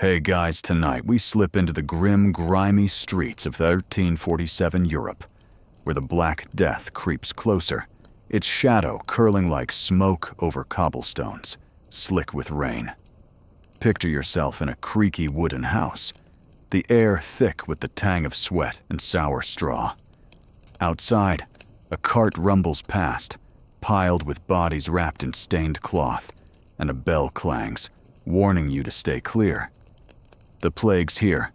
Hey guys, tonight we slip into the grim, grimy streets of 1347 Europe, where the Black Death creeps closer, its shadow curling like smoke over cobblestones, slick with rain. Picture yourself in a creaky wooden house, the air thick with the tang of sweat and sour straw. Outside, a cart rumbles past, piled with bodies wrapped in stained cloth, and a bell clangs, warning you to stay clear. The plague's here,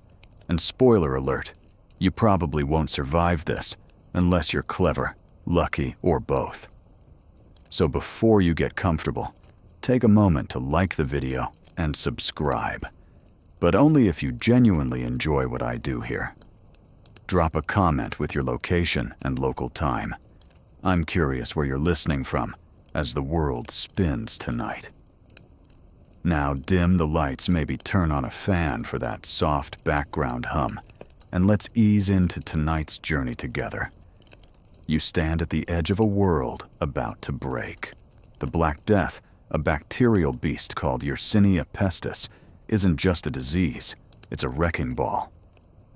and spoiler alert, you probably won't survive this unless you're clever, lucky, or both. So before you get comfortable, take a moment to like the video and subscribe, but only if you genuinely enjoy what I do here. Drop a comment with your location and local time. I'm curious where you're listening from as the world spins tonight. Now dim the lights, maybe turn on a fan for that soft background hum, and let's ease into tonight's journey together. You stand at the edge of a world about to break. The Black Death, a bacterial beast called Yersinia pestis, isn't just a disease, it's a wrecking ball.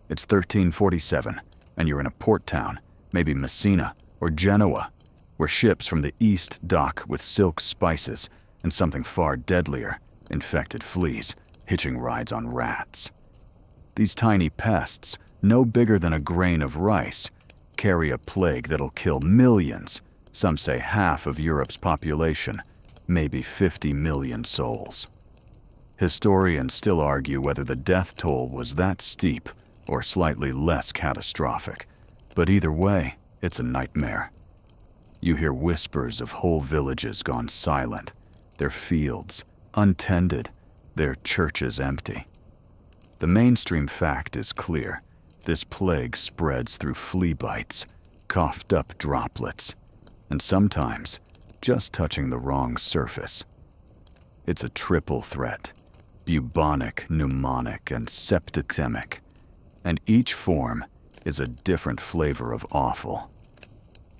It's 1347, and you're in a port town, maybe Messina or Genoa, where ships from the east dock with silk spices and something far deadlier, infected fleas, hitching rides on rats. These tiny pests, no bigger than a grain of rice, carry a plague that'll kill millions, some say half of Europe's population, maybe 50 million souls. Historians still argue whether the death toll was that steep or slightly less catastrophic, but either way, it's a nightmare. You hear whispers of whole villages gone silent, their fields untended, their churches empty. The mainstream fact is clear. This plague spreads through flea bites, coughed up droplets, and sometimes just touching the wrong surface. It's a triple threat: bubonic, pneumonic, and septicemic, and each form is a different flavor of awful.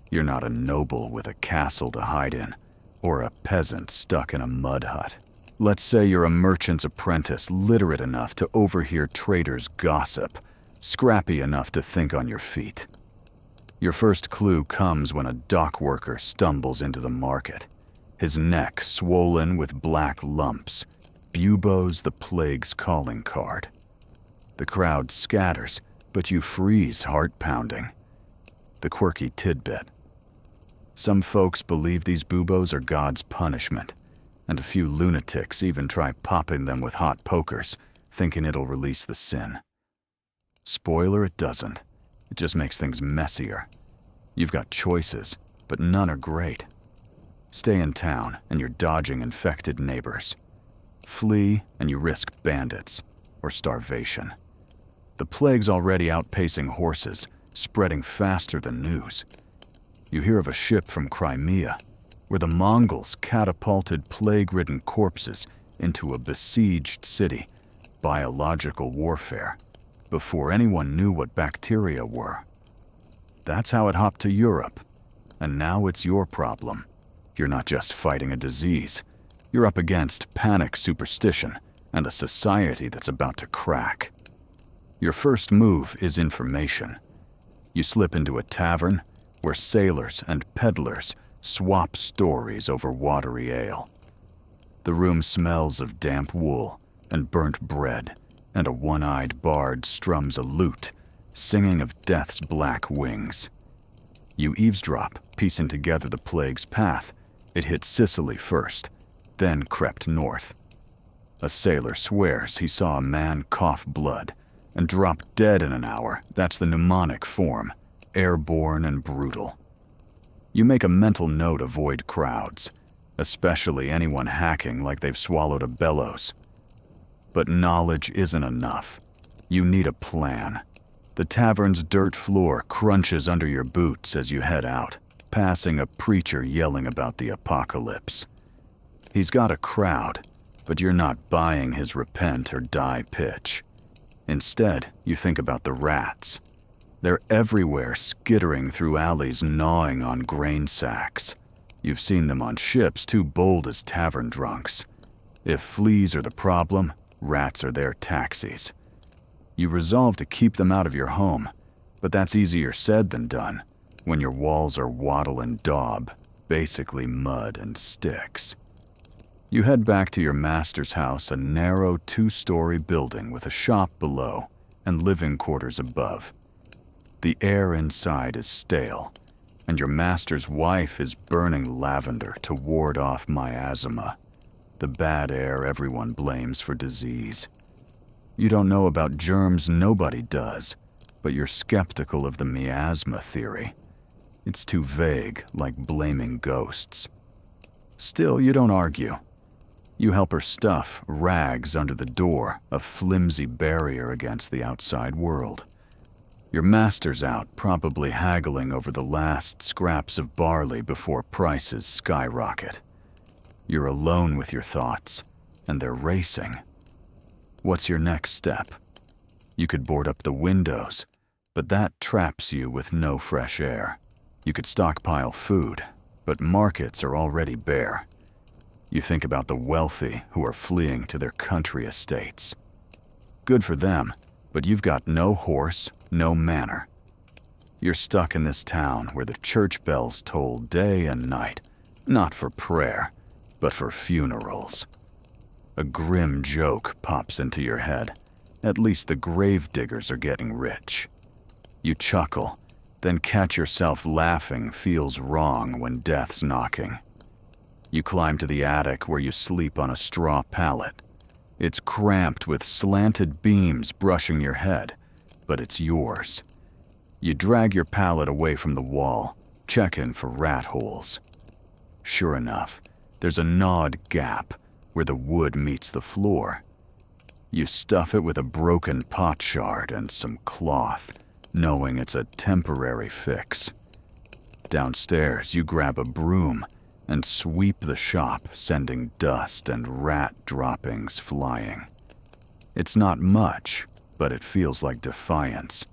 You're not a noble with a castle to hide in, or a peasant stuck in a mud hut. Let's say you're a merchant's apprentice, literate enough to overhear traders' gossip, scrappy enough to think on your feet. Your first clue comes when a dock worker stumbles into the market, his neck swollen with black lumps, buboes the plague's calling card. The crowd scatters, but you freeze, heart pounding. The quirky tidbit: some folks believe these buboes are God's punishment, and a few lunatics even try popping them with hot pokers, thinking it'll release the sin. Spoiler, it doesn't. It just makes things messier. You've got choices, but none are great. Stay in town, and you're dodging infected neighbors. Flee, and you risk bandits or starvation. The plague's already outpacing horses, spreading faster than news. You hear of a ship from Crimea, where the Mongols catapulted plague-ridden corpses into a besieged city, biological warfare, before anyone knew what bacteria were. That's how it hopped to Europe, and now it's your problem. You're not just fighting a disease, you're up against panic superstition and a society that's about to crack. Your first move is information. You slip into a tavern where sailors and peddlers swap stories over watery ale. The room smells of damp wool and burnt bread, and a one-eyed bard strums a lute, singing of death's black wings. You eavesdrop, piecing together the plague's path. It hit Sicily first, then crept north. A sailor swears he saw a man cough blood and drop dead in an hour. That's the pneumonic form, airborne and brutal. You make a mental note: avoid crowds, especially anyone hacking like they've swallowed a bellows. But knowledge isn't enough. You need a plan. The tavern's dirt floor crunches under your boots as you head out, passing a preacher yelling about the apocalypse. He's got a crowd, but you're not buying his repent or die pitch. Instead, you think about the rats. They're everywhere, skittering through alleys, gnawing on grain sacks. You've seen them on ships too bold as tavern drunks. If fleas are the problem, Rats are their taxis. You resolve to keep them out of your home, but that's easier said than done when your walls are wattle and daub, basically mud and sticks. You head back to your master's house, a narrow 2-story building with a shop below and living quarters above. The air inside is stale, and your master's wife is burning lavender to ward off miasma, the bad air everyone blames for disease. You don't know about germs, nobody does, but you're skeptical of the miasma theory. It's too vague, like blaming ghosts. Still, you don't argue. You help her stuff rags under the door, a flimsy barrier against the outside world. Your master's out, probably haggling over the last scraps of barley before prices skyrocket. You're alone with your thoughts, and they're racing. What's your next step? You could board up the windows, but that traps you with no fresh air. You could stockpile food, but markets are already bare. You think about the wealthy who are fleeing to their country estates. Good for them, but you've got no horse, no manor. You're stuck in this town where the church bells toll day and night, not for prayer, but for funerals. A grim joke pops into your head. At least the grave diggers are getting rich. You chuckle, then catch yourself laughing feels wrong when death's knocking. You climb to the attic where you sleep on a straw pallet. It's cramped with slanted beams brushing your head, but it's yours. You drag your pallet away from the wall, checking for rat holes. Sure enough, there's a gnawed gap where the wood meets the floor. You stuff it with a broken pot shard and some cloth, knowing it's a temporary fix. Downstairs, you grab a broom and sweep the shop, sending dust and rat droppings flying. It's not much, but it feels like defiance.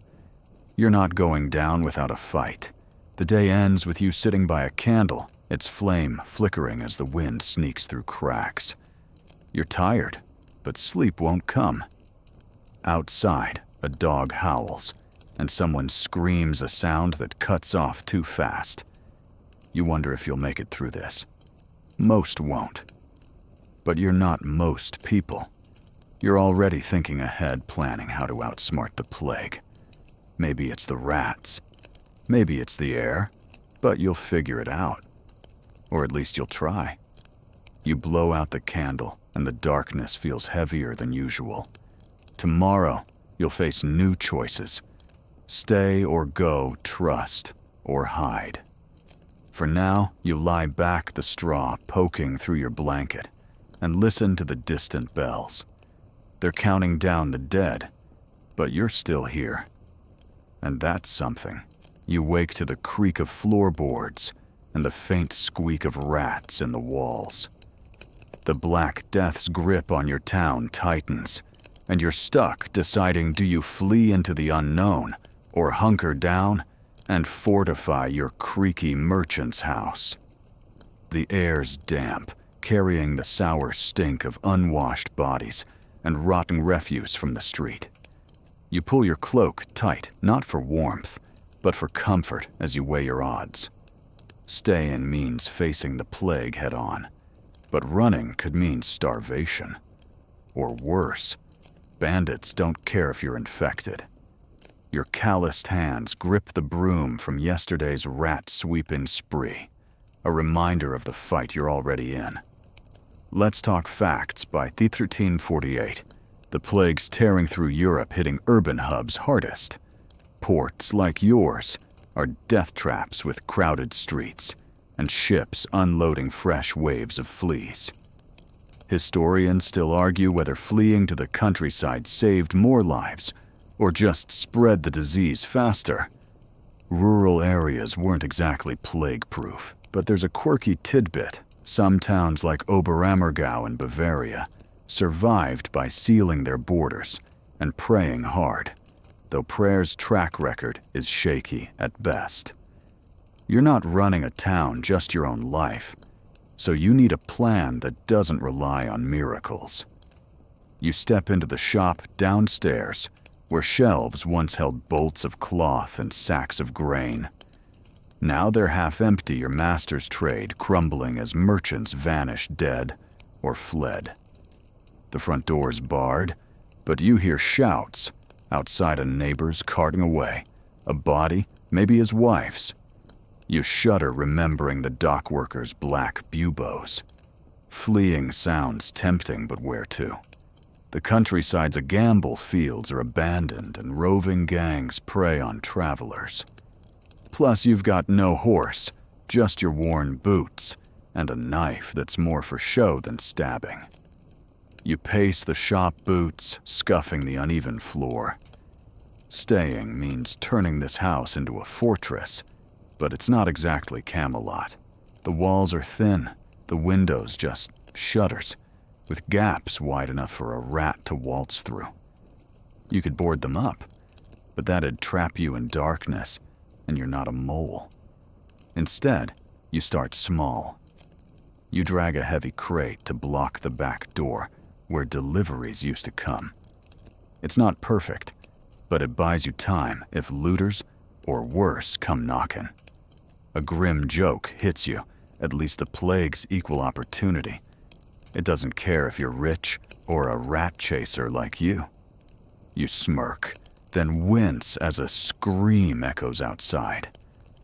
You're not going down without a fight. The day ends with you sitting by a candle, its flame flickering as the wind sneaks through cracks. You're tired, but sleep won't come. Outside, a dog howls, and someone screams a sound that cuts off too fast. You wonder if you'll make it through this. Most won't. But you're not most people. You're already thinking ahead, planning how to outsmart the plague. Maybe it's the rats. Maybe it's the air, but you'll figure it out. Or at least you'll try. You blow out the candle, and the darkness feels heavier than usual. Tomorrow, you'll face new choices. Stay or go, trust or hide. For now, you lie back the straw poking through your blanket and listen to the distant bells. They're counting down the dead, but you're still here. And that's something. You wake to the creak of floorboards and the faint squeak of rats in the walls. The Black Death's grip on your town tightens, and you're stuck deciding, do you flee into the unknown or hunker down and fortify your creaky merchant's house? The air's damp, carrying the sour stink of unwashed bodies and rotting refuse from the street. You pull your cloak tight, not for warmth, but for comfort as you weigh your odds. Staying means facing the plague head-on, but running could mean starvation. Or worse, bandits don't care if you're infected. Your calloused hands grip the broom from yesterday's rat-sweeping spree, a reminder of the fight you're already in. Let's talk facts by 1348. The plague's tearing through Europe, hitting urban hubs hardest. Ports like yours are death traps with crowded streets and ships unloading fresh waves of fleas. Historians still argue whether fleeing to the countryside saved more lives or just spread the disease faster. Rural areas weren't exactly plague-proof, but there's a quirky tidbit. Some towns like Oberammergau in Bavaria survived by sealing their borders and praying hard, though prayer's track record is shaky at best. You're not running a town, just your own life, so you need a plan that doesn't rely on miracles. You step into the shop downstairs, where shelves once held bolts of cloth and sacks of grain. Now they're half empty, your master's trade crumbling as merchants vanish dead or fled. The front door's barred, but you hear shouts outside, a neighbor's carting away, a body, maybe his wife's. You shudder, remembering the dock workers' black buboes. Fleeing sounds tempting, but where to? The countryside's a gamble, fields are abandoned, and roving gangs prey on travelers. Plus, you've got no horse, just your worn boots, and a knife that's more for show than stabbing. You pace the shop boots, scuffing the uneven floor. Staying means turning this house into a fortress, but it's not exactly Camelot. The walls are thin, the windows just shutters, with gaps wide enough for a rat to waltz through. You could board them up, but that'd trap you in darkness, and you're not a mole. Instead, you start small. You drag a heavy crate to block the back door, where deliveries used to come. It's not perfect, but it buys you time if looters, or worse, come knocking. A grim joke hits you, at least the plague's equal opportunity. It doesn't care if you're rich or a rat chaser like you. You smirk, then wince as a scream echoes outside.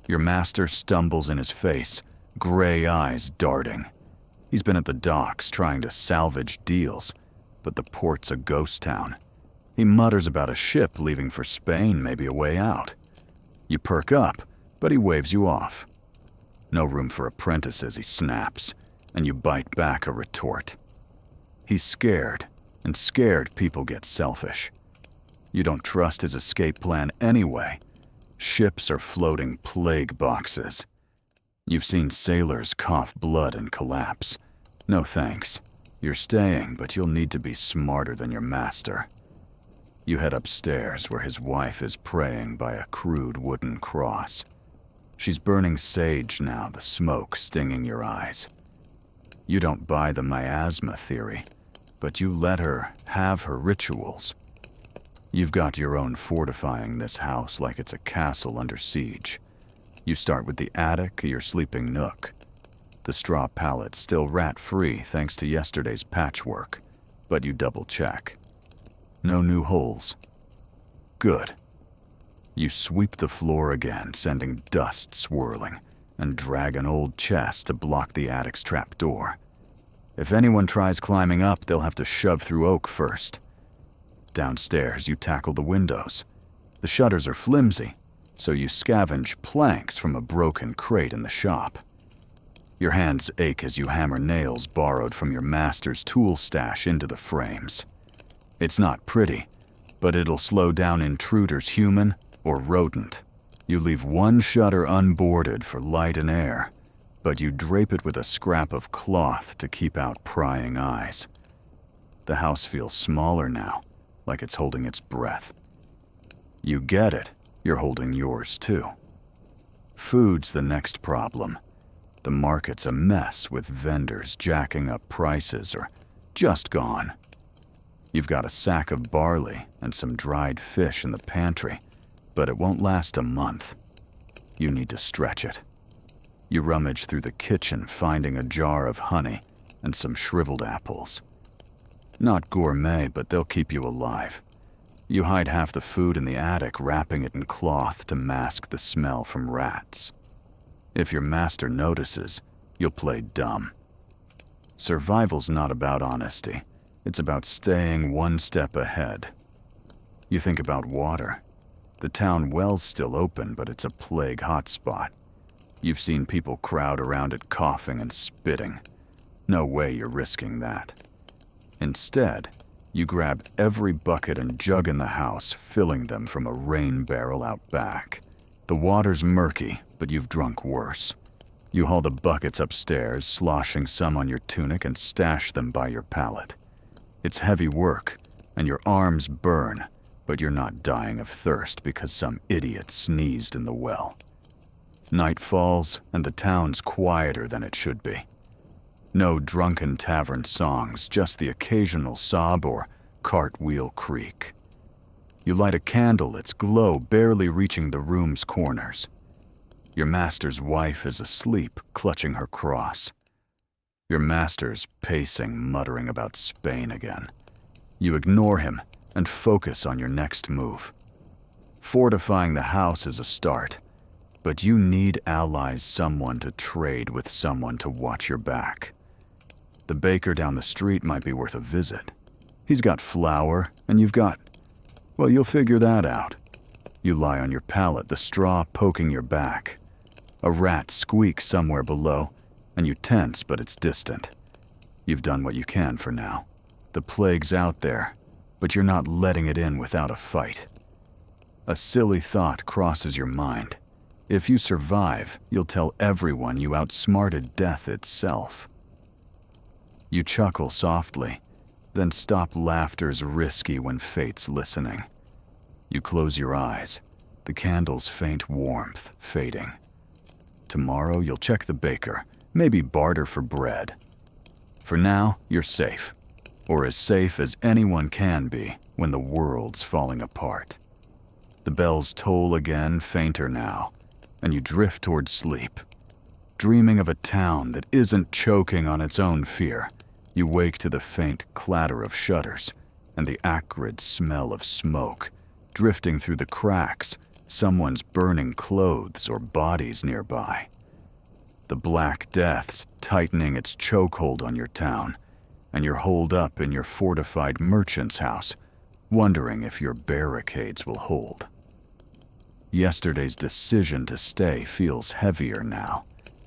Your master stumbles in his face, gray eyes darting. He's been at the docks trying to salvage deals, but the port's a ghost town. He mutters about a ship leaving for Spain, maybe a way out. You perk up, but he waves you off. No room for apprentices, he snaps, and you bite back a retort. He's scared, and scared people get selfish. You don't trust his escape plan anyway. Ships are floating plague boxes. You've seen sailors cough blood and collapse. No thanks. You're staying, but you'll need to be smarter than your master. You head upstairs, where his wife is praying by a crude wooden cross. She's burning sage now, the smoke stinging your eyes. You don't buy the miasma theory, but you let her have her rituals. You've got your own fortifying this house like it's a castle under siege. You start with the attic, your sleeping nook. The straw pallet's still rat-free thanks to yesterday's patchwork, but you double-check. No new holes. Good. You sweep the floor again, sending dust swirling, and drag an old chest to block the attic's trapdoor. If anyone tries climbing up, they'll have to shove through oak first. Downstairs, you tackle the windows. The shutters are flimsy, so you scavenge planks from a broken crate in the shop. Your hands ache as you hammer nails borrowed from your master's tool stash into the frames. It's not pretty, but it'll slow down intruders, human or rodent. You leave one shutter unboarded for light and air, but you drape it with a scrap of cloth to keep out prying eyes. The house feels smaller now, like it's holding its breath. You get it, you're holding yours too. Food's the next problem. The market's a mess with vendors jacking up prices or just gone. You've got a sack of barley and some dried fish in the pantry, but it won't last a month. You need to stretch it. You rummage through the kitchen, finding a jar of honey and some shriveled apples. Not gourmet, but they'll keep you alive. You hide half the food in the attic, wrapping it in cloth to mask the smell from rats. If your master notices, you'll play dumb. Survival's not about honesty. It's about staying one step ahead. You think about water. The town well's still open, but it's a plague hotspot. You've seen people crowd around it coughing and spitting. No way you're risking that. Instead, you grab every bucket and jug in the house, filling them from a rain barrel out back. The water's murky, but you've drunk worse. You haul the buckets upstairs, sloshing some on your tunic, and stash them by your pallet. It's heavy work, and your arms burn, but you're not dying of thirst because some idiot sneezed in the well. Night falls, and the town's quieter than it should be. No drunken tavern songs, just the occasional sob or cartwheel creak. You light a candle, its glow barely reaching the room's corners. Your master's wife is asleep, clutching her cross. Your master's pacing, muttering about Spain again. You ignore him and focus on your next move. Fortifying the house is a start, but you need allies, someone to trade with, someone to watch your back. The baker down the street might be worth a visit. He's got flour, and you've got... well, you'll figure that out. You lie on your pallet, the straw poking your back. A rat squeaks somewhere below, and you tense, but it's distant. You've done what you can for now. The plague's out there, but you're not letting it in without a fight. A silly thought crosses your mind. If you survive, you'll tell everyone you outsmarted death itself. You chuckle softly, then stop. Laughter's risky when fate's listening. You close your eyes, the candle's faint warmth fading. Tomorrow you'll check the baker, maybe barter for bread. For now, you're safe, or as safe as anyone can be when the world's falling apart. The bells toll again, fainter now, and you drift toward sleep. Dreaming of a town that isn't choking on its own fear, you wake to the faint clatter of shutters and the acrid smell of smoke drifting through the cracks, someone's burning clothes or bodies nearby. The Black Death's tightening its chokehold on your town, and you're holed up in your fortified merchant's house, wondering if your barricades will hold. Yesterday's decision to stay feels heavier now,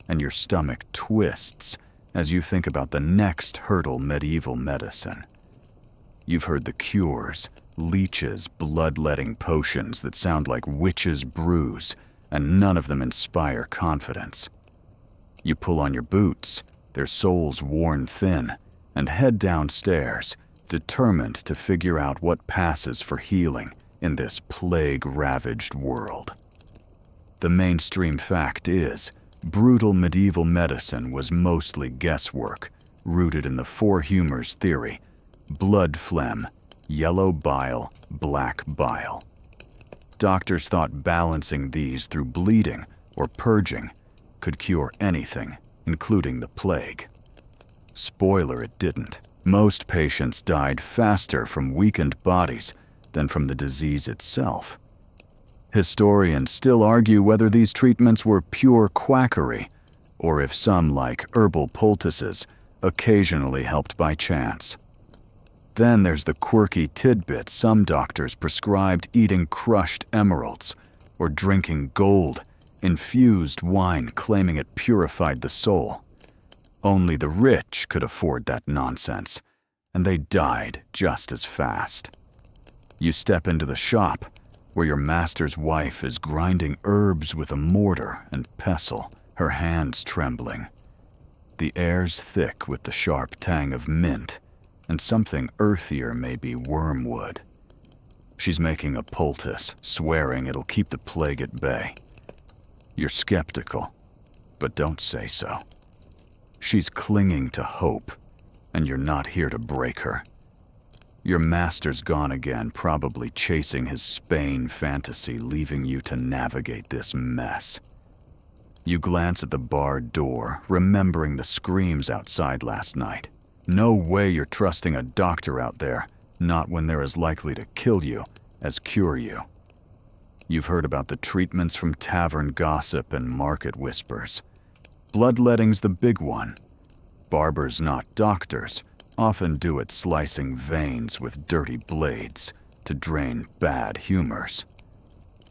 and your stomach twists as you think about the next hurdle: medieval medicine. You've heard the cures, leeches, bloodletting potions that sound like witches' brews, and none of them inspire confidence. You pull on your boots, their soles worn thin, and head downstairs, determined to figure out what passes for healing in this plague-ravaged world. The mainstream fact is, brutal medieval medicine was mostly guesswork, rooted in the four humors theory: blood phlegm, yellow bile, black bile. Doctors thought balancing these through bleeding or purging could cure anything, including the plague. Spoiler, it didn't. Most patients died faster from weakened bodies than from the disease itself. Historians still argue whether these treatments were pure quackery, or if some, like herbal poultices, occasionally helped by chance. Then there's the quirky tidbit some doctors prescribed eating crushed emeralds or drinking gold-infused wine, claiming it purified the soul. Only the rich could afford that nonsense, and they died just as fast. You step into the shop, where your master's wife is grinding herbs with a mortar and pestle, her hands trembling. The air's thick with the sharp tang of mint, and something earthier, maybe wormwood. She's making a poultice, swearing it'll keep the plague at bay. You're skeptical, but don't say so. She's clinging to hope, and you're not here to break her. Your master's gone again, probably chasing his Spain fantasy, leaving you to navigate this mess. You glance at the barred door, remembering the screams outside last night. No way you're trusting a doctor out there, not when they're as likely to kill you as cure you. You've heard about the treatments from tavern gossip and market whispers. Bloodletting's the big one. Barbers, not doctors, often do it slicing veins with dirty blades to drain bad humors.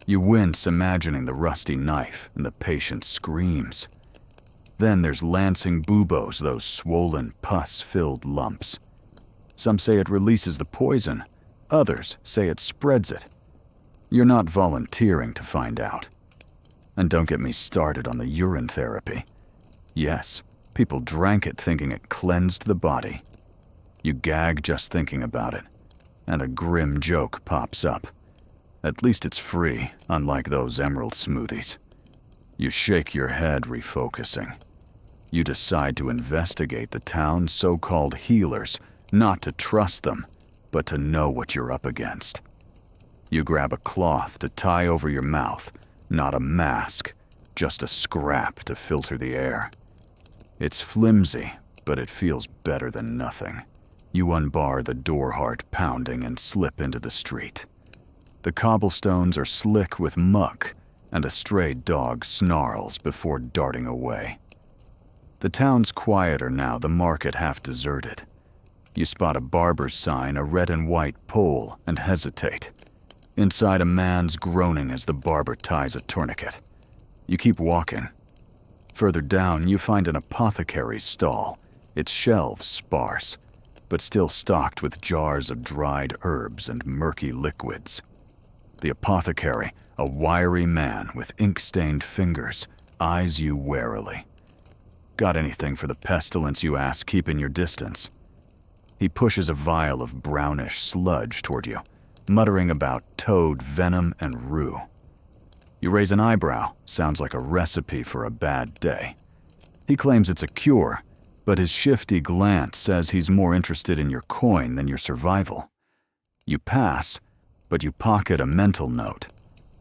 You wince imagining the rusty knife and the patient's screams. Then there's lancing buboes, those swollen, pus-filled lumps. Some say it releases the poison, others say it spreads it. You're not volunteering to find out. And don't get me started on the urine therapy. Yes, people drank it thinking it cleansed the body. You gag just thinking about it, and a grim joke pops up. At least it's free, unlike those emerald smoothies. You shake your head, refocusing. You decide to investigate the town's so-called healers, not to trust them, but to know what you're up against. You grab a cloth to tie over your mouth, not a mask, just a scrap to filter the air. It's flimsy, but it feels better than nothing. You unbar the door heart pounding and slip into the street. The cobblestones are slick with muck, and a stray dog snarls before darting away. The town's quieter now, the market half deserted. You spot a barber's sign, a red and white pole, and hesitate. Inside, a man's groaning as the barber ties a tourniquet. You keep walking. Further down, you find an apothecary's stall, its shelves sparse, but still stocked with jars of dried herbs and murky liquids. The apothecary, a wiry man with ink-stained fingers, eyes you warily. Got anything for the pestilence, you ask, keeping your distance? He pushes a vial of brownish sludge toward you, muttering about toad venom and rue. You raise an eyebrow, sounds like a recipe for a bad day. He claims it's a cure, but his shifty glance says he's more interested in your coin than your survival. You pass, but you pocket a mental note.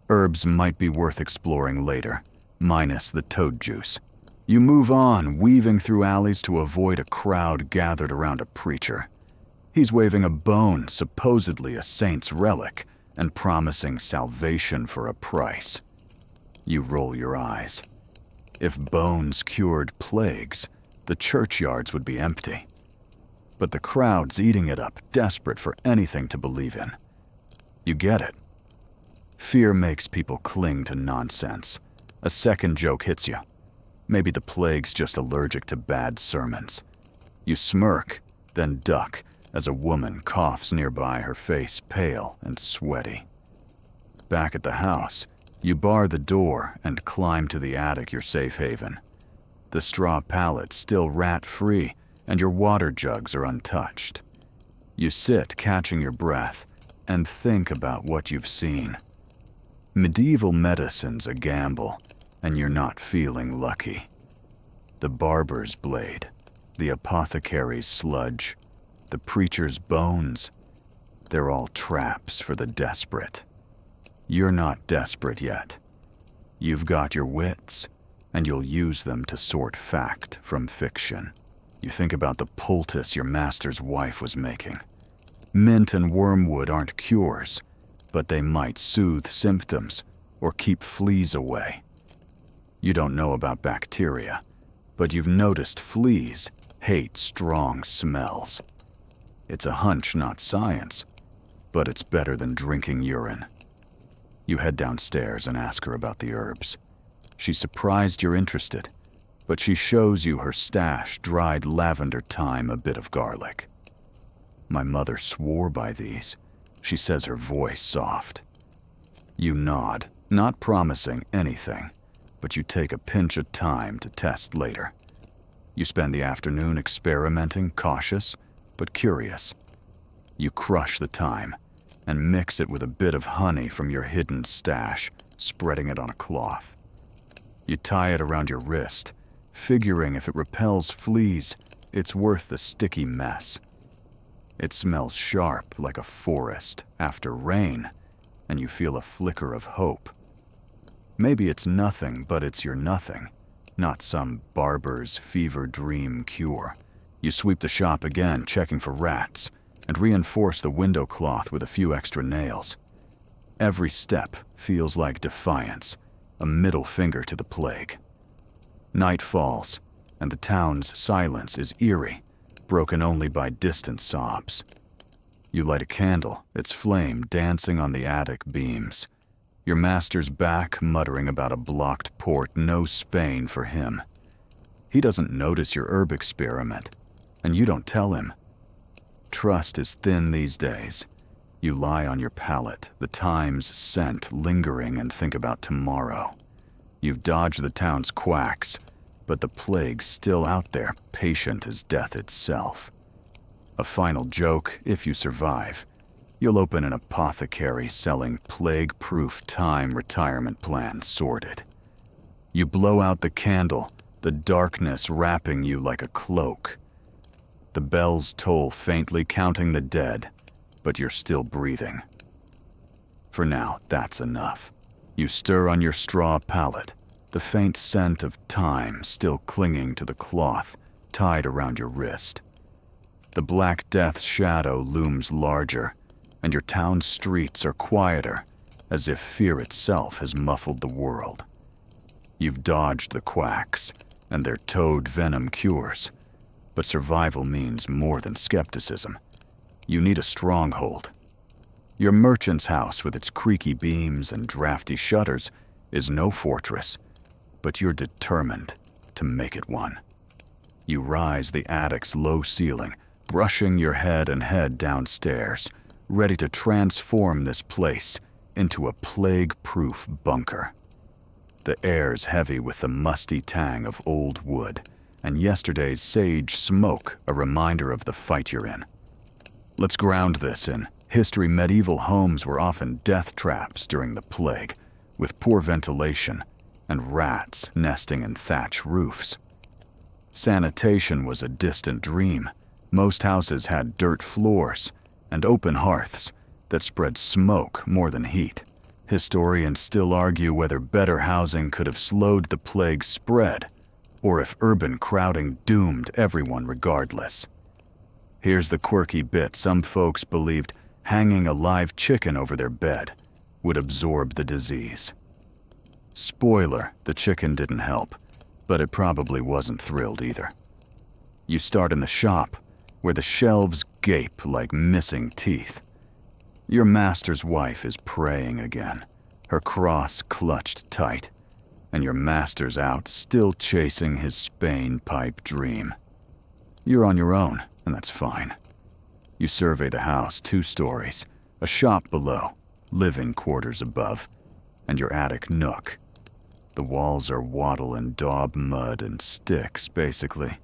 Herbs might be worth exploring later, minus the toad juice. You move on, weaving through alleys to avoid a crowd gathered around a preacher. He's waving a bone, supposedly a saint's relic, and promising salvation for a price. You roll your eyes. If bones cured plagues, the churchyards would be empty. But the crowd's eating it up, desperate for anything to believe in. You get it. Fear makes people cling to nonsense. A second joke hits you. Maybe the plague's just allergic to bad sermons. You smirk, then duck, as a woman coughs nearby, her face pale and sweaty. Back at the house, you bar the door and climb to the attic, your safe haven. The straw pallet's still rat-free, and your water jugs are untouched. You sit, catching your breath, and think about what you've seen. Medieval medicine's a gamble, and you're not feeling lucky. The barber's blade, the apothecary's sludge, the preacher's bones, they're all traps for the desperate. You're not desperate yet. You've got your wits, and you'll use them to sort fact from fiction. You think about the poultice your master's wife was making. Mint and wormwood aren't cures, but they might soothe symptoms or keep fleas away. You don't know about bacteria, but you've noticed fleas hate strong smells. It's a hunch, not science, but it's better than drinking urine. You head downstairs and ask her about the herbs. She's surprised you're interested, but she shows you her stash: dried lavender, thyme, a bit of garlic. My mother swore by these, she says, her voice soft. You nod, not promising anything, but you take a pinch of thyme to test later. You spend the afternoon experimenting, cautious but curious. You crush the thyme and mix it with a bit of honey from your hidden stash, spreading it on a cloth. You tie it around your wrist, figuring if it repels fleas, it's worth the sticky mess. It smells sharp, like a forest after rain, and you feel a flicker of hope. Maybe it's nothing, but it's your nothing, not some barber's fever dream cure. You sweep the shop again, checking for rats, and reinforce the window cloth with a few extra nails. Every step feels like defiance, a middle finger to the plague. Night falls, and the town's silence is eerie, broken only by distant sobs. You light a candle, its flame dancing on the attic beams. Your master's back, muttering about a blocked port, no Spain for him. He doesn't notice your herb experiment, and you don't tell him. Trust is thin these days. You lie on your pallet, the time's scent lingering, and think about tomorrow. You've dodged the town's quacks, but the plague's still out there, patient as death itself. A final joke: if you survive, you'll open an apothecary selling plague-proof thyme retirement plan sorted. You blow out the candle, the darkness wrapping you like a cloak. The bells toll faintly, counting the dead, but you're still breathing. For now, that's enough. You stir on your straw pallet, the faint scent of thyme still clinging to the cloth tied around your wrist. The Black Death's shadow looms larger, and your town's streets are quieter, as if fear itself has muffled the world. You've dodged the quacks and their toad venom cures, but survival means more than skepticism. You need a stronghold. Your merchant's house with its creaky beams and drafty shutters is no fortress, but you're determined to make it one. You rise the attic's low ceiling, brushing your head and head downstairs, ready to transform this place into a plague-proof bunker. The air's heavy with the musty tang of old wood, and yesterday's sage smoke a reminder of the fight you're in. Let's ground this in history. Medieval homes were often death traps during the plague, with poor ventilation and rats nesting in thatch roofs. Sanitation was a distant dream. Most houses had dirt floors and open hearths that spread smoke more than heat. Historians still argue whether better housing could have slowed the plague's spread, or if urban crowding doomed everyone regardless. Here's the quirky bit: some folks believed hanging a live chicken over their bed would absorb the disease. Spoiler, the chicken didn't help, but it probably wasn't thrilled either. You start in the shop, where the shelves gape like missing teeth. Your master's wife is praying again, her cross clutched tight, and your master's out, still chasing his Spain pipe dream. You're on your own, and that's fine. You survey the house, 2 stories, a shop below, living quarters above, and your attic nook. The walls are wattle and daub mud and sticks, basically,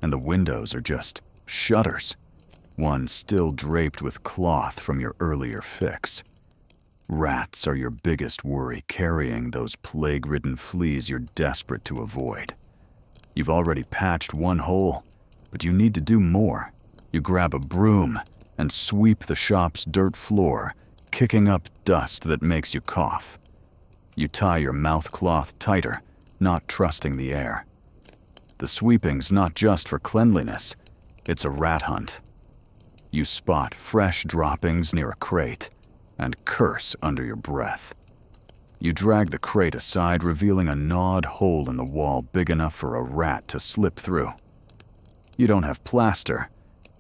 and the windows are just shutters, one still draped with cloth from your earlier fix. Rats are your biggest worry, carrying those plague-ridden fleas you're desperate to avoid. You've already patched one hole, but you need to do more. You grab a broom and sweep the shop's dirt floor, kicking up dust that makes you cough. You tie your mouthcloth tighter, not trusting the air. The sweeping's not just for cleanliness, it's a rat hunt. You spot fresh droppings near a crate and curse under your breath. You drag the crate aside, revealing a gnawed hole in the wall big enough for a rat to slip through. You don't have plaster,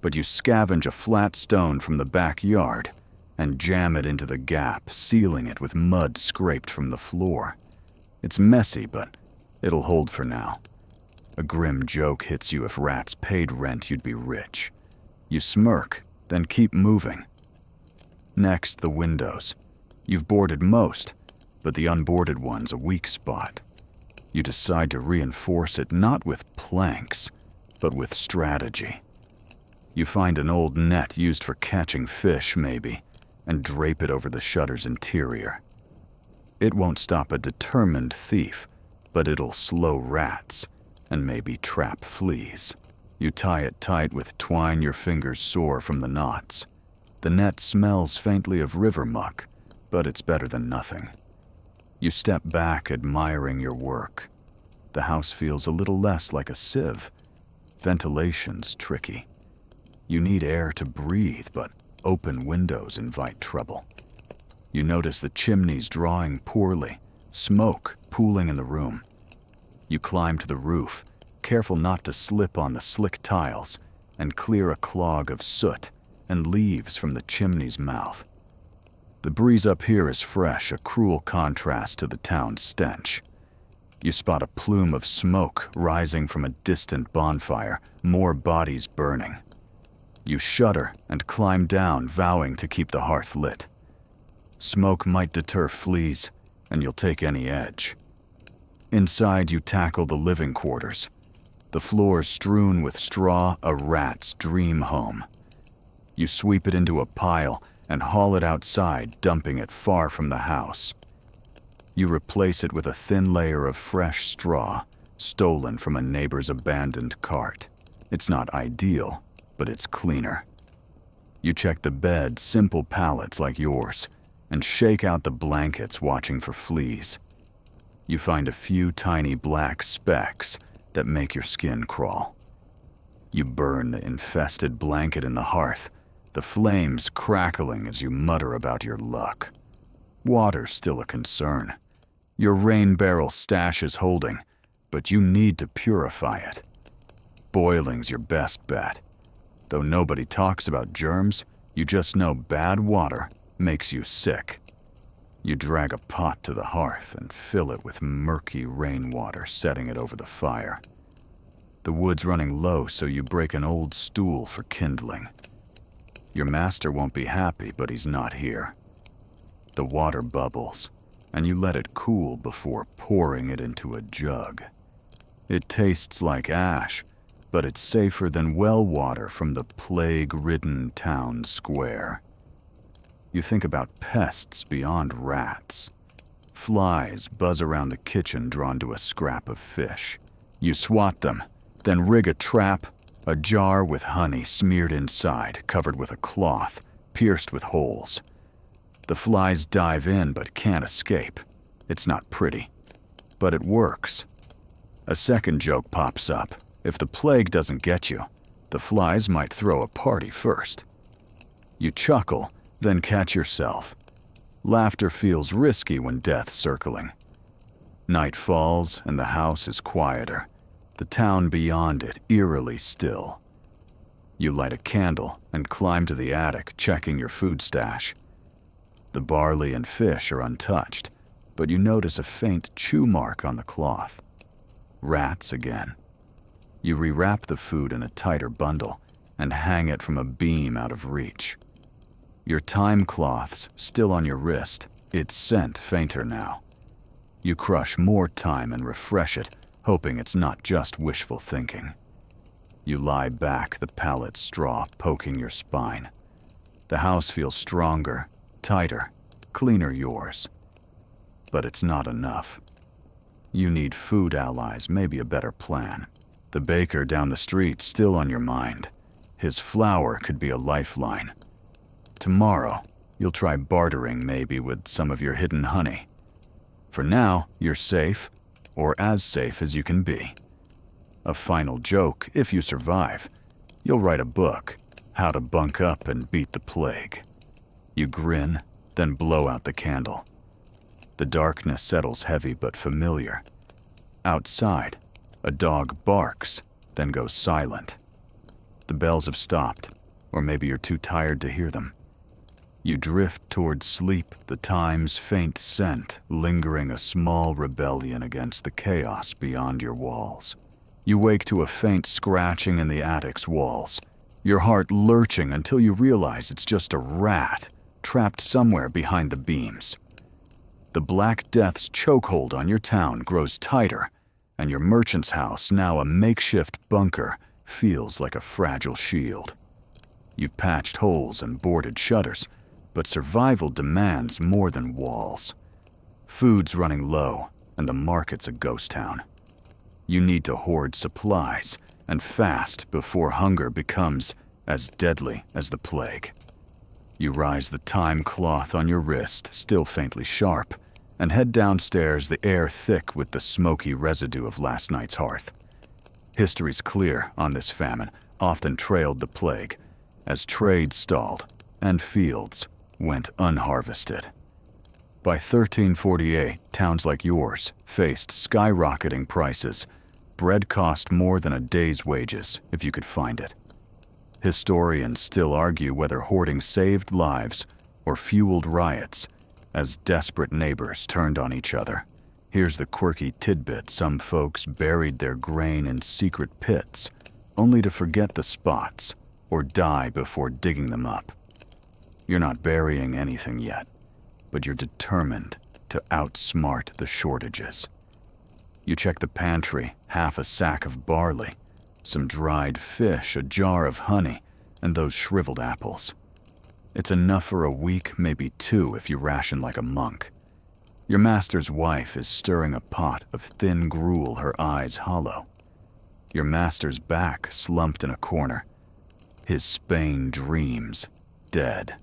but you scavenge a flat stone from the backyard and jam it into the gap, sealing it with mud scraped from the floor. It's messy, but it'll hold for now. A grim joke hits you: if rats paid rent, you'd be rich. You smirk, then keep moving. Next, the windows. You've boarded most, but the unboarded one's a weak spot. You decide to reinforce it not with planks, but with strategy. You find an old net used for catching fish, maybe, and drape it over the shutter's interior. It won't stop a determined thief, but it'll slow rats and maybe trap fleas. You tie it tight with twine your fingers sore from the knots. The net smells faintly of river muck, but it's better than nothing. You step back, admiring your work. The house feels a little less like a sieve. Ventilation's tricky. You need air to breathe, but open windows invite trouble. You notice the chimneys drawing poorly, smoke pooling in the room. You climb to the roof, careful not to slip on the slick tiles, and clear a clog of soot and leaves from the chimney's mouth. The breeze up here is fresh, a cruel contrast to the town's stench. You spot a plume of smoke rising from a distant bonfire, more bodies burning. You shudder and climb down, vowing to keep the hearth lit. Smoke might deter fleas, and you'll take any edge. Inside, you tackle the living quarters. The floor's strewn with straw, a rat's dream home. You sweep it into a pile and haul it outside, dumping it far from the house. You replace it with a thin layer of fresh straw, stolen from a neighbor's abandoned cart. It's not ideal, but it's cleaner. You check the bed, simple pallets like yours, and shake out the blankets watching for fleas. You find a few tiny black specks that make your skin crawl. You burn the infested blanket in the hearth, the flames crackling as you mutter about your luck. Water's still a concern. Your rain barrel stash is holding, but you need to purify it. Boiling's your best bet. Though nobody talks about germs, you just know bad water makes you sick. You drag a pot to the hearth and fill it with murky rainwater, setting it over the fire. The wood's running low, so you break an old stool for kindling. Your master won't be happy, but he's not here. The water bubbles, and you let it cool before pouring it into a jug. It tastes like ash, but it's safer than well water from the plague-ridden town square. You think about pests beyond rats. Flies buzz around the kitchen drawn to a scrap of fish. You swat them, then rig a trap, a jar with honey smeared inside, covered with a cloth, pierced with holes. The flies dive in but can't escape. It's not pretty, but it works. A second joke pops up. If the plague doesn't get you, the flies might throw a party first. You chuckle, then catch yourself. Laughter feels risky when death's circling. Night falls and the house is quieter, the town beyond it eerily still. You light a candle and climb to the attic, checking your food stash. The barley and fish are untouched, but you notice a faint chew mark on the cloth. Rats again. You rewrap the food in a tighter bundle and hang it from a beam out of reach. Your time cloth's still on your wrist, its scent fainter now. You crush more thyme and refresh it, hoping it's not just wishful thinking. You lie back, the pallet straw poking your spine. The house feels stronger, tighter, cleaner yours. But it's not enough. You need food allies, maybe a better plan. The baker down the street's still on your mind. His flour could be a lifeline. Tomorrow, you'll try bartering maybe with some of your hidden honey. For now, you're safe, or as safe as you can be. A final joke, if you survive. You'll write a book, How to Bunk Up and Beat the Plague. You grin, then blow out the candle. The darkness settles heavy but familiar. Outside, a dog barks, then goes silent. The bells have stopped, or maybe you're too tired to hear them. You drift toward sleep, the time's faint scent lingering a small rebellion against the chaos beyond your walls. You wake to a faint scratching in the attic's walls, your heart lurching until you realize it's just a rat trapped somewhere behind the beams. The Black Death's chokehold on your town grows tighter, and your merchant's house, now a makeshift bunker, feels like a fragile shield. You've patched holes and boarded shutters, but survival demands more than walls. Food's running low, and the market's a ghost town. You need to hoard supplies, and fast before hunger becomes as deadly as the plague. You rise the time cloth on your wrist, still faintly sharp, and head downstairs, the air thick with the smoky residue of last night's hearth. History's clear on this famine, often trailed the plague, as trade stalled and fields went unharvested. By 1348, towns like yours faced skyrocketing prices. Bread cost more than a day's wages, if you could find it. Historians still argue whether hoarding saved lives or fueled riots, as desperate neighbors turned on each other. Here's the quirky tidbit: some folks buried their grain in secret pits, only to forget the spots or die before digging them up. You're not burying anything yet, but you're determined to outsmart the shortages. You check the pantry, half a sack of barley, some dried fish, a jar of honey, and those shriveled apples. It's enough for a week, maybe two if you ration like a monk. Your master's wife is stirring a pot of thin gruel, her eyes hollow. Your master's back slumped in a corner. His Spain dreams dead.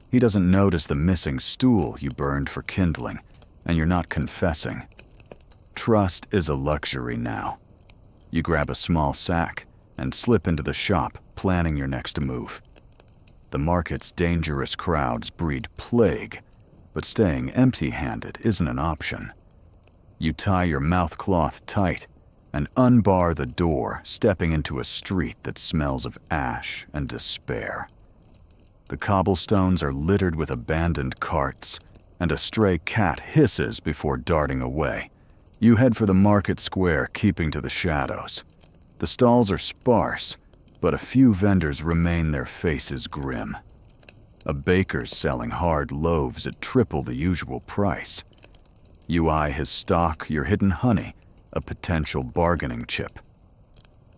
He doesn't notice the missing stool you burned for kindling, and you're not confessing. Trust is a luxury now. You grab a small sack and slip into the shop, planning your next move. The market's dangerous crowds breed plague, but staying empty-handed isn't an option. You tie your mouthcloth tight and unbar the door, stepping into a street that smells of ash and despair. The cobblestones are littered with abandoned carts, and a stray cat hisses before darting away. You head for the market square, keeping to the shadows. The stalls are sparse, but a few vendors remain, their faces grim. A baker's selling hard loaves at triple the usual price. You eye his stock, your hidden honey, a potential bargaining chip.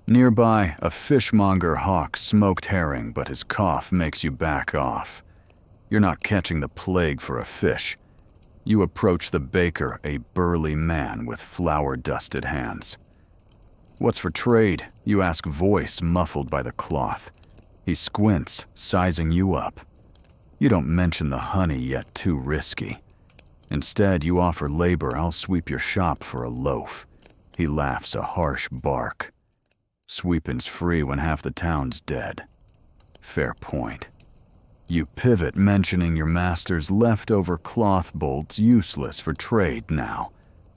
Nearby, a fishmonger hawks smoked herring, but his cough makes you back off. You're not catching the plague for a fish. You approach the baker, a burly man with flour-dusted hands. "What's for trade?" you ask, voice muffled by the cloth. He squints, sizing you up. You don't mention the honey, yet too risky. Instead, you offer labor. "I'll sweep your shop for a loaf." He laughs, a harsh bark. "Sweeping's free when half the town's dead." Fair point. You pivot, mentioning your master's leftover cloth bolts, useless for trade now,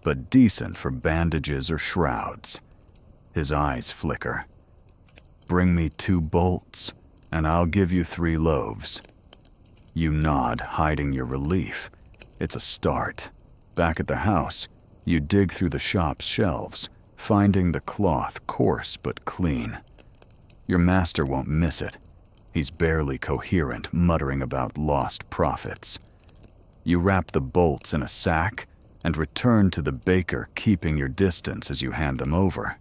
but decent for bandages or shrouds. His eyes flicker. "Bring me 2 bolts, and I'll give you 3 loaves." You nod, hiding your relief. It's a start. Back at the house, you dig through the shop's shelves, finding the cloth coarse but clean. Your master won't miss it. He's barely coherent, muttering about lost profits. You wrap the bolts in a sack and return to the baker, keeping your distance as you hand them over.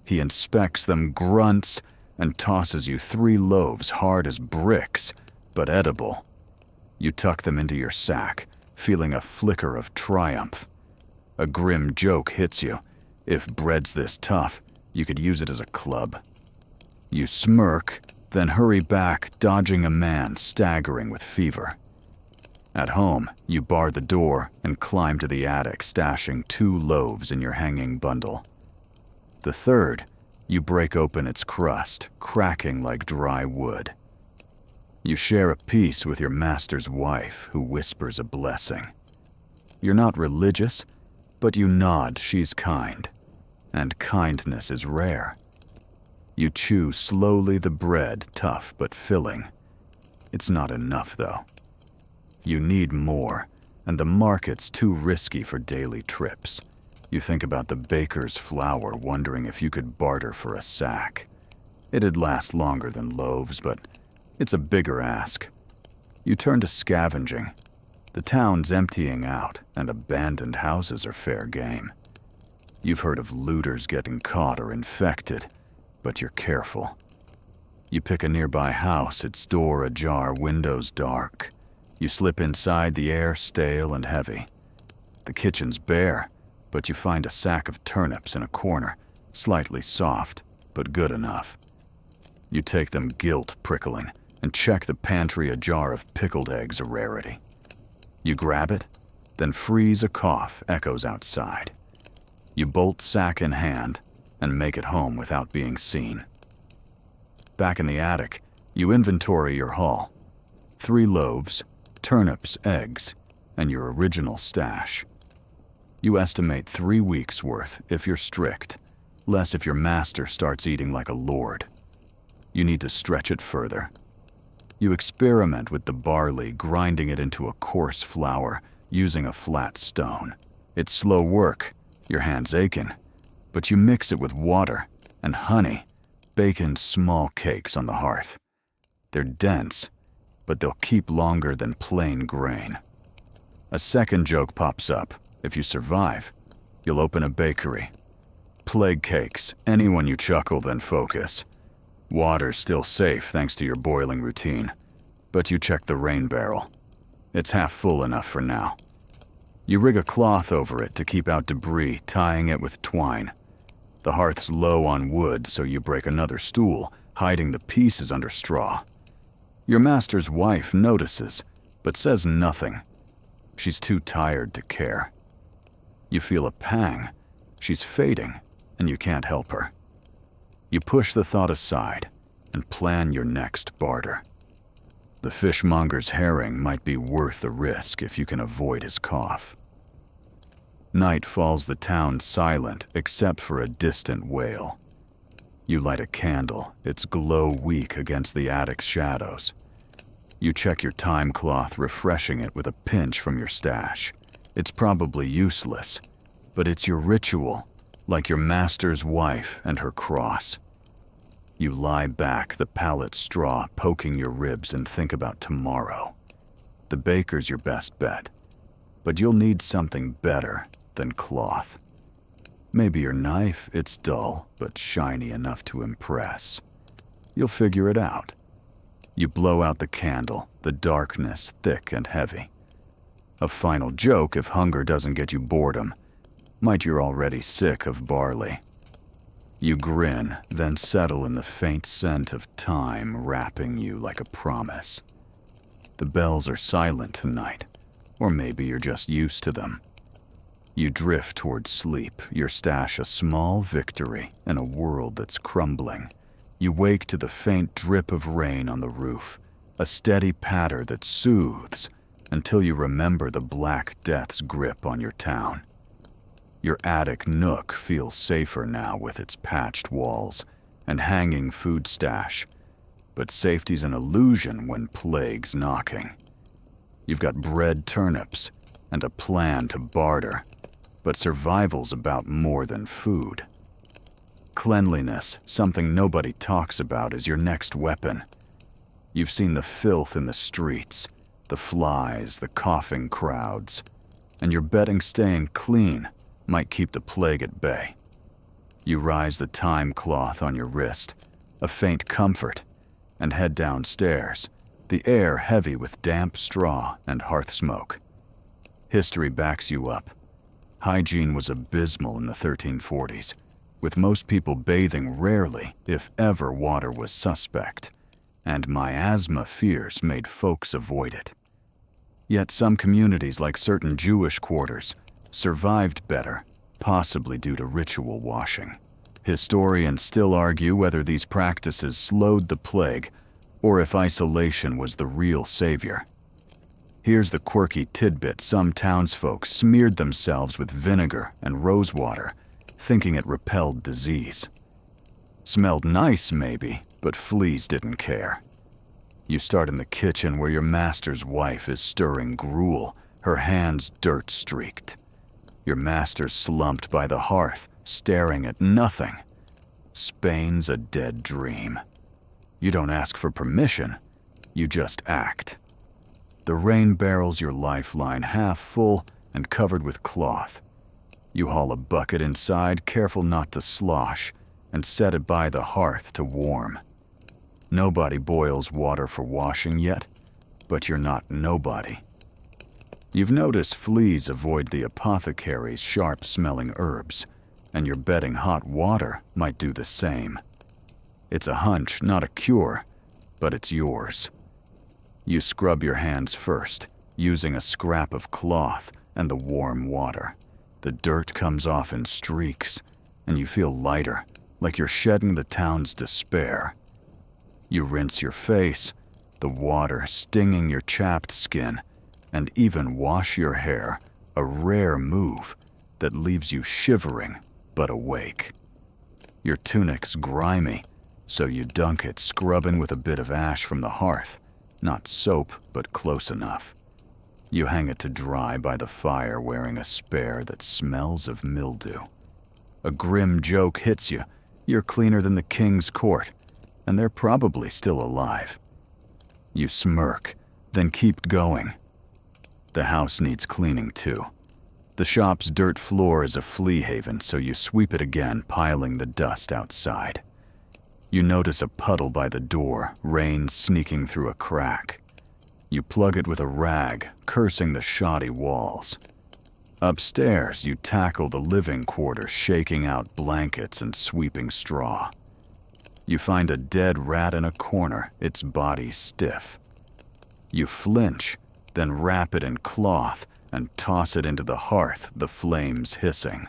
He inspects them, grunts, and tosses you 3 loaves, hard as bricks, but edible. You tuck them into your sack, feeling a flicker of triumph. A grim joke hits you. If bread's this tough, you could use it as a club. You smirk, then hurry back, dodging a man staggering with fever. At home, you bar the door and climb to the attic, stashing 2 loaves in your hanging bundle. The third, you break open its crust, cracking like dry wood. You share a piece with your master's wife, who whispers a blessing. You're not religious, but you nod. She's kind, and kindness is rare. You chew slowly, the bread tough but filling. It's not enough, though. You need more, and the market's too risky for daily trips. You think about the baker's flour, wondering if you could barter for a sack. It'd last longer than loaves, but it's a bigger ask. You turn to scavenging. The town's emptying out, and abandoned houses are fair game. You've heard of looters getting caught or infected, but you're careful. You pick a nearby house, its door ajar, windows dark. You slip inside, the air stale and heavy. The kitchen's bare, but you find a sack of turnips in a corner, slightly soft, but good enough. You take them, guilt prickling, and check the pantry, a jar of pickled eggs, a rarity. You grab it, then freeze, a cough echoes outside. You bolt sack in hand and make it home without being seen. Back in the attic, you inventory your haul. 3 loaves, turnips, eggs, and your original stash. You estimate 3 weeks' worth if you're strict, less if your master starts eating like a lord. You need to stretch it further. You experiment with the barley, grinding it into a coarse flour using a flat stone. It's slow work, your hands aching, but you mix it with water and honey, baking small cakes on the hearth. They're dense, but they'll keep longer than plain grain. A second joke pops up. If you survive, you'll open a bakery. Plague cakes, anyone you chuckle, then focus. Water's still safe thanks to your boiling routine, but you check the rain barrel. It's half full enough for now. You rig a cloth over it to keep out debris, tying it with twine. The hearth's low on wood, so you break another stool, hiding the pieces under straw. Your master's wife notices, but says nothing. She's too tired to care. You feel a pang. She's fading, and you can't help her. You push the thought aside and plan your next barter. The fishmonger's herring might be worth the risk if you can avoid his cough. Night falls the town silent except for a distant wail. You light a candle, its glow weak against the attic's shadows. You check your time cloth, refreshing it with a pinch from your stash. It's probably useless, but it's your ritual, like your master's wife and her cross. You lie back, the pallet straw poking your ribs, and think about tomorrow. The baker's your best bet, but you'll need something better than cloth. Maybe your knife, it's dull, but shiny enough to impress. You'll figure it out. You blow out the candle, the darkness thick and heavy. A final joke if hunger doesn't get you boredom. Might you're already sick of barley. You grin, then settle in the faint scent of time wrapping you like a promise. The bells are silent tonight, or maybe you're just used to them. You drift towards sleep, your stash a small victory in a world that's crumbling. You wake to the faint drip of rain on the roof, a steady patter that soothes until you remember the Black Death's grip on your town. Your attic nook feels safer now with its patched walls and hanging food stash, but safety's an illusion when plague's knocking. You've got bred turnips and a plan to barter, but survival's about more than food. Cleanliness, something nobody talks about, is your next weapon. You've seen the filth in the streets, the flies, the coughing crowds, and you're betting staying clean might keep the plague at bay. You rise the time cloth on your wrist, a faint comfort, and head downstairs, the air heavy with damp straw and hearth smoke. History backs you up. Hygiene was abysmal in the 1340s, with most people bathing rarely, if ever water was suspect, and miasma fears made folks avoid it. Yet some communities, like certain Jewish quarters, survived better, possibly due to ritual washing. Historians still argue whether these practices slowed the plague or if isolation was the real savior. Here's the quirky tidbit: some townsfolk smeared themselves with vinegar and rosewater, thinking it repelled disease. Smelled nice, maybe, but fleas didn't care. You start in the kitchen where your master's wife is stirring gruel, her hands dirt-streaked. Your master's slumped by the hearth, staring at nothing. Spain's a dead dream. You don't ask for permission, you just act. The rain barrel's your lifeline, half full and covered with cloth. You haul a bucket inside, careful not to slosh, and set it by the hearth to warm. Nobody boils water for washing yet, but you're not nobody. You've noticed fleas avoid the apothecary's sharp-smelling herbs, and you're betting hot water might do the same. It's a hunch, not a cure, but it's yours. You scrub your hands first, using a scrap of cloth and the warm water. The dirt comes off in streaks, and you feel lighter, like you're shedding the town's despair. You rinse your face, the water stinging your chapped skin, and even wash your hair, a rare move that leaves you shivering but awake. Your tunic's grimy, so you dunk it, scrubbing with a bit of ash from the hearth, not soap, but close enough. You hang it to dry by the fire, wearing a spare that smells of mildew. A grim joke hits you. You're cleaner than the king's court, and they're probably still alive. You smirk, then keep going. The house needs cleaning too. The shop's dirt floor is a flea haven, so you sweep it again, piling the dust outside. You notice a puddle by the door, rain sneaking through a crack. You plug it with a rag, cursing the shoddy walls. Upstairs, you tackle the living quarters, shaking out blankets and sweeping straw. You find a dead rat in a corner, its body stiff. You flinch, then wrap it in cloth and toss it into the hearth, the flames hissing.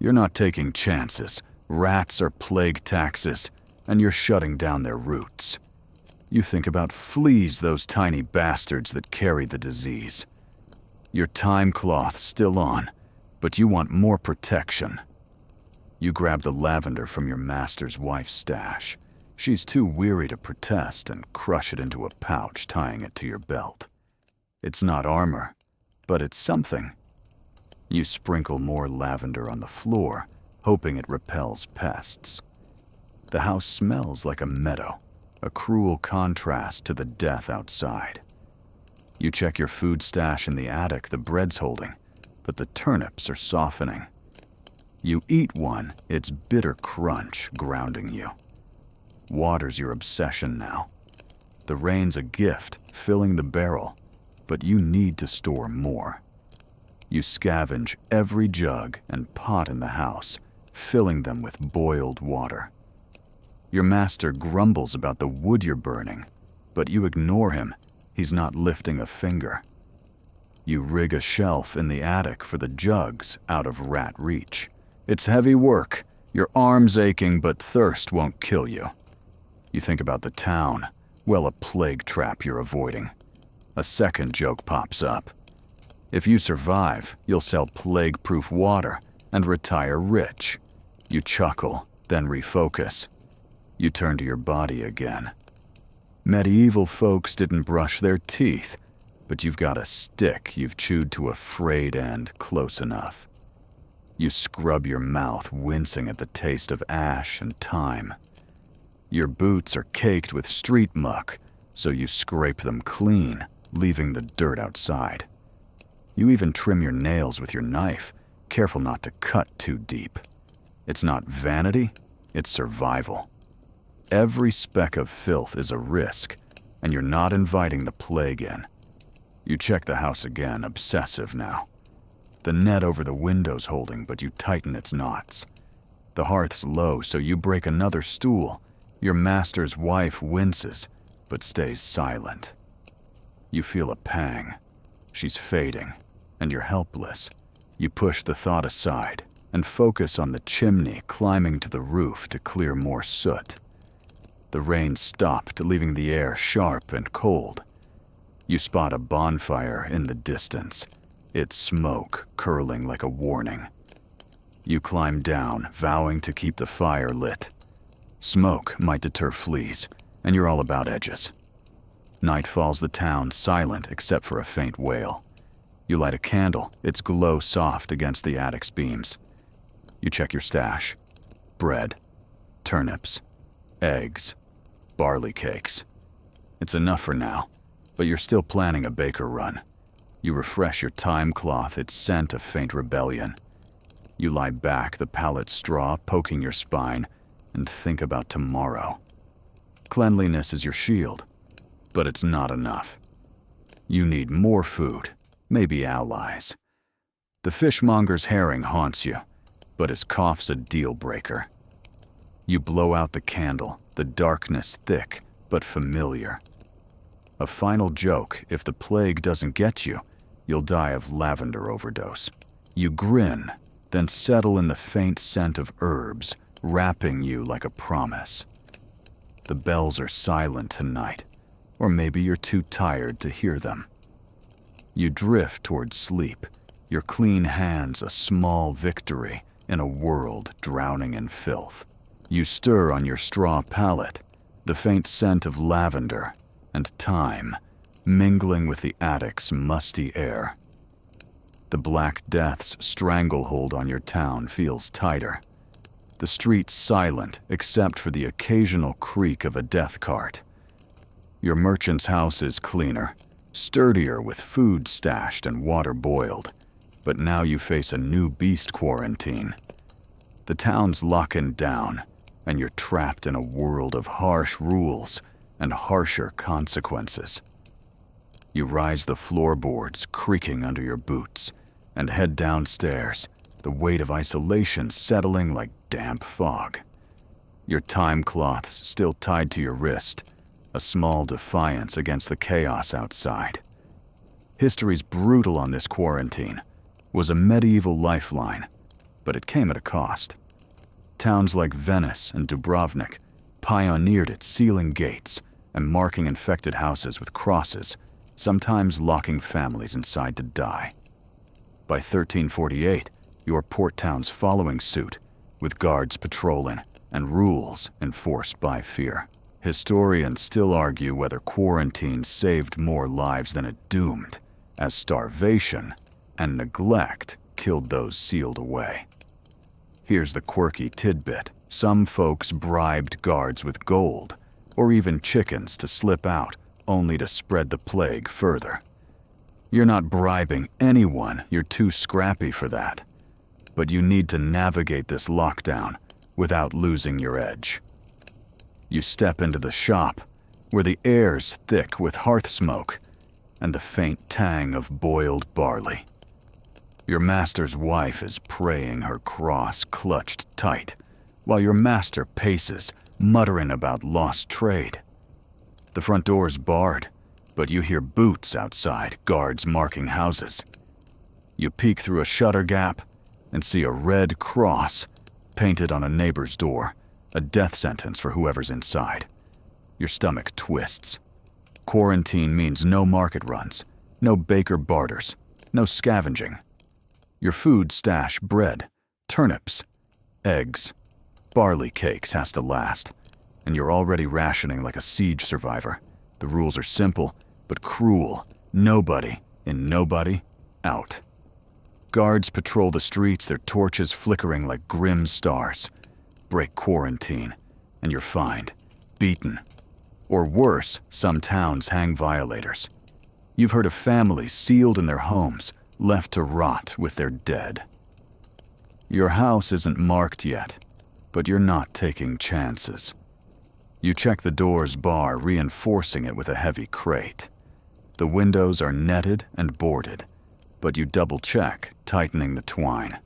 You're not taking chances. Rats are plague taxes, and you're shutting down their roots. You think about fleas, those tiny bastards that carry the disease. Your time cloth's still on, but you want more protection. You grab the lavender from your master's wife's stash. She's too weary to protest and crush it into a pouch, tying it to your belt. It's not armor, but it's something. You sprinkle more lavender on the floor, hoping it repels pests. The house smells like a meadow, a cruel contrast to the death outside. You check your food stash in the attic the bread's holding, but the turnips are softening. You eat one, its bitter crunch grounding you. Water's your obsession now. The rain's a gift, filling the barrel, but you need to store more. You scavenge every jug and pot in the house, filling them with boiled water. Your master grumbles about the wood you're burning, but you ignore him. He's not lifting a finger. You rig a shelf in the attic for the jugs out of rat reach. It's heavy work. Your arm's aching, but thirst won't kill you. You think about the town. Well, a plague trap you're avoiding. A second joke pops up. If you survive, you'll sell plague-proof water and retire rich. You chuckle, then refocus. You turn to your body again. Medieval folks didn't brush their teeth, but you've got a stick you've chewed to a frayed end close enough. You scrub your mouth, wincing at the taste of ash and thyme. Your boots are caked with street muck, so you scrape them clean, leaving the dirt outside. You even trim your nails with your knife, careful not to cut too deep. It's not vanity, it's survival. Every speck of filth is a risk, and you're not inviting the plague in. You check the house again, obsessive now. The net over the window's holding, but you tighten its knots. The hearth's low, so you break another stool. Your master's wife winces, but stays silent. You feel a pang. She's fading, and you're helpless. You push the thought aside and focus on the chimney climbing to the roof to clear more soot. The rain stopped, leaving the air sharp and cold. You spot a bonfire in the distance, its smoke curling like a warning. You climb down, vowing to keep the fire lit. Smoke might deter fleas, and you're all about edges. Night falls, the town silent except for a faint wail. You light a candle, its glow soft against the attic's beams. You check your stash. Bread, turnips, eggs, barley cakes. It's enough for now, but you're still planning a baker run. You refresh your time cloth, its scent a faint rebellion. You lie back, the pallet straw poking your spine, and think about tomorrow. Cleanliness is your shield, but it's not enough. You need more food, maybe allies. The fishmonger's herring haunts you, but his cough's a deal breaker. You blow out the candle, the darkness thick but familiar. A final joke: if the plague doesn't get you, you'll die of lavender overdose. You grin, then settle in the faint scent of herbs, wrapping you like a promise. The bells are silent tonight, or maybe you're too tired to hear them. You drift toward sleep, your clean hands a small victory in a world drowning in filth. You stir on your straw pallet, the faint scent of lavender and thyme mingling with the attic's musty air. The Black Death's stranglehold on your town feels tighter. The street's silent except for the occasional creak of a death cart. Your merchant's house is cleaner, sturdier with food stashed and water boiled, but now you face a new beast quarantine. The town's locking down, and you're trapped in a world of harsh rules and harsher consequences. You rise the floorboards creaking under your boots and head downstairs, the weight of isolation settling like damp fog. your time cloths still tied to your wrist, a small defiance against the chaos outside. History's brutal on this quarantine was a medieval lifeline, but it came at a cost. Towns like Venice and Dubrovnik pioneered it, sealing gates and marking infected houses with crosses, sometimes locking families inside to die. By 1348, your port towns following suit, with guards patrolling and rules enforced by fear. Historians still argue whether quarantine saved more lives than it doomed, as starvation and neglect killed those sealed away. Here's the quirky tidbit. Some folks bribed guards with gold, or even chickens to slip out, only to spread the plague further. You're not bribing anyone, you're too scrappy for that. But you need to navigate this lockdown without losing your edge. You step into the shop, where the air's thick with hearth smoke and the faint tang of boiled barley. Your master's wife is praying, her cross clutched tight, while your master paces, muttering about lost trade. The front door's barred, but you hear boots outside, guards marking houses. You peek through a shutter gap and see a red cross painted on a neighbor's door, a death sentence for whoever's inside. Your stomach twists. Quarantine means no market runs, no baker barters, no scavenging. Your food stash: bread, turnips, eggs, barley cakes has to last, and you're already rationing like a siege survivor. The rules are simple, but cruel. Nobody in, nobody out. Guards patrol the streets, their torches flickering like grim stars. Break quarantine, and you're fined, beaten. Or worse, some towns hang violators. You've heard of families sealed in their homes, left to rot with their dead. Your house isn't marked yet, but you're not taking chances. You check the door's bar, reinforcing it with a heavy crate. The windows are netted and boarded, but you double-check, tightening the twine.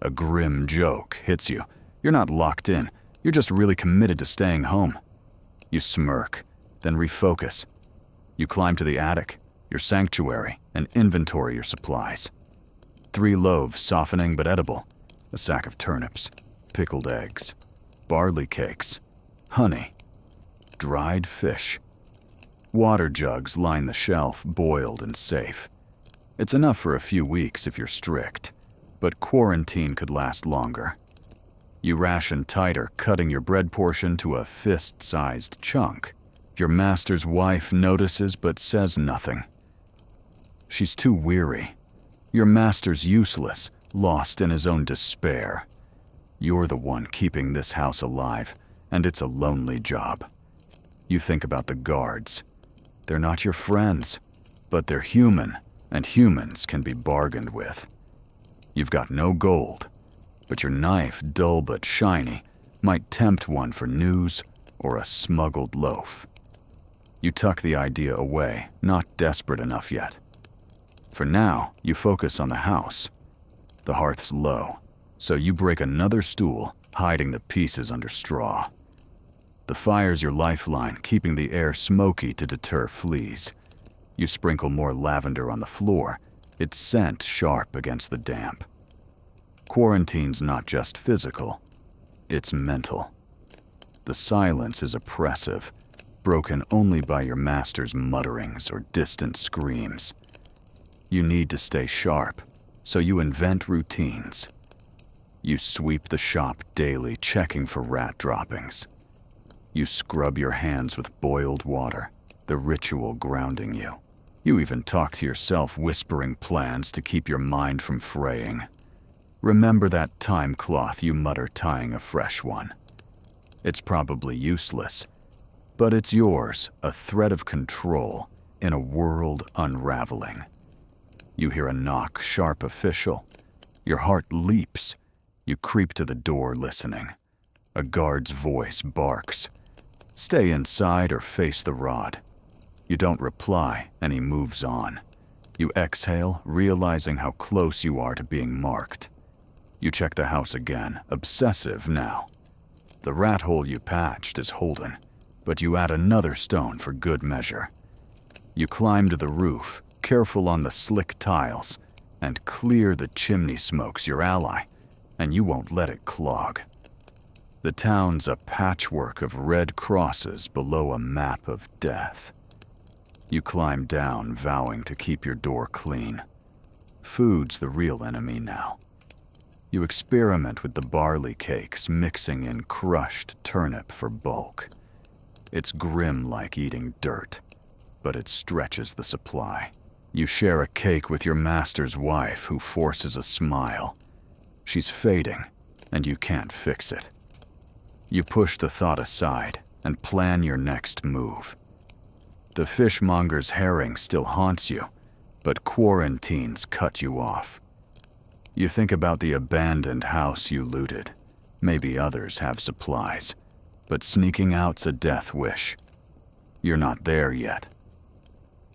A grim joke hits you. You're not locked in, you're just really committed to staying home. You smirk, then refocus. You climb to the attic, your sanctuary, and inventory your supplies. 3 loaves, softening but edible, a sack of turnips, pickled eggs, barley cakes, honey, dried fish. Water jugs line the shelf, boiled and safe. It's enough for a few weeks if you're strict, but quarantine could last longer. You ration tighter, cutting your bread portion to a fist-sized chunk. Your master's wife notices but says nothing. She's too weary. Your master's useless, lost in his own despair. You're the one keeping this house alive, and it's a lonely job. You think about the guards. They're not your friends, but they're human, and humans can be bargained with. You've got no gold, but your knife, dull but shiny, might tempt one for news or a smuggled loaf. You tuck the idea away, not desperate enough yet. For now, you focus on the house. The hearth's low, so you break another stool, hiding the pieces under straw. The fire's your lifeline, keeping the air smoky to deter fleas. You sprinkle more lavender on the floor, its scent sharp against the damp. Quarantine's not just physical, it's mental. The silence is oppressive, broken only by your master's mutterings or distant screams. You need to stay sharp, so you invent routines. You sweep the shop daily, checking for rat droppings. You scrub your hands with boiled water, the ritual grounding you. You even talk to yourself, whispering plans to keep your mind from fraying. Remember that time cloth you mutter, tying a fresh one. It's probably useless, but it's yours, a thread of control in a world unraveling. You hear a knock, sharp, official. Your heart leaps. You creep to the door, listening. A guard's voice barks. Stay inside or face the rod. You don't reply, and he moves on. You exhale, realizing how close you are to being marked. You check the house again, obsessive now. The rat hole you patched is holden, but you add another stone for good measure. You climb to the roof, careful on the slick tiles, and clear the chimney smoke's your ally, and you won't let it clog. The town's a patchwork of red crosses below a map of death. You climb down, vowing to keep your door clean. Food's the real enemy now. You experiment with the barley cakes, mixing in crushed turnip for bulk. It's grim like eating dirt, but it stretches the supply. You share a cake with your master's wife, who forces a smile. She's fading, and you can't fix it. You push the thought aside and plan your next move. The fishmonger's herring still haunts you, but quarantines cut you off. You think about the abandoned house you looted. Maybe others have supplies, but sneaking out's a death wish. You're not there yet.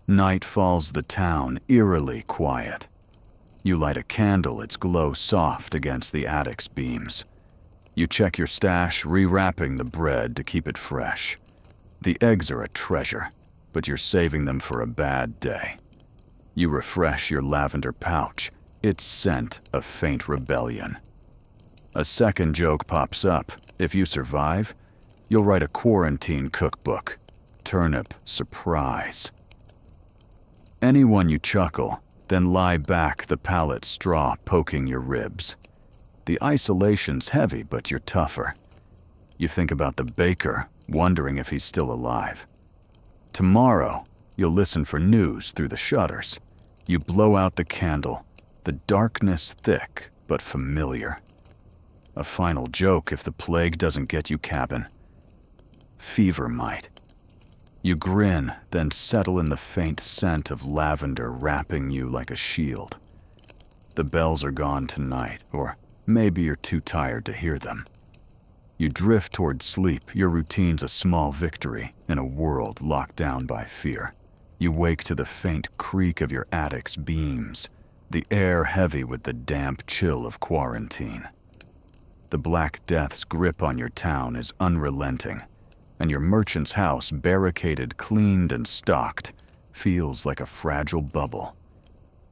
Night falls the town eerily quiet. You light a candle, its glow soft against the attic's beams. You check your stash, rewrapping the bread to keep it fresh. The eggs are a treasure, but you're saving them for a bad day. You refresh your lavender pouch, its scent a faint rebellion. A second joke pops up. If you survive, you'll write a quarantine cookbook. Turnip surprise. Anyone you chuckle, then lie back, the pallet straw poking your ribs. The isolation's heavy, but you're tougher. You think about the baker, wondering if he's still alive. Tomorrow, you'll listen for news through the shutters. You blow out the candle, the darkness thick but familiar. A final joke if the plague doesn't get you, cabin. Fever might. You grin, then settle in the faint scent of lavender wrapping you like a shield. The bells are gone tonight, or maybe you're too tired to hear them. You drift toward sleep, your routine's a small victory in a world locked down by fear. You wake to the faint creak of your attic's beams, the air heavy with the damp chill of quarantine. The Black Death's grip on your town is unrelenting, and your merchant's house, barricaded, cleaned, and stocked, feels like a fragile bubble.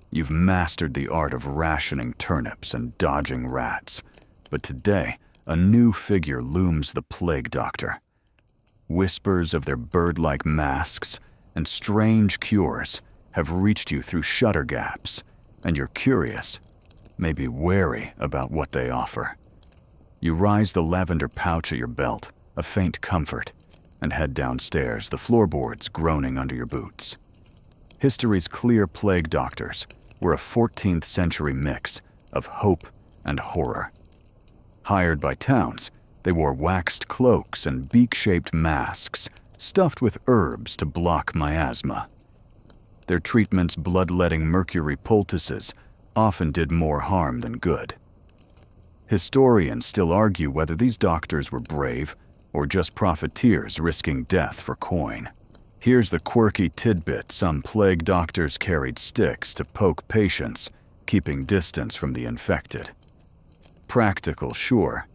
You've mastered the art of rationing turnips and dodging rats, but today, a new figure looms, the plague doctor. Whispers of their bird-like masks and strange cures have reached you through shutter gaps, and you're curious, maybe wary about what they offer. You rise the lavender pouch at your belt, a faint comfort, and head downstairs, the floorboards groaning under your boots. History's clear plague doctors were a 14th century mix of hope and horror. Hired by towns, they wore waxed cloaks and beak-shaped masks stuffed with herbs to block miasma. Their treatments, bloodletting mercury poultices, often did more harm than good. Historians still argue whether these doctors were brave or just profiteers risking death for coin. Here's the quirky tidbit: some plague doctors carried sticks to poke patients, keeping distance from the infected. Practical, sure,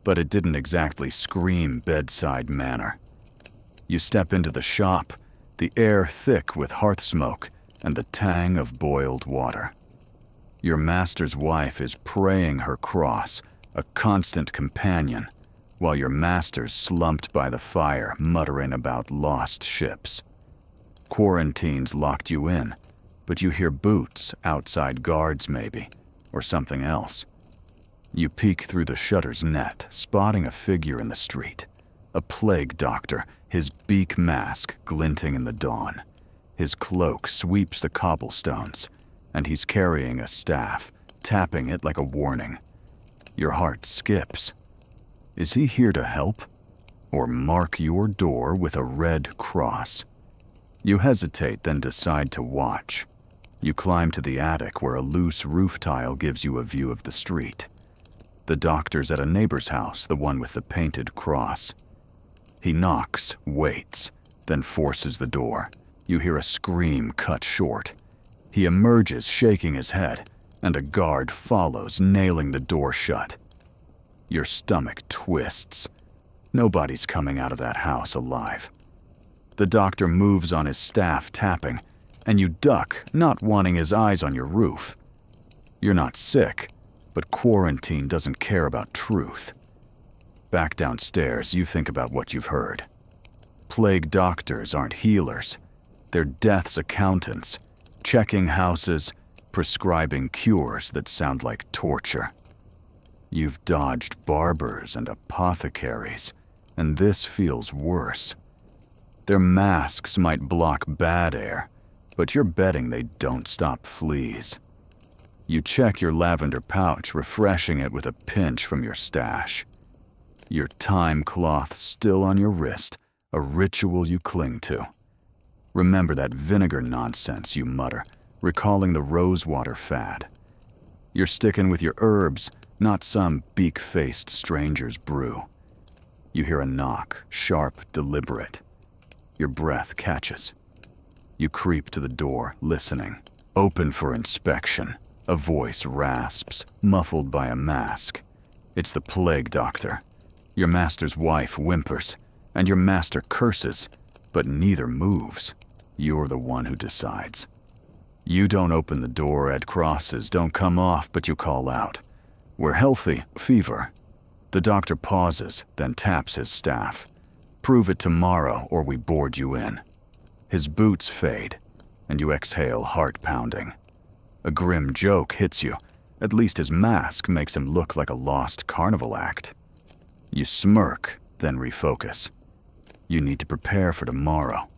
but it didn't exactly scream bedside manner. You step into the shop, the air thick with hearth smoke and the tang of boiled water. Your master's wife is praying her cross, a constant companion, while your master's slumped by the fire, muttering about lost ships. Quarantine's locked you in, but you hear boots, outside guards maybe, or something else. You peek through the shutter's net, spotting a figure in the street. A plague doctor, his beak mask glinting in the dawn. His cloak sweeps the cobblestones, and he's carrying a staff, tapping it like a warning. Your heart skips. Is he here to help, or mark your door with a red cross? You hesitate, then decide to watch. You climb to the attic where a loose roof tile gives you a view of the street. The doctor's at a neighbor's house, the one with the painted cross. He knocks, waits, then forces the door. You hear a scream cut short. He emerges, shaking his head, and a guard follows, nailing the door shut. Your stomach twists. Nobody's coming out of that house alive. The doctor moves on his staff, tapping, and you duck, not wanting his eyes on your roof. You're not sick, but quarantine doesn't care about truth. Back downstairs, you think about what you've heard. Plague doctors aren't healers. They're death's accountants, checking houses, prescribing cures that sound like torture. You've dodged barbers and apothecaries, and this feels worse. Their masks might block bad air, but you're betting they don't stop fleas. You check your lavender pouch, refreshing it with a pinch from your stash. Your time cloth still on your wrist, a ritual you cling to. Remember that vinegar nonsense, you mutter, recalling the rosewater fad. You're sticking with your herbs, not some beak-faced stranger's brew. You hear a knock, sharp, deliberate. Your breath catches. You creep to the door, listening. Open for inspection. A voice rasps, muffled by a mask. It's the plague doctor. Your master's wife whimpers, and your master curses, but neither moves. You're the one who decides. You don't open the door, Ed crosses, don't come off, but you call out. We're healthy, fever. The doctor pauses, then taps his staff. Prove it tomorrow, or we board you in. His boots fade, and you exhale, heart pounding. A grim joke hits you. At least his mask makes him look like a lost carnival act. You smirk, then refocus. You need to prepare for tomorrow.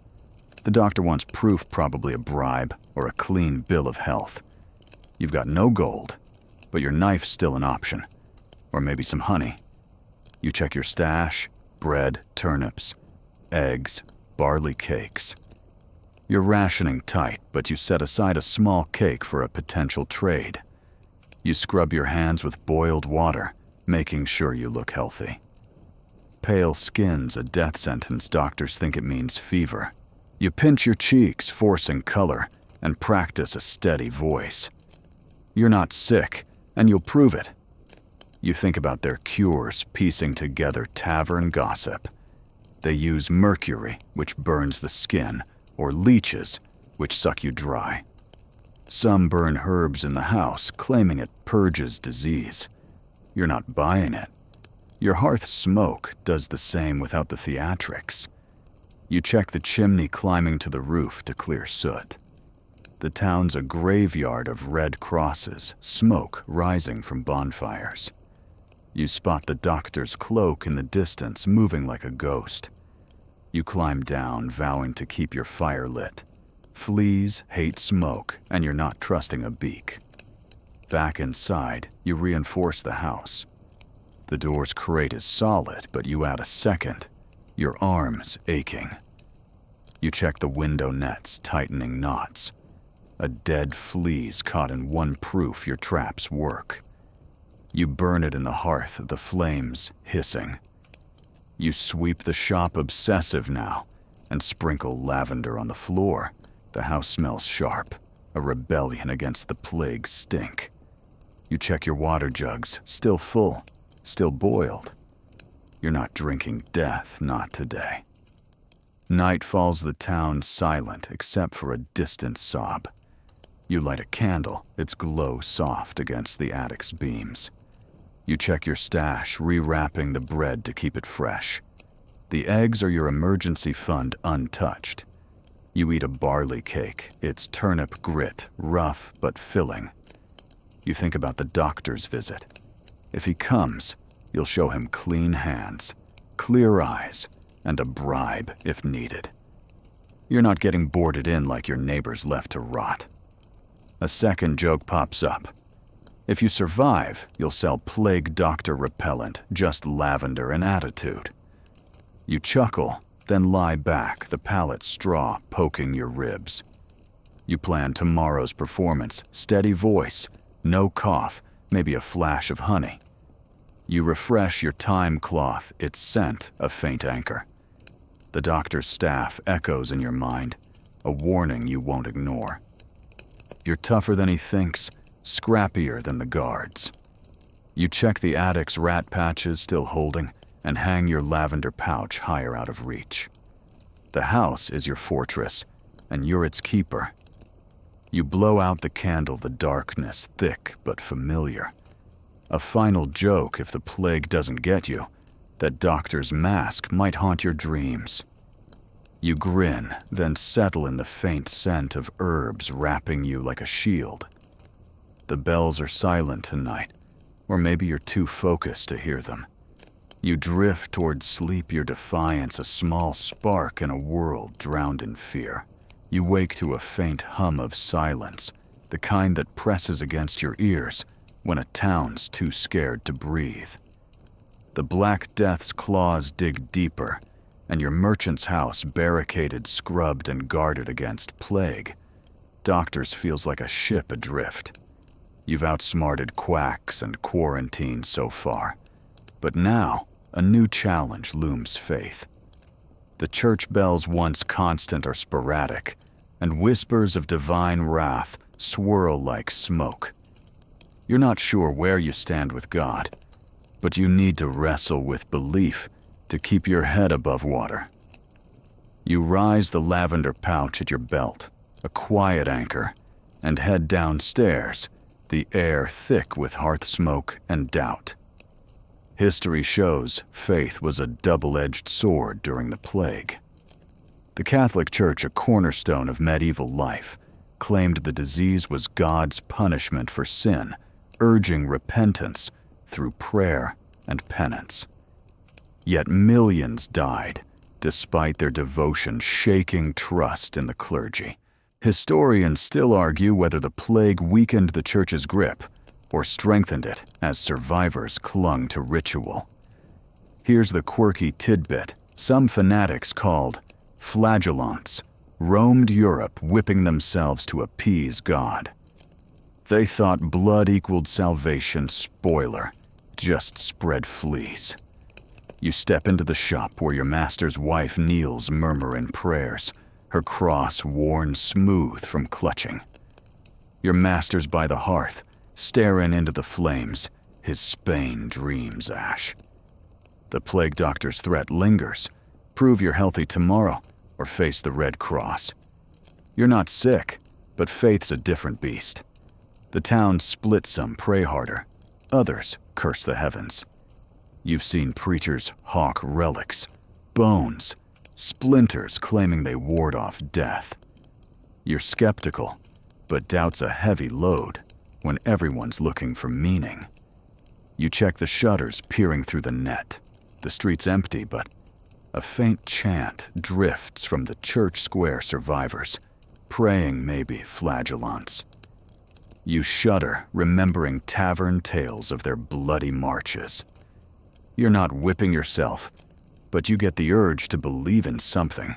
The doctor wants proof, probably a bribe or a clean bill of health. You've got no gold, but your knife's still an option. Or maybe some honey. You check your stash, bread, turnips, eggs, barley cakes. You're rationing tight, but you set aside a small cake for a potential trade. You scrub your hands with boiled water, making sure you look healthy. Pale skin's a death sentence. Doctors think it means fever. You pinch your cheeks, forcing color, and practice a steady voice. You're not sick, and you'll prove it. You think about their cures, piecing together tavern gossip. They use mercury, which burns the skin, or leeches, which suck you dry. Some burn herbs in the house, claiming it purges disease. You're not buying it. Your hearth smoke does the same without the theatrics. You check the chimney climbing to the roof to clear soot. The town's a graveyard of red crosses, smoke rising from bonfires. You spot the doctor's cloak in the distance, moving like a ghost. You climb down, vowing to keep your fire lit. Fleas hate smoke, and you're not trusting a beak. Back inside, you reinforce the house. The door's crate is solid, but you add a second, your arms aching. You check the window nets, tightening knots. A dead flea's caught in one proof your traps work. You burn it in the hearth, the flames hissing. You sweep the shop, obsessive now, and sprinkle lavender on the floor. The house smells sharp, a rebellion against the plague's stink. You check your water jugs, still full, still boiled. You're not drinking death, not today. Night falls, the town silent except for a distant sob. You light a candle, its glow soft against the attic's beams. You check your stash, rewrapping the bread to keep it fresh. The eggs are your emergency fund, untouched. You eat a barley cake, its turnip grit, rough but filling. You think about the doctor's visit. If he comes, you'll show him clean hands, clear eyes, and a bribe if needed. You're not getting boarded in like your neighbors left to rot. A second joke pops up. If you survive, you'll sell plague doctor repellent, just lavender and attitude. You chuckle, then lie back, the pallet straw poking your ribs. You plan tomorrow's performance, steady voice, no cough, maybe a flash of honey. You refresh your time cloth, its scent a faint anchor. The doctor's staff echoes in your mind, a warning you won't ignore. You're tougher than he thinks, scrappier than the guards. You check the attic's rat patches still holding, and hang your lavender pouch higher out of reach. The house is your fortress, and you're its keeper. You blow out the candle, the darkness thick but familiar. A final joke if the plague doesn't get you. That doctor's mask might haunt your dreams. You grin, then settle in the faint scent of herbs wrapping you like a shield. The bells are silent tonight, or maybe you're too focused to hear them. You drift toward sleep, your defiance a small spark in a world drowned in fear. You wake to a faint hum of silence, the kind that presses against your ears when a town's too scared to breathe. The Black Death's claws dig deeper, and your merchant's house barricaded, scrubbed, and guarded against plague. Doctor's feels like a ship adrift. You've outsmarted quacks and quarantine so far, but now a new challenge looms faith. The church bells, once constant, are sporadic, and whispers of divine wrath swirl like smoke. You're not sure where you stand with God, but you need to wrestle with belief to keep your head above water. You rise the lavender pouch at your belt, a quiet anchor, and head downstairs, the air thick with hearth smoke and doubt. History shows faith was a double-edged sword during the plague. The Catholic Church, a cornerstone of medieval life, claimed the disease was God's punishment for sin, urging repentance through prayer and penance. Yet millions died, despite their devotion shaking trust in the clergy. Historians still argue whether the plague weakened the church's grip or strengthened it as survivors clung to ritual. Here's the quirky tidbit. Some fanatics called flagellants roamed Europe, whipping themselves to appease God. They thought blood equaled salvation. Spoiler, just spread fleas. You step into the shop where your master's wife kneels, murmuring prayers, her cross worn smooth from clutching. Your master's by the hearth, staring into the flames, his Spain dreams ash. The plague doctor's threat lingers. Prove you're healthy tomorrow, or face the Red Cross. You're not sick, but faith's a different beast. The town splits, some pray harder, others curse the heavens. You've seen preachers hawk relics, bones, splinters claiming they ward off death. You're skeptical, but doubt's a heavy load when everyone's looking for meaning. You check the shutters, peering through the net. The street's empty, but a faint chant drifts from the church square survivors, praying maybe flagellants. You shudder, remembering tavern tales of their bloody marches. You're not whipping yourself, but you get the urge to believe in something.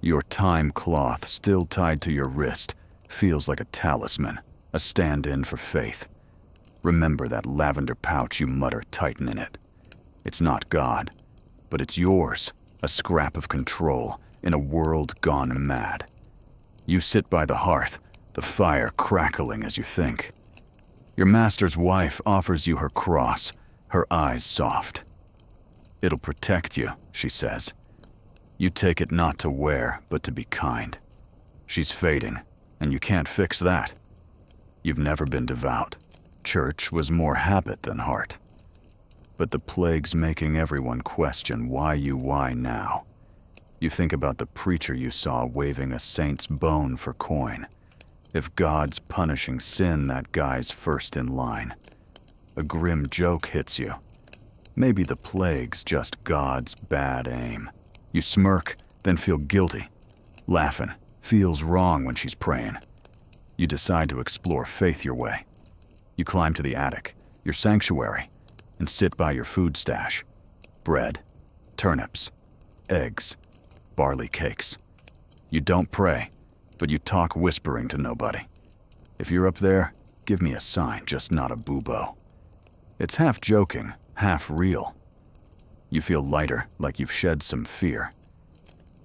Your time cloth, still tied to your wrist, feels like a talisman, a stand-in for faith. Remember that lavender pouch, you mutter, tightening it. It's not God, but it's yours, a scrap of control in a world gone mad. You sit by the hearth, the fire crackling as you think. Your master's wife offers you her cross, her eyes soft. It'll protect you, she says. You take it not to wear, but to be kind. She's fading, and you can't fix that. You've never been devout. Church was more habit than heart. But the plague's making everyone question why now. You think about the preacher you saw waving a saint's bone for coin. If God's punishing sin, that guy's first in line. A grim joke hits you. Maybe the plague's just God's bad aim. You smirk, then feel guilty. Laughing, feels wrong when she's praying. You decide to explore faith your way. You climb to the attic, your sanctuary, and sit by your food stash. Bread, turnips, eggs, barley cakes. You don't pray, but you talk whispering to nobody. If you're up there, give me a sign, just not a bubo. It's half joking, half real. You feel lighter, like you've shed some fear.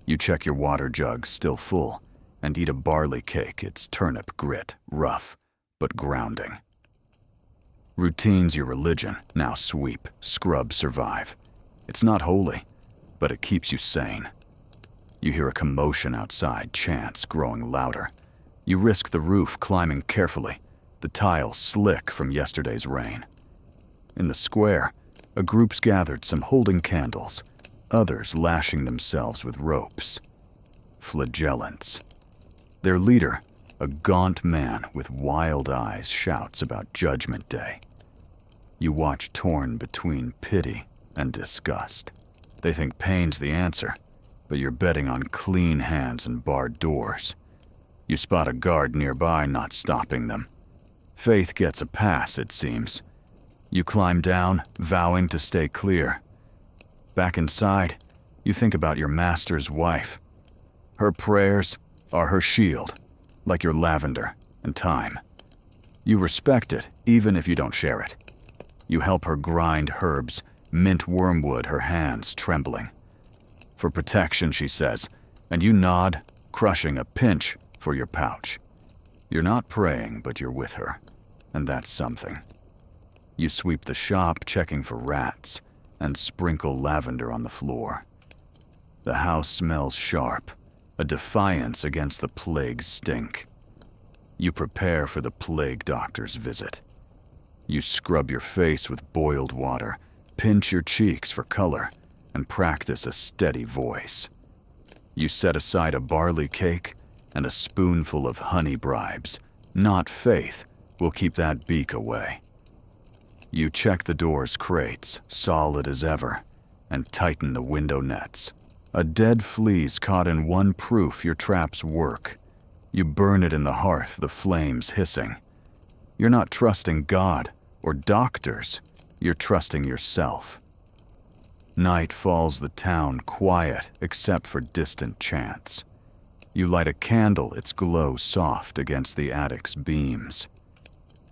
You check your water jug, still full, and eat a barley cake. It's turnip grit, rough, but grounding. Routine's your religion. Now sweep, scrub, survive. It's not holy, but it keeps you sane. You hear a commotion outside, chants growing louder. You risk the roof, climbing carefully, the tiles slick from yesterday's rain. In the square, a group's gathered, some holding candles, others lashing themselves with ropes. Flagellants. Their leader, a gaunt man with wild eyes, shouts about Judgment Day. You watch, torn between pity and disgust. They think pain's the answer, but you're betting on clean hands and barred doors. You spot a guard nearby, not stopping them. Faith gets a pass, it seems. You climb down, vowing to stay clear. Back inside, you think about your master's wife. Her prayers are her shield, like your lavender and thyme. You respect it, even if you don't share it. You help her grind herbs, mint wormwood, her hands trembling. For protection, she says, and you nod, crushing a pinch for your pouch. You're not praying, but you're with her, and that's something. You sweep the shop, checking for rats, and sprinkle lavender on the floor. The house smells sharp, a defiance against the plague stink. You prepare for the plague doctor's visit. You scrub your face with boiled water, pinch your cheeks for color, and practice a steady voice. You set aside a barley cake and a spoonful of honey bribes. Not faith will keep that beak away. You check the door's crates, solid as ever, and tighten the window nets. A dead flea's caught in one proof your traps work. You burn it in the hearth, the flames hissing. You're not trusting God or doctors, you're trusting yourself. Night falls, the town quiet except for distant chants. You light a candle, its glow soft against the attic's beams.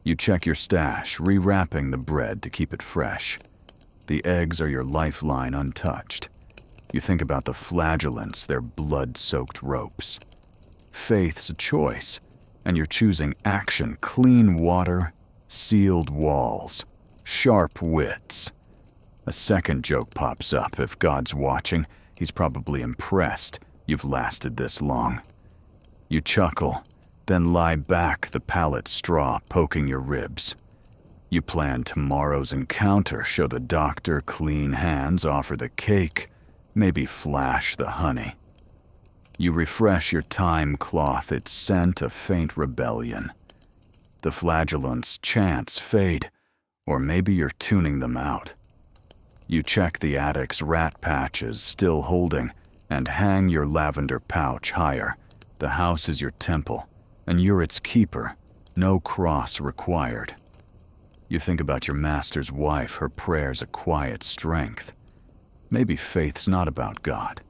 You check your stash, rewrapping the bread to keep it fresh. The eggs are your lifeline, untouched. You think about the flagellants, their blood-soaked ropes. Faith's a choice, and you're choosing action, clean water, sealed walls, sharp wits. A second joke pops up. If God's watching, he's probably impressed you've lasted this long. You chuckle, then lie back, the pallet straw poking your ribs. You plan tomorrow's encounter, show the doctor clean hands, offer the cake, maybe flash the honey. You refresh your thyme cloth, its scent a faint rebellion. The flagellants' chants fade, or maybe you're tuning them out. You check the attic's rat patches, still holding, and hang your lavender pouch higher. The house is your temple, and you're its keeper, no cross required. You think about your master's wife, her prayers a quiet strength. Maybe faith's not about God.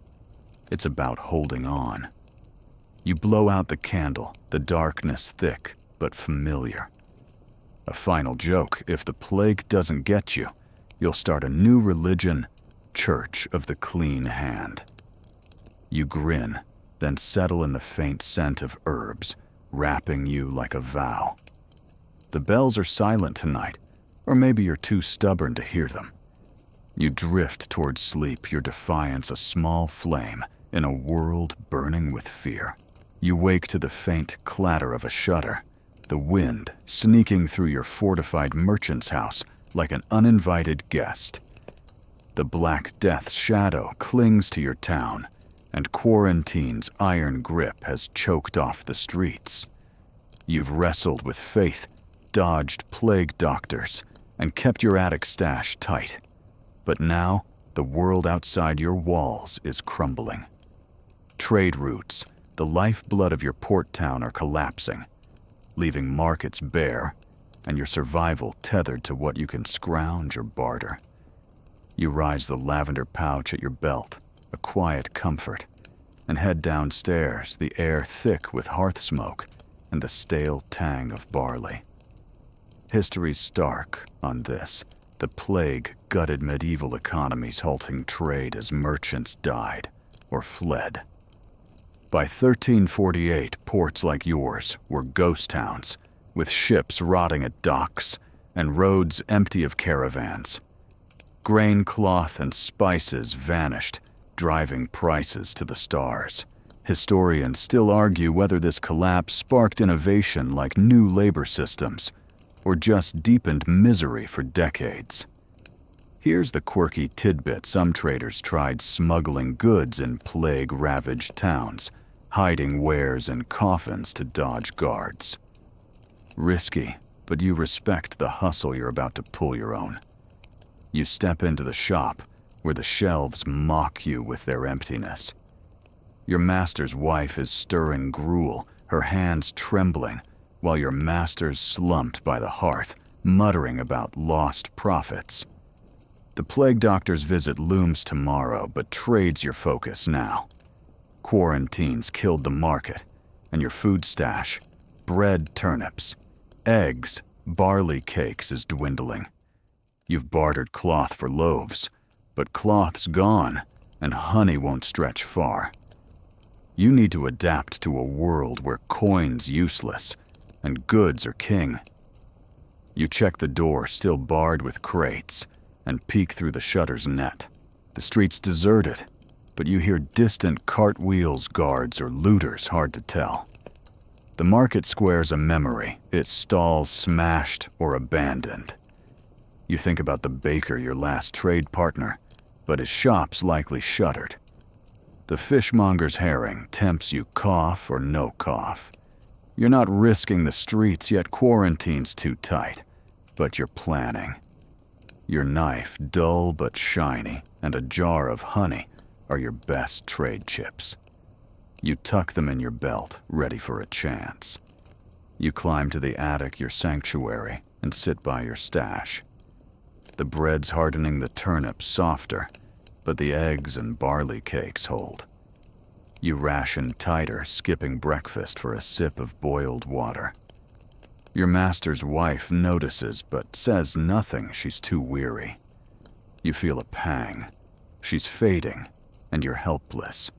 It's about holding on. You blow out the candle, the darkness thick but familiar. A final joke, if the plague doesn't get you, you'll start a new religion, Church of the Clean Hand. You grin, then settle in the faint scent of herbs, wrapping you like a vow. The bells are silent tonight, or maybe you're too stubborn to hear them. You drift towards sleep, your defiance a small flame in a world burning with fear. You wake to the faint clatter of a shutter, the wind sneaking through your fortified merchant's house like an uninvited guest. The Black Death's shadow clings to your town, and quarantine's iron grip has choked off the streets. You've wrestled with faith, dodged plague doctors, and kept your attic stash tight. But now, the world outside your walls is crumbling. Trade routes, the lifeblood of your port town, are collapsing, leaving markets bare, and your survival tethered to what you can scrounge or barter. You rise the lavender pouch at your belt, a quiet comfort, and head downstairs, the air thick with hearth smoke and the stale tang of barley. History's stark on this. The plague gutted medieval economies, halting trade as merchants died or fled. By 1348, ports like yours were ghost towns, with ships rotting at docks and roads empty of caravans. Grain, cloth, and spices vanished, driving prices to the stars. Historians still argue whether this collapse sparked innovation like new labor systems, or just deepened misery for decades. Here's the quirky tidbit: some traders tried smuggling goods in plague-ravaged towns, hiding wares in coffins to dodge guards. Risky, but you respect the hustle you're about to pull your own. You step into the shop, where the shelves mock you with their emptiness. Your master's wife is stirring gruel, her hands trembling, while your master's slumped by the hearth, muttering about lost profits. The plague doctor's visit looms tomorrow, but trade's your focus now. Quarantines killed the market, and your food stash, bread, turnips, eggs, barley cakes, is dwindling. You've bartered cloth for loaves, but cloth's gone, and honey won't stretch far. You need to adapt to a world where coin's useless and goods are king. You check the door, still barred with crates, and peek through the shutter's net. The street's deserted, but you hear distant cartwheels, guards, or looters, hard to tell. The market square's a memory, its stalls smashed or abandoned. You think about the baker, your last trade partner, but his shop's likely shuttered. The fishmonger's herring tempts you, cough or no cough. You're not risking the streets, yet quarantine's too tight, but you're planning. Your knife, dull but shiny, and a jar of honey are your best trade chips. You tuck them in your belt, ready for a chance. You climb to the attic, your sanctuary, and sit by your stash. The bread's hardening, the turnips softer, but the eggs and barley cakes hold. You ration tighter, skipping breakfast for a sip of boiled water. Your master's wife notices but says nothing, she's too weary. You feel a pang. She's fading, and you're helpless.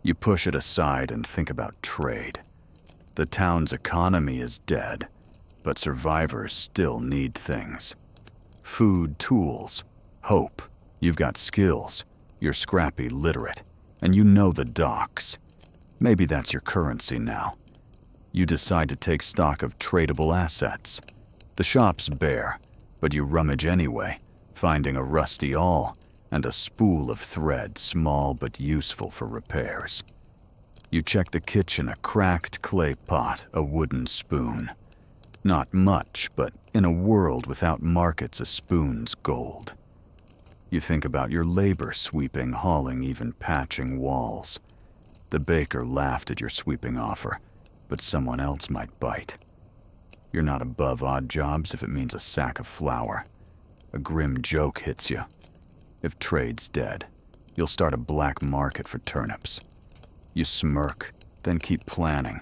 You push it aside and think about trade. The town's economy is dead, but survivors still need things. Food, tools, hope. You've got skills. You're scrappy, literate, and you know the docks. Maybe that's your currency now. You decide to take stock of tradable assets. The shop's bare, but you rummage anyway, finding a rusty awl and a spool of thread, small but useful for repairs. You check the kitchen, a cracked clay pot, a wooden spoon. Not much, but in a world without markets, a spoon's gold. You think about your labor, sweeping, hauling, even patching walls. The baker laughed at your sweeping offer, but someone else might bite. You're not above odd jobs if it means a sack of flour. A grim joke hits you. If trade's dead, you'll start a black market for turnips. You smirk, then keep planning.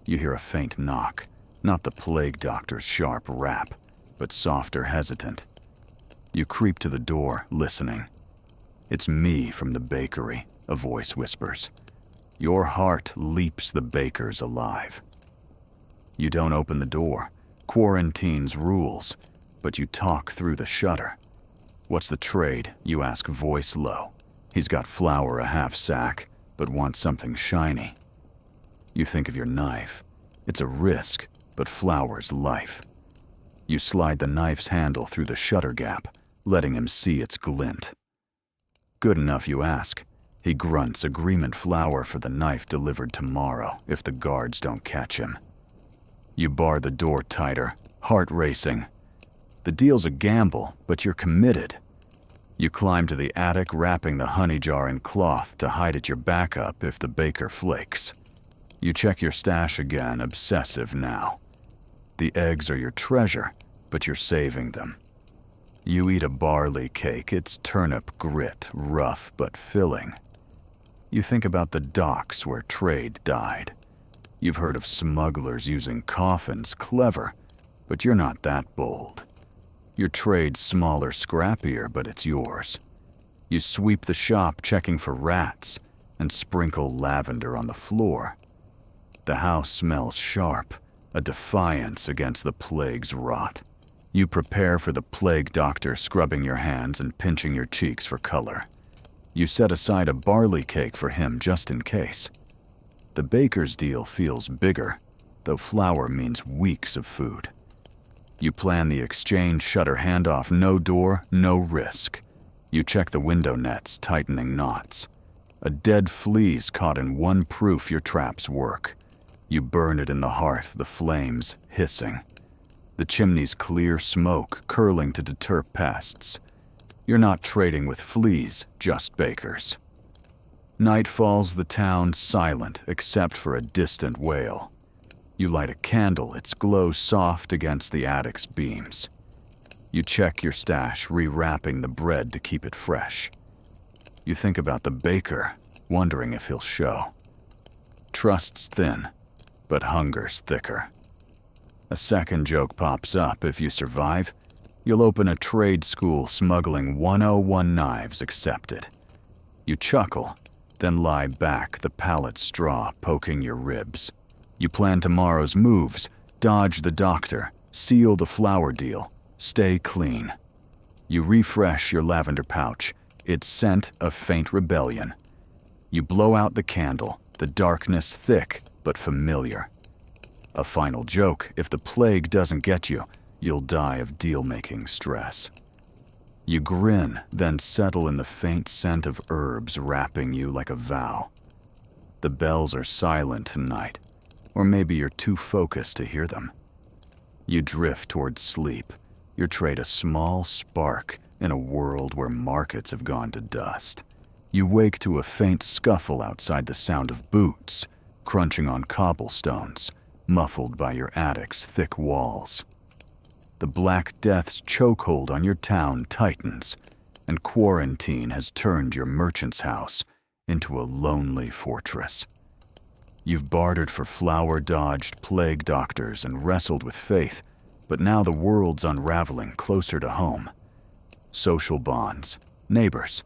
You hear a faint knock, not the plague doctor's sharp rap, but softer, hesitant. You creep to the door, listening. It's me from the bakery, a voice whispers. Your heart leaps, the baker's alive. You don't open the door, quarantine's rules, but you talk through the shutter. What's the trade? You ask, voice low. He's got flour, a half sack, but wants something shiny. You think of your knife. It's a risk, but flour's life. You slide the knife's handle through the shutter gap, letting him see its glint. Good enough, you ask. He grunts, agreement, flour for the knife delivered tomorrow if the guards don't catch him. You bar the door tighter, heart racing. The deal's a gamble, but you're committed. You climb to the attic, wrapping the honey jar in cloth to hide at your backup if the baker flakes. You check your stash again, obsessive now. The eggs are your treasure, but you're saving them. You eat a barley cake, it's turnip grit, rough but filling. You think about the docks where trade died. You've heard of smugglers using coffins, clever, but you're not that bold. Your trade's smaller, scrappier, but it's yours. You sweep the shop, checking for rats, and sprinkle lavender on the floor. The house smells sharp, a defiance against the plague's rot. You prepare for the plague doctor scrubbing your hands and pinching your cheeks for color. You set aside a barley cake for him just in case. The baker's deal feels bigger, though flour means weeks of food. You plan the exchange shutter handoff, no door, no risk. You check the window nets, tightening knots. A dead flea's caught in one proof your traps work. You burn it in the hearth, the flames hissing. The chimney's clear smoke curling to deter pests. You're not trading with fleas, just bakers. Night falls, the town silent except for a distant wail. You light a candle, its glow soft against the attic's beams. You check your stash, rewrapping the bread to keep it fresh. You think about the baker, wondering if he'll show. Trust's thin, but hunger's thicker. A second joke pops up. If you survive, you'll open a trade school smuggling 101 knives accepted. You chuckle, then lie back, the pallet straw poking your ribs. You plan tomorrow's moves, dodge the doctor, seal the flour deal, stay clean. You refresh your lavender pouch, its scent a faint rebellion. You blow out the candle, the darkness thick but familiar. A final joke, if the plague doesn't get you, you'll die of deal-making stress. You grin, then settle in the faint scent of herbs wrapping you like a vow. The bells are silent tonight, or maybe you're too focused to hear them. You drift towards sleep, your trade a small spark in a world where markets have gone to dust. You wake to a faint scuffle outside, the sound of boots crunching on cobblestones, muffled by your attic's thick walls. The Black Death's chokehold on your town tightens, and quarantine has turned your merchant's house into a lonely fortress. You've bartered for flour, dodged plague doctors, and wrestled with faith, but now the world's unraveling closer to home. Social bonds, neighbors,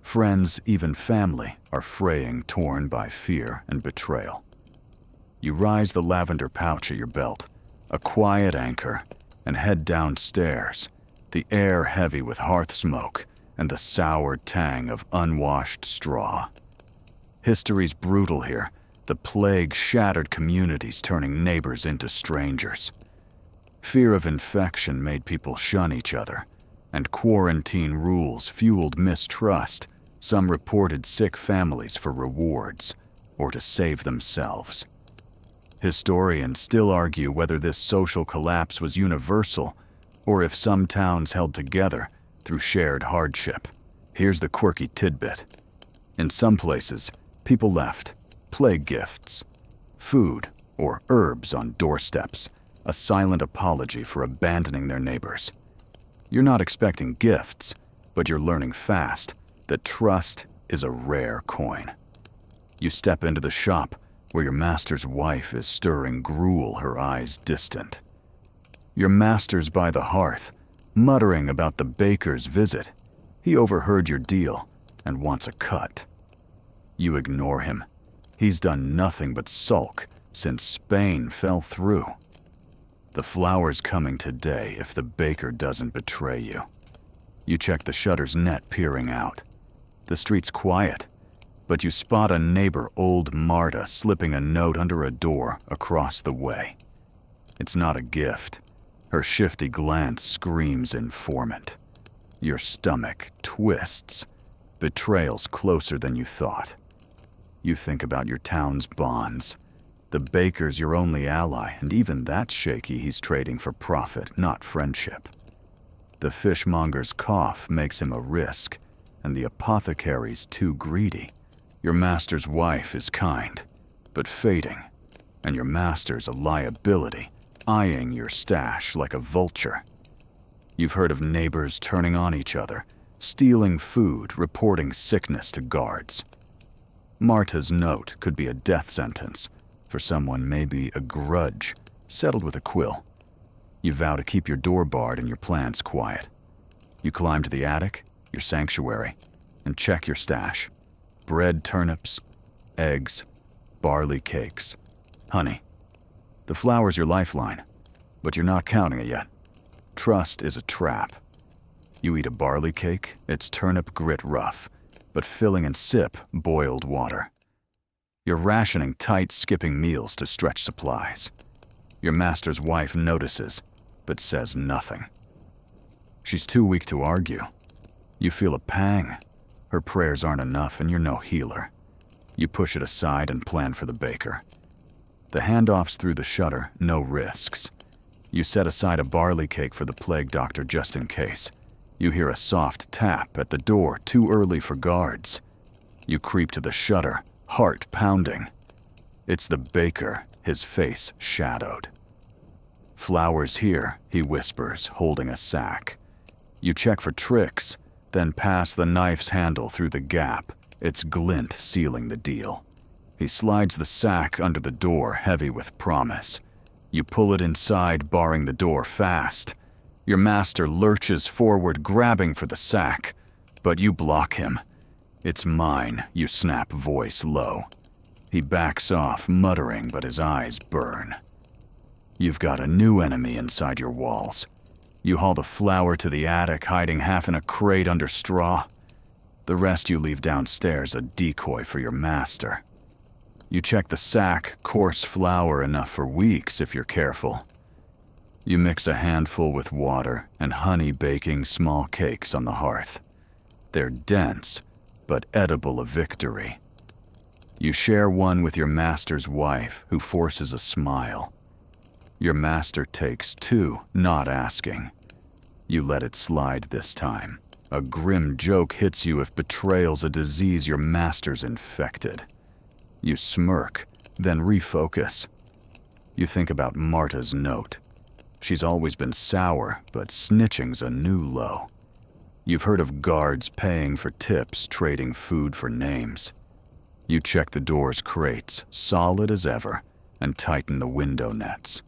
friends, even family are fraying, torn by fear and betrayal. You rise the lavender pouch at your belt, a quiet anchor, and head downstairs, the air heavy with hearth smoke and the sour tang of unwashed straw. History's brutal here. The plague shattered communities, turning neighbors into strangers. Fear of infection made people shun each other, and quarantine rules fueled mistrust. Some reported sick families for rewards or to save themselves. Historians still argue whether this social collapse was universal or if some towns held together through shared hardship. Here's the quirky tidbit. In some places, people left plague gifts, food, or herbs on doorsteps, a silent apology for abandoning their neighbors. You're not expecting gifts, but you're learning fast that trust is a rare coin. You step into the shop where your master's wife is stirring gruel, her eyes distant. Your master's by the hearth, muttering about the baker's visit. He overheard your deal and wants a cut. You ignore him. He's done nothing but sulk since Spain fell through. The flour's coming today if the baker doesn't betray you. You check the shutter's net, peering out. The street's quiet, but you spot a neighbor, old Marta, slipping a note under a door across the way. It's not a gift. Her shifty glance screams informant. Your stomach twists. Betrayal's closer than you thought. You think about your town's bonds. The baker's your only ally, and even that's shaky. He's trading for profit, not friendship. The fishmonger's cough makes him a risk, and the apothecary's too greedy. Your master's wife is kind, but fading, and your master's a liability, eyeing your stash like a vulture. You've heard of neighbors turning on each other, stealing food, reporting sickness to guards. Marta's note could be a death sentence. For someone, maybe a grudge, settled with a quill. You vow to keep your door barred and your plants quiet. You climb to the attic, your sanctuary, and check your stash. Bread, turnips, eggs, barley cakes, honey. The flour's your lifeline, but you're not counting it yet. Trust is a trap. You eat a barley cake, it's turnip grit rough, but filling and sip boiled water. You're rationing tight, skipping meals to stretch supplies. Your master's wife notices, but says nothing. She's too weak to argue. You feel a pang. Her prayers aren't enough and you're no healer. You push it aside and plan for the baker. The handoff's through the shutter, no risks. You set aside a barley cake for the plague doctor just in case. You hear a soft tap at the door too early for guards. You creep to the shutter, heart pounding. It's the baker, his face shadowed. "Flowers here," he whispers, holding a sack. You check for tricks, then pass the knife's handle through the gap, its glint sealing the deal. He slides the sack under the door, heavy with promise. You pull it inside, barring the door fast. Your master lurches forward, grabbing for the sack, but you block him. "It's mine," you snap, voice low. He backs off, muttering, but his eyes burn. You've got a new enemy inside your walls. You haul the flour to the attic, hiding half in a crate under straw. The rest you leave downstairs, a decoy for your master. You check the sack, coarse flour enough for weeks if you're careful. You mix a handful with water and honey, baking small cakes on the hearth. They're dense, but edible, a victory. You share one with your master's wife, who forces a smile. Your master takes two, not asking. You let it slide this time. A grim joke hits you if betrayal's a disease your master's infected. You smirk, then refocus. You think about Marta's note. She's always been sour, but snitching's a new low. You've heard of guards paying for tips, trading food for names. You check the door's crates, solid as ever, and tighten the window nets.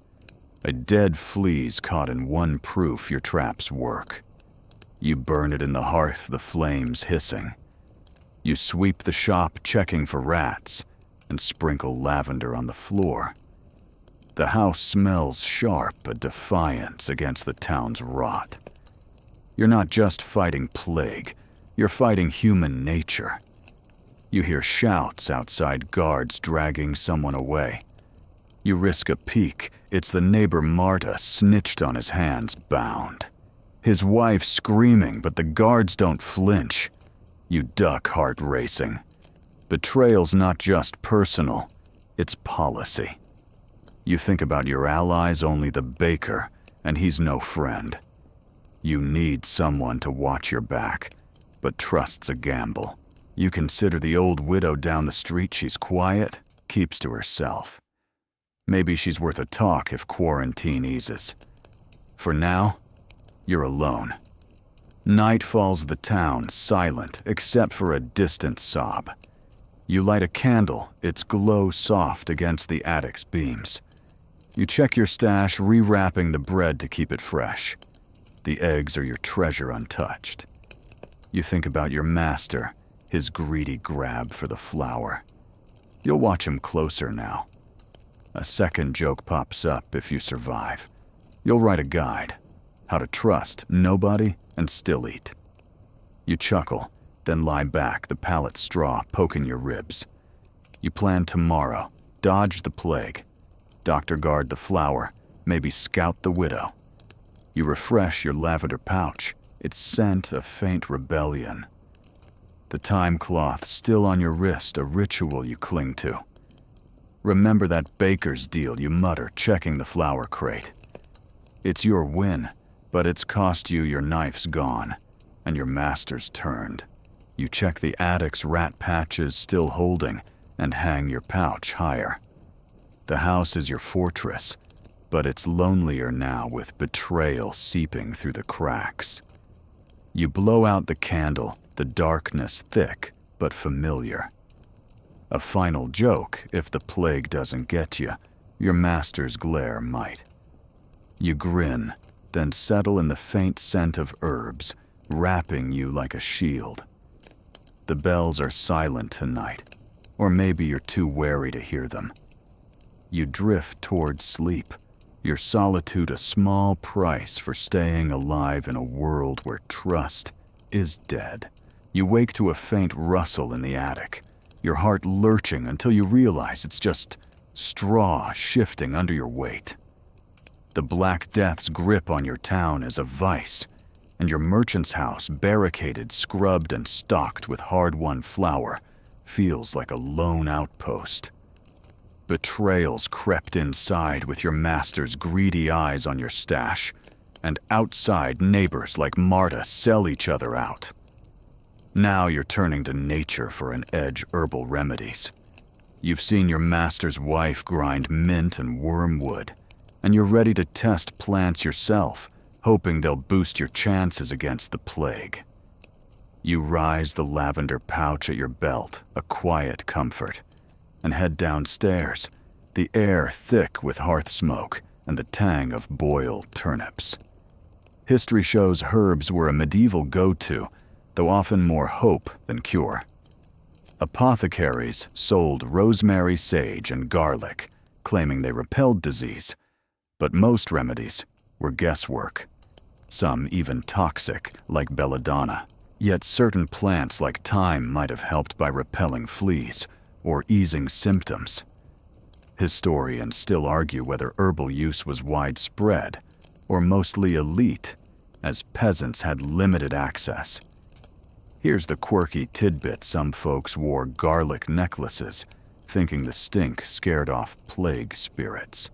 A dead flea's caught in one proof your traps work. You burn it in the hearth, the flames hissing. You sweep the shop, checking for rats, and sprinkle lavender on the floor. The house smells sharp, a defiance against the town's rot. You're not just fighting plague, you're fighting human nature. You hear shouts outside, guards dragging someone away. You risk a peek, it's the neighbor Marta, snitched on his hands, bound. His wife screaming, but the guards don't flinch. You duck, heart racing. Betrayal's not just personal, it's policy. You think about your allies, only the baker, and he's no friend. You need someone to watch your back, but trust's a gamble. You consider the old widow down the street, she's quiet, keeps to herself. Maybe she's worth a talk if quarantine eases. For now, you're alone. Night falls the town, silent, except for a distant sob. You light a candle, its glow soft against the attic's beams. You check your stash, rewrapping the bread to keep it fresh. The eggs are your treasure untouched. You think about your master, his greedy grab for the flour. You'll watch him closer now. A second joke pops up if you survive. You'll write a guide. How to trust nobody and still eat. You chuckle, then lie back, the pallet straw poking your ribs. You plan tomorrow, dodge the plague, doctor guard the flour, maybe scout the widow. You refresh your lavender pouch, its scent a faint rebellion. The time cloth still on your wrist, a ritual you cling to. Remember that baker's deal, you mutter, checking the flour crate. It's your win, but it's cost you your knife's gone, and your master's turned. You check the attic's rat patches still holding, and hang your pouch higher. The house is your fortress, but it's lonelier now with betrayal seeping through the cracks. You blow out the candle, the darkness thick but familiar. A final joke, if the plague doesn't get you, your master's glare might. You grin, then settle in the faint scent of herbs, wrapping you like a shield. The bells are silent tonight, or maybe you're too wary to hear them. You drift towards sleep, Your solitude a small price for staying alive in a world where trust is dead. You wake to a faint rustle in the attic, your heart lurching until you realize it's just straw shifting under your weight. The Black Death's grip on your town is a vice, and your merchant's house, barricaded, scrubbed, and stocked with hard-won flour, feels like a lone outpost. Betrayals crept inside with your master's greedy eyes on your stash, and outside neighbors like Marta sell each other out. Now you're turning to nature for an edge herbal remedies. You've seen your master's wife grind mint and wormwood, and you're ready to test plants yourself, hoping they'll boost your chances against the plague. You rise the lavender pouch at your belt, a quiet comfort, and head downstairs, the air thick with hearth smoke and the tang of boiled turnips. History shows herbs were a medieval go-to, though often more hope than cure. Apothecaries sold rosemary, sage, and garlic, claiming they repelled disease, but most remedies were guesswork. Some even toxic, like belladonna. Yet certain plants like thyme might have helped by repelling fleas or easing symptoms. Historians still argue whether herbal use was widespread or mostly elite, as peasants had limited access. Here's the quirky tidbit: some folks wore garlic necklaces, thinking the stink scared off plague spirits.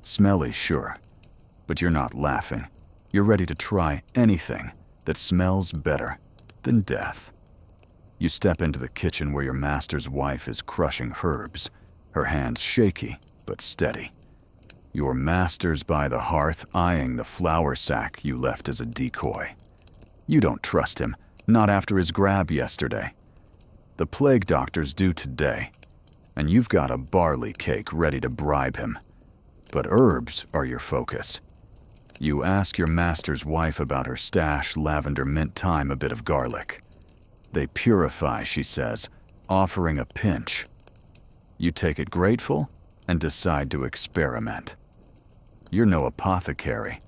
Smelly, sure, but you're not laughing. You're ready to try anything that smells better than death. You step into the kitchen where your master's wife is crushing herbs, her hands shaky but steady. Your master's by the hearth, eyeing the flour sack you left as a decoy. You don't trust him, not after his grab yesterday. The plague doctor's due today, and you've got a barley cake ready to bribe him. But herbs are your focus. You ask your master's wife about her stash: lavender, mint, thyme, a bit of garlic. They purify, she says, offering a pinch. You take it grateful and decide to experiment. You're no apothecary,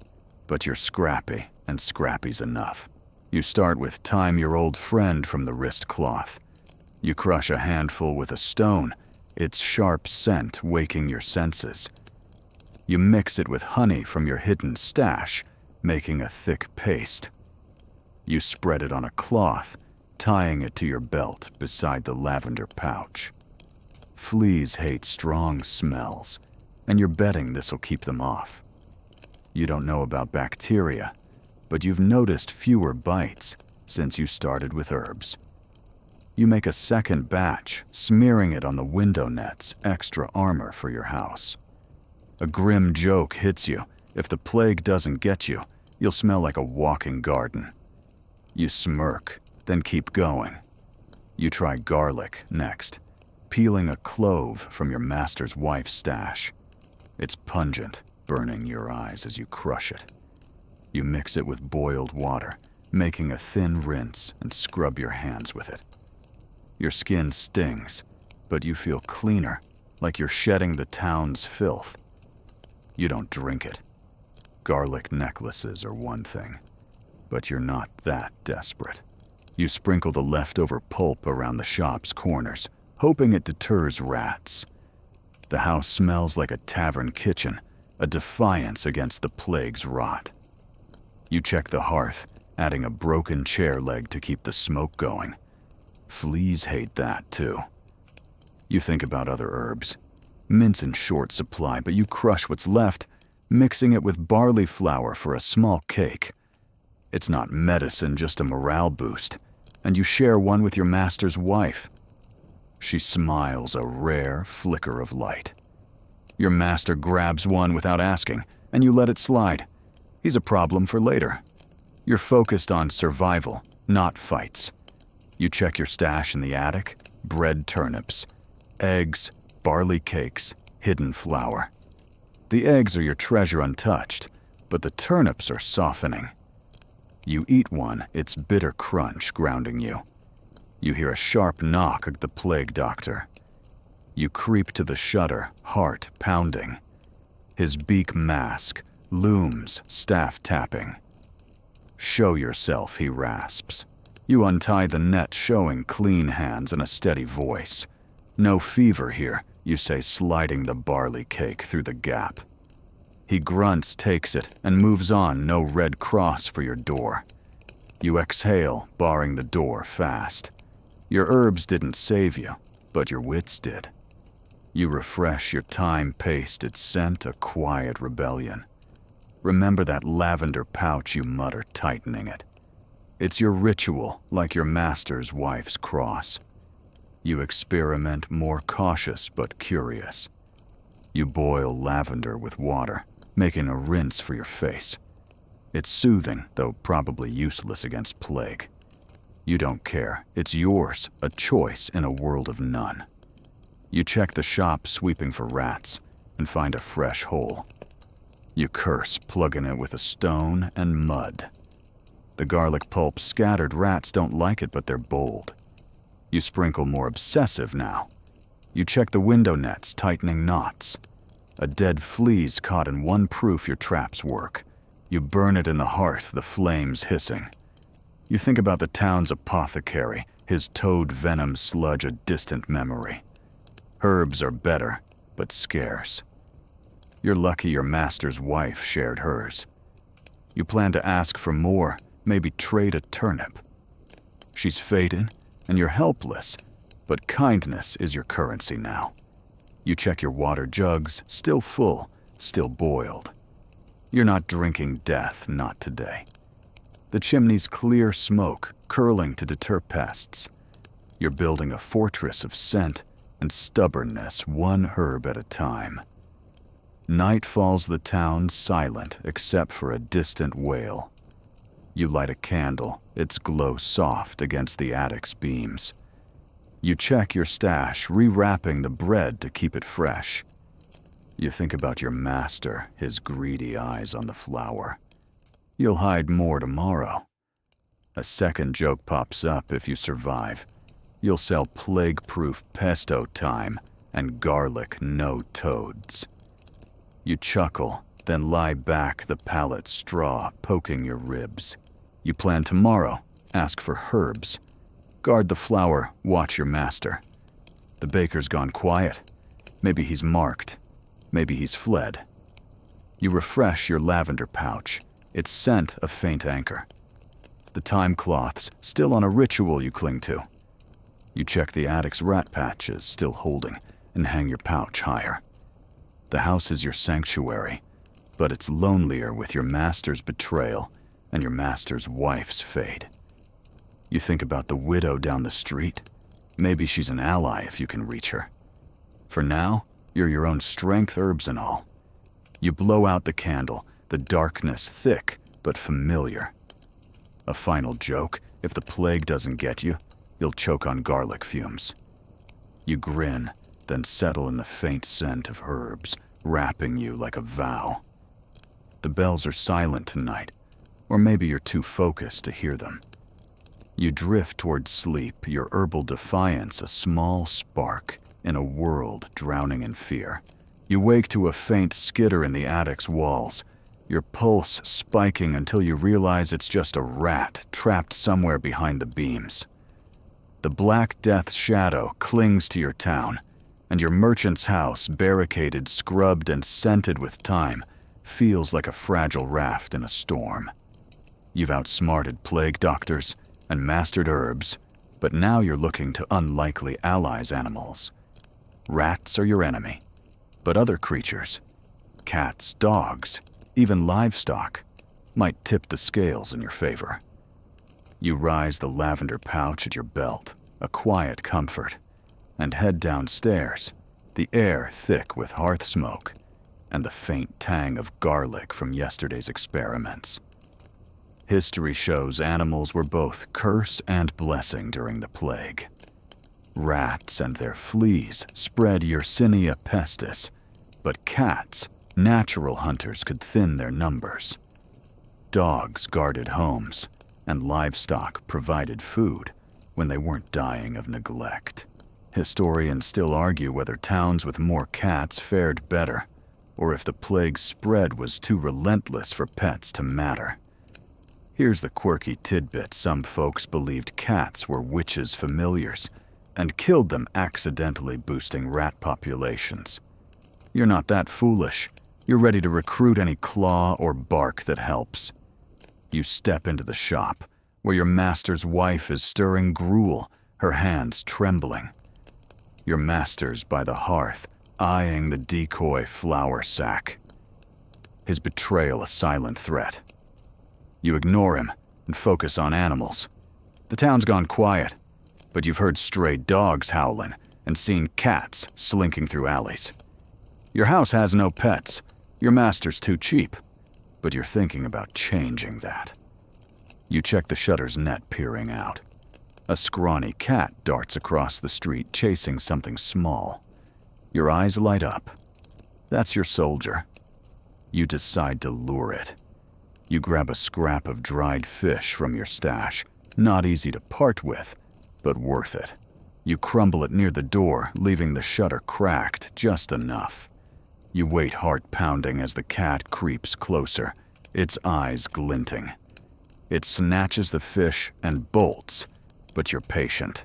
but you're scrappy, and scrappy's enough. You start with thyme, your old friend from the wrist cloth. You crush a handful with a stone, its sharp scent waking your senses. You mix it with honey from your hidden stash, making a thick paste. You spread it on a cloth, tying it to your belt beside the lavender pouch. Fleas hate strong smells, and you're betting this'll keep them off. You don't know about bacteria, but you've noticed fewer bites since you started with herbs. You make a second batch, smearing it on the window nets, extra armor for your house. A grim joke hits you: if the plague doesn't get you, you'll smell like a walking garden. You smirk, then keep going. You try garlic next, peeling a clove from your master's wife's stash. It's pungent, burning your eyes as you crush it. You mix it with boiled water, making a thin rinse, and scrub your hands with it. Your skin stings, but you feel cleaner, like you're shedding the town's filth. You don't drink it. Garlic necklaces are one thing, but you're not that desperate. You sprinkle the leftover pulp around the shop's corners, hoping it deters rats. The house smells like a tavern kitchen, a defiance against the plague's rot. You check the hearth, adding a broken chair leg to keep the smoke going. Fleas hate that too. You think about other herbs. Mint's in short supply, but you crush what's left, mixing it with barley flour for a small cake. It's not medicine, just a morale boost, and you share one with your master's wife. She smiles, a rare flicker of light. Your master grabs one without asking, and you let it slide. He's a problem for later. You're focused on survival, not fights. You check your stash in the attic: bread, turnips, eggs, barley cakes, hidden flour. The eggs are your treasure untouched, but the turnips are softening. You eat one, its bitter crunch grounding you. You hear a sharp knock at the plague doctor. You creep to the shutter, heart pounding. His beak mask looms, staff tapping. "Show yourself," he rasps. You untie the net, showing clean hands and a steady voice. "No fever here," you say, sliding the barley cake through the gap. He grunts, takes it, and moves on, no red cross for your door. You exhale, barring the door fast. Your herbs didn't save you, but your wits did. You refresh your time-paced, its scent a quiet rebellion. Remember that lavender pouch, you mutter, tightening it. It's your ritual, like your master's wife's cross. You experiment, more cautious but curious. You boil lavender with water, making a rinse for your face. It's soothing, though probably useless against plague. You don't care. It's yours, a choice in a world of none. You check the shop, sweeping for rats, and find a fresh hole. You curse, plugging it with a stone and mud. The garlic pulp scattered. Rats don't like it, but they're bold. You sprinkle, more obsessive now. You check the window nets, tightening knots. A dead flea's caught in one proof your traps work. You burn it in the hearth, the flames hissing. You think about the town's apothecary, his toad venom sludge a distant memory. Herbs are better, but scarce. You're lucky your master's wife shared hers. You plan to ask for more, maybe trade a turnip. She's faded, and you're helpless, but kindness is your currency now. You check your water jugs, still full, still boiled. You're not drinking death, not today. The chimney's clear smoke, curling to deter pests. You're building a fortress of scent and stubbornness, one herb at a time. Night falls, the town silent except for a distant wail. You light a candle, its glow soft against the attic's beams. You check your stash, rewrapping the bread to keep it fresh. You think about your master, his greedy eyes on the flour. You'll hide more tomorrow. A second joke pops up if you survive. You'll sell plague-proof pesto thyme and garlic, no toads. You chuckle, then lie back, the pallet straw poking your ribs. You plan tomorrow, ask for herbs. Guard the flour, watch your master. The baker's gone quiet. Maybe he's marked. Maybe he's fled. You refresh your lavender pouch, its scent a faint anchor. The thyme cloths still on a ritual you cling to. You check the attic's rat patches, still holding, and hang your pouch higher. The house is your sanctuary, but it's lonelier with your master's betrayal and your master's wife's fade. You think about the widow down the street. Maybe she's an ally if you can reach her. For now, you're your own strength, herbs and all. You blow out the candle, the darkness thick but familiar. A final joke, if the plague doesn't get you, you'll choke on garlic fumes. You grin, then settle in the faint scent of herbs, wrapping you like a vow. The bells are silent tonight, or maybe you're too focused to hear them. You drift toward sleep, your herbal defiance a small spark in a world drowning in fear. You wake to a faint skitter in the attic's walls, your pulse spiking until you realize it's just a rat trapped somewhere behind the beams. The Black Death's shadow clings to your town, and your merchant's house, barricaded, scrubbed, and scented with time, feels like a fragile raft in a storm. You've outsmarted plague doctors and mastered herbs, but now you're looking to unlikely allies' animals. Rats are your enemy, but other creatures, cats, dogs, even livestock, might tip the scales in your favor. You rise the lavender pouch at your belt, a quiet comfort, and head downstairs, the air thick with hearth smoke and the faint tang of garlic from yesterday's experiments. History shows animals were both curse and blessing during the plague. Rats and their fleas spread Yersinia pestis, but cats, natural hunters, could thin their numbers. Dogs guarded homes, and livestock provided food when they weren't dying of neglect. Historians still argue whether towns with more cats fared better, or if the plague's spread was too relentless for pets to matter. Here's the quirky tidbit: some folks believed cats were witches' familiars and killed them, accidentally boosting rat populations. You're not that foolish. You're ready to recruit any claw or bark that helps. You step into the shop, where your master's wife is stirring gruel, her hands trembling. Your master's by the hearth, eyeing the decoy flour sack. His betrayal a silent threat. You ignore him and focus on animals. The town's gone quiet, but you've heard stray dogs howling and seen cats slinking through alleys. Your house has no pets. Your master's too cheap, but you're thinking about changing that. You check the shutter's net, peering out. A scrawny cat darts across the street, chasing something small. Your eyes light up. That's your soldier. You decide to lure it. You grab a scrap of dried fish from your stash, not easy to part with, but worth it. You crumble it near the door, leaving the shutter cracked just enough. You wait, heart pounding, as the cat creeps closer, its eyes glinting. It snatches the fish and bolts, but you're patient.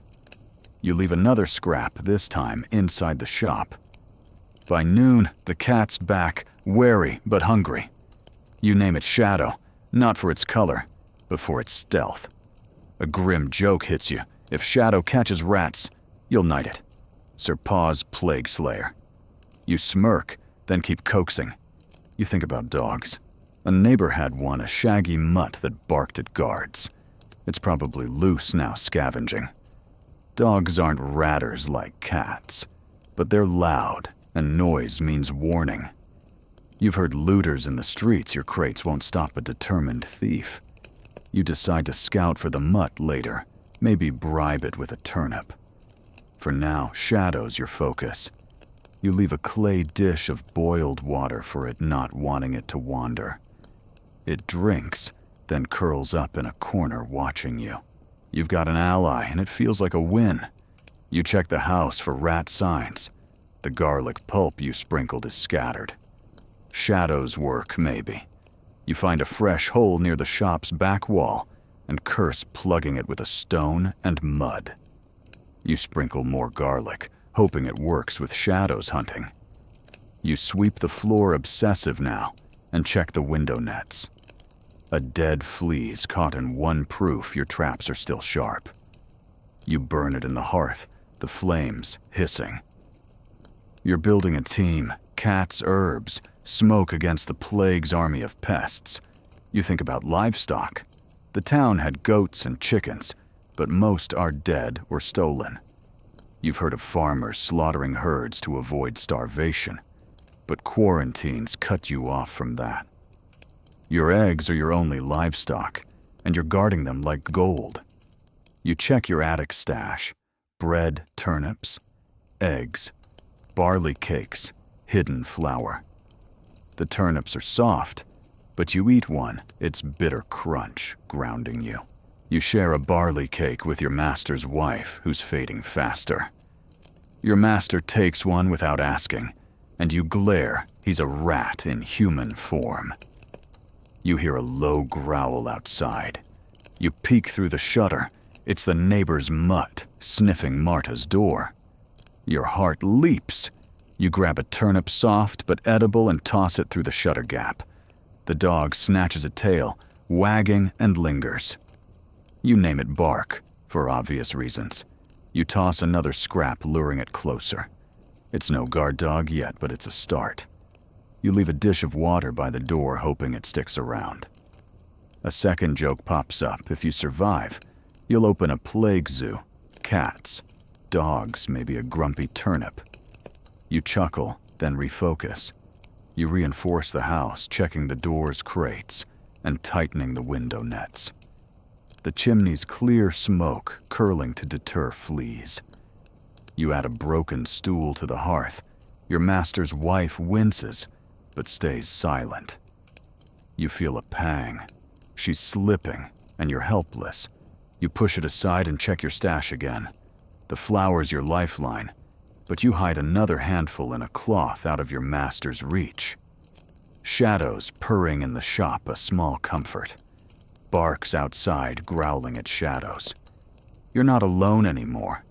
You leave another scrap, this time inside the shop. By noon, the cat's back, wary but hungry. You name it Shadow, not for its color, but for its stealth. A grim joke hits you. If Shadow catches rats, you'll knight it. Sir Paw's Plague Slayer. You smirk, then keep coaxing. You think about dogs. A neighbor had one, a shaggy mutt that barked at guards. It's probably loose now, scavenging. Dogs aren't ratters like cats, but they're loud, and noise means warning. You've heard looters in the streets. Your crates won't stop a determined thief. You decide to scout for the mutt later, maybe bribe it with a turnip. For now, Shadow's your focus. You leave a clay dish of boiled water for it, not wanting it to wander. It drinks, then curls up in a corner watching you. You've got an ally, and it feels like a win. You check the house for rat signs. The garlic pulp you sprinkled is scattered. Shadow's work, maybe. You find a fresh hole near the shop's back wall and curse plugging it with a stone and mud. You sprinkle more garlic, hoping it works with Shadow's hunting. You sweep the floor, obsessive now, and check the window nets. A dead flea's caught in one proof your traps are still sharp. You burn it in the hearth, the flames hissing. You're building a team, cats, herbs, smoke against the plague's army of pests. You think about livestock. The town had goats and chickens, but most are dead or stolen. You've heard of farmers slaughtering herds to avoid starvation, but quarantines cut you off from that. Your eggs are your only livestock, and you're guarding them like gold. You check your attic stash: bread, turnips, eggs, barley cakes, hidden flour. The turnips are soft, but you eat one, its bitter crunch grounding you. You share a barley cake with your master's wife, who's fading faster. Your master takes one without asking, and you glare. He's a rat in human form. You hear a low growl outside. You peek through the shutter. It's the neighbor's mutt sniffing Marta's door. Your heart leaps. You grab a turnip, soft but edible, and toss it through the shutter gap. The dog snatches a tail, wagging, and lingers. You name it Bark, for obvious reasons. You toss another scrap, luring it closer. It's no guard dog yet, but it's a start. You leave a dish of water by the door, hoping it sticks around. A second joke pops up. If you survive, you'll open a plague zoo. Cats, dogs, maybe a grumpy turnip. You chuckle, then refocus. You reinforce the house, checking the doors, crates, and tightening the window nets. The chimney's clear smoke curling to deter fleas. You add a broken stool to the hearth. Your master's wife winces, but stays silent. You feel a pang. She's slipping, and you're helpless. You push it aside and check your stash again. The flour's your lifeline, but you hide another handful in a cloth out of your master's reach. Shadows purring in the shop a small comfort. Barks outside growling at shadows. You're not alone anymore.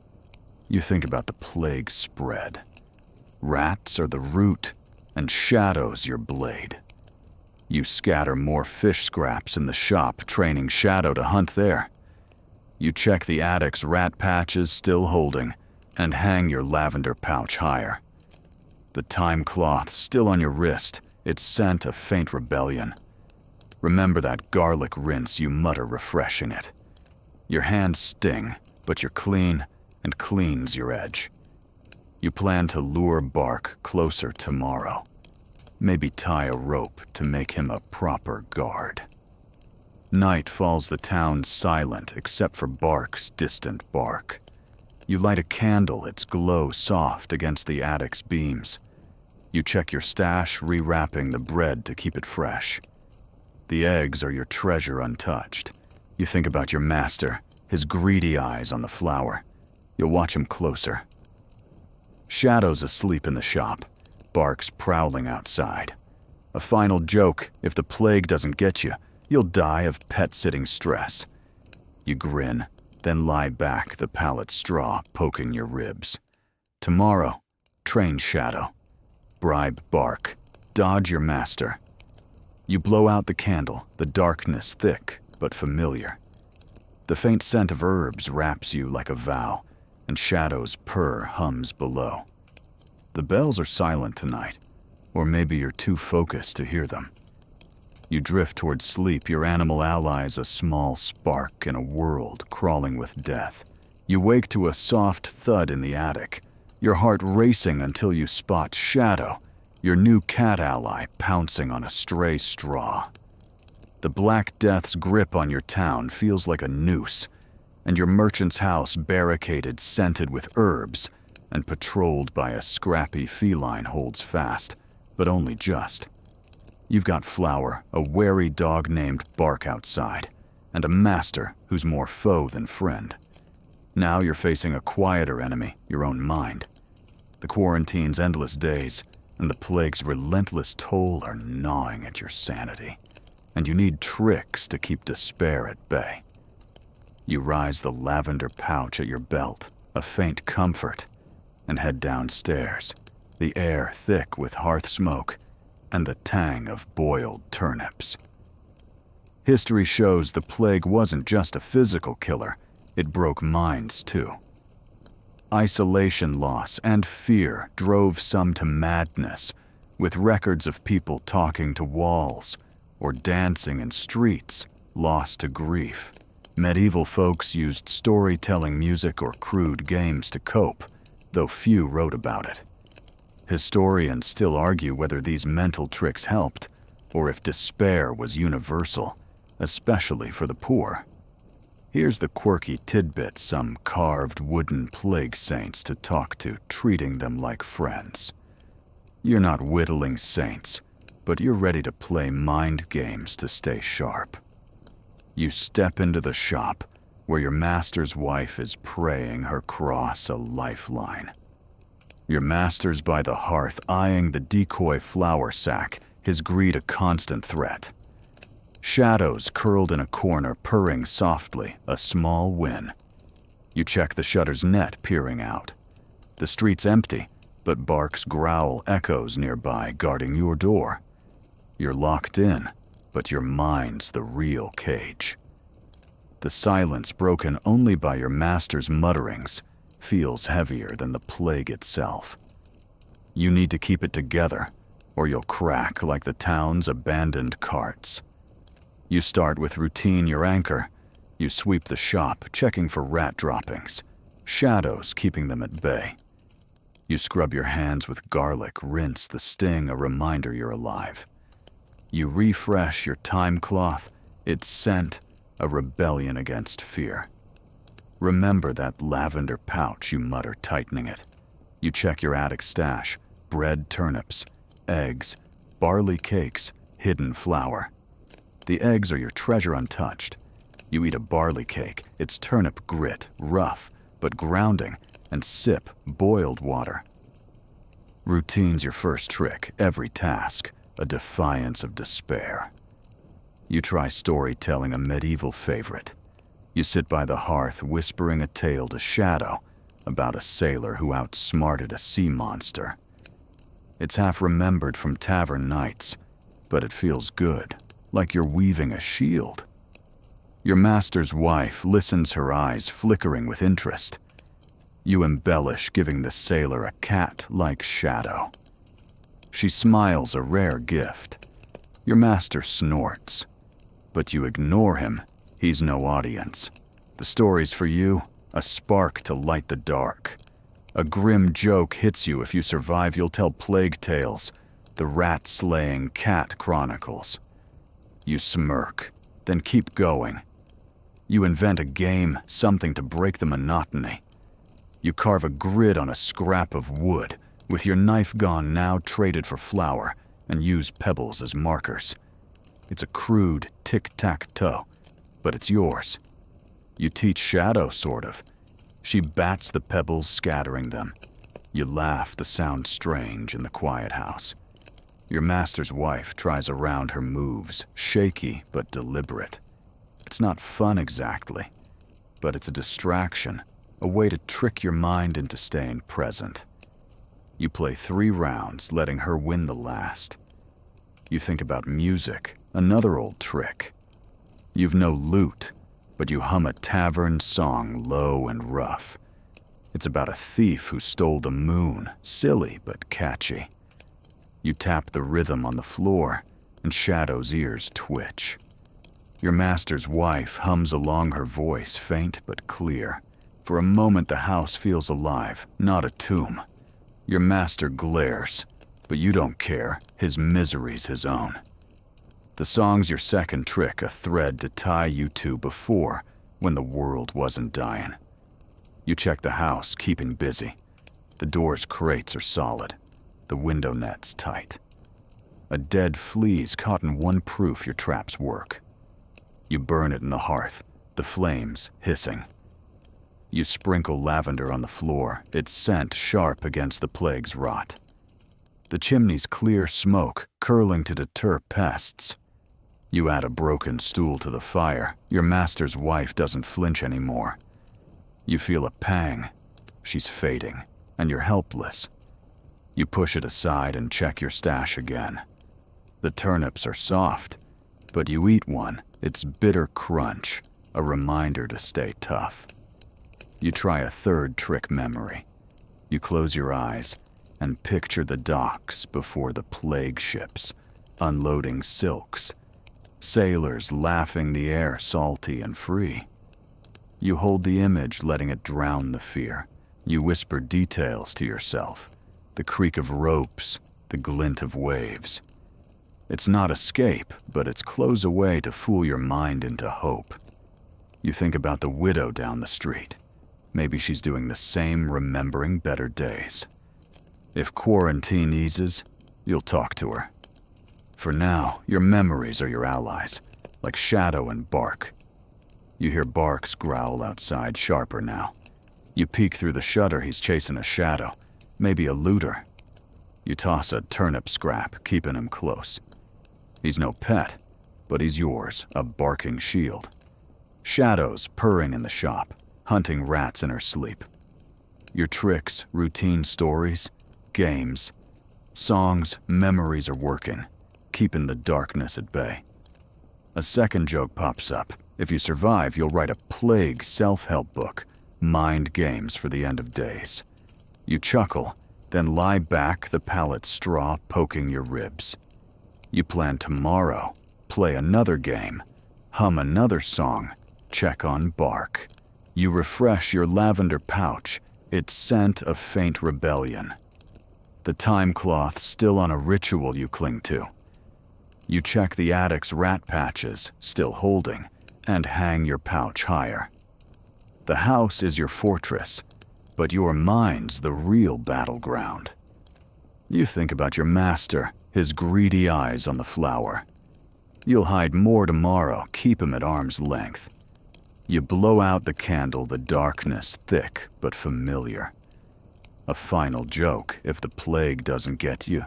You think about the plague spread. Rats are the root, and shadows your blade. You scatter more fish scraps in the shop, training Shadow to hunt there. You check the attic's rat patches still holding, and hang your lavender pouch higher. The time cloth still on your wrist, its scent a faint rebellion. Remember that garlic rinse you mutter refreshing it. Your hands sting, but you're clean, and clean's your edge. You plan to lure Bark closer tomorrow. Maybe tie a rope to make him a proper guard. Night falls the town silent except for Bark's distant bark. You light a candle, its glow soft against the attic's beams. You check your stash, rewrapping the bread to keep it fresh. The eggs are your treasure untouched. You think about your master, his greedy eyes on the flour. You'll watch him closer. Shadow's asleep in the shop. Bark's prowling outside. A final joke, if the plague doesn't get you, you'll die of pet-sitting stress. You grin, then lie back, the pallet straw poking your ribs. Tomorrow, train Shadow. Bribe Bark. Dodge your master. You blow out the candle, the darkness thick but familiar. The faint scent of herbs wraps you like a vow, and Shadow's purr hums below. The bells are silent tonight, or maybe you're too focused to hear them. You drift towards sleep, your animal allies a small spark in a world crawling with death. You wake to a soft thud in the attic, your heart racing until you spot Shadow, your new cat ally pouncing on a stray straw. The Black Death's grip on your town feels like a noose, and your merchant's house barricaded, scented with herbs, and patrolled by a scrappy feline holds fast, but only just. You've got Flower, a wary dog named Bark outside, and a master who's more foe than friend. Now you're facing a quieter enemy, your own mind. The quarantine's endless days and the plague's relentless toll are gnawing at your sanity, and you need tricks to keep despair at bay. You rise the lavender pouch at your belt, a faint comfort, and head downstairs, the air thick with hearth smoke and the tang of boiled turnips. History shows the plague wasn't just a physical killer, it broke minds too. Isolation loss and fear drove some to madness, with records of people talking to walls or dancing in streets lost to grief. Medieval folks used storytelling music or crude games to cope, though few wrote about it. Historians still argue whether these mental tricks helped, or if despair was universal, especially for the poor. Here's the quirky tidbit some carved wooden plague saints to talk to, treating them like friends. You're not whittling saints, but you're ready to play mind games to stay sharp. You step into the shop, where your master's wife is praying her cross a lifeline. Your master's by the hearth, eyeing the decoy flour sack, his greed a constant threat. Shadows curled in a corner, purring softly, a small win. You check the shutter's net, peering out. The street's empty, but Bark's growl echoes nearby, guarding your door. You're locked in, but your mind's the real cage. The silence, broken only by your master's mutterings, feels heavier than the plague itself. You need to keep it together, or you'll crack like the town's abandoned carts. You start with routine, your anchor. You sweep the shop, checking for rat droppings, shadows keeping them at bay. You scrub your hands with garlic, rinse the sting, a reminder you're alive. You refresh your time cloth, its scent, a rebellion against fear. Remember that lavender pouch, you mutter, tightening it. You check your attic stash, bread, turnips, eggs, barley cakes, hidden flour. The eggs are your treasure untouched. You eat a barley cake, its turnip grit, rough, but grounding, and sip boiled water. Routine's your first trick, every task. a defiance of despair. You try storytelling a medieval favorite. You sit by the hearth whispering a tale to Shadow about a sailor who outsmarted a sea monster. It's half remembered from tavern nights, but it feels good, like you're weaving a shield. Your master's wife listens, her eyes flickering with interest. You embellish, giving the sailor a cat like Shadow. She smiles, a rare gift. Your master snorts, but you ignore him. He's no audience. The story's for you, a spark to light the dark. A grim joke hits you. If you survive, you'll tell plague tales, the rat-slaying cat chronicles. You smirk, then keep going. You invent a game, something to break the monotony. You carve a grid on a scrap of wood, with your knife gone now traded for flour, and use pebbles as markers. It's a crude tic-tac-toe, but it's yours. You teach Shadow, sort of. She bats the pebbles, scattering them. You laugh, the sound strange in the quiet house. Your master's wife tries around her moves, shaky but deliberate. It's not fun exactly, but it's a distraction, a way to trick your mind into staying present. You play 3 rounds, letting her win the last. You think about music, another old trick. You've no lute, but you hum a tavern song low and rough. It's about a thief who stole the moon, silly but catchy. You tap the rhythm on the floor, and Shadow's ears twitch. Your master's wife hums along, her voice faint but clear. For a moment the house feels alive, not a tomb. Your master glares, but you don't care. His misery's his own. The song's your second trick, a thread to tie you two before, when the world wasn't dying. You check the house, keeping busy. The door's crates are solid. The window net's tight. A dead flea's caught in one proof your traps work. You burn it in the hearth, the flames hissing. You sprinkle lavender on the floor, its scent sharp against the plague's rot. The chimney's clear smoke, curling to deter pests. You add a broken stool to the fire. Your master's wife doesn't flinch anymore. You feel a pang. She's fading, and you're helpless. You push it aside and check your stash again. The turnips are soft, but you eat one, its bitter crunch, a reminder to stay tough. You try a third trick memory. You close your eyes and picture the docks before the plague ships, unloading silks, sailors laughing, the air salty and free. You hold the image, letting it drown the fear. You whisper details to yourself, the creak of ropes, the glint of waves. It's not escape, but it's close away to fool your mind into hope. You think about the widow down the street. Maybe she's doing the same, remembering better days. If quarantine eases, you'll talk to her. For now, your memories are your allies, like Shadow and Bark. You hear Bark's growl outside, sharper now. You peek through the shutter, he's chasing a shadow, maybe a looter. You toss a turnip scrap, keeping him close. He's no pet, but he's yours, a barking shield. Shadow's purring in the shop, hunting rats in her sleep. Your tricks, routine stories, games, songs, memories are working, keeping the darkness at bay. A second joke pops up. If you survive, you'll write a plague self-help book, mind games for the end of days. You chuckle, then lie back, the pallet straw poking your ribs. You plan tomorrow, play another game, hum another song, check on Bark. You refresh your lavender pouch, its scent a faint rebellion. The time cloth still on a ritual you cling to. You check the attic's rat patches, still holding, and hang your pouch higher. The house is your fortress, but your mind's the real battleground. You think about your master, his greedy eyes on the flower. You'll hide more tomorrow, keep him at arm's length. You blow out the candle, the darkness thick but familiar. A final joke, if the plague doesn't get you,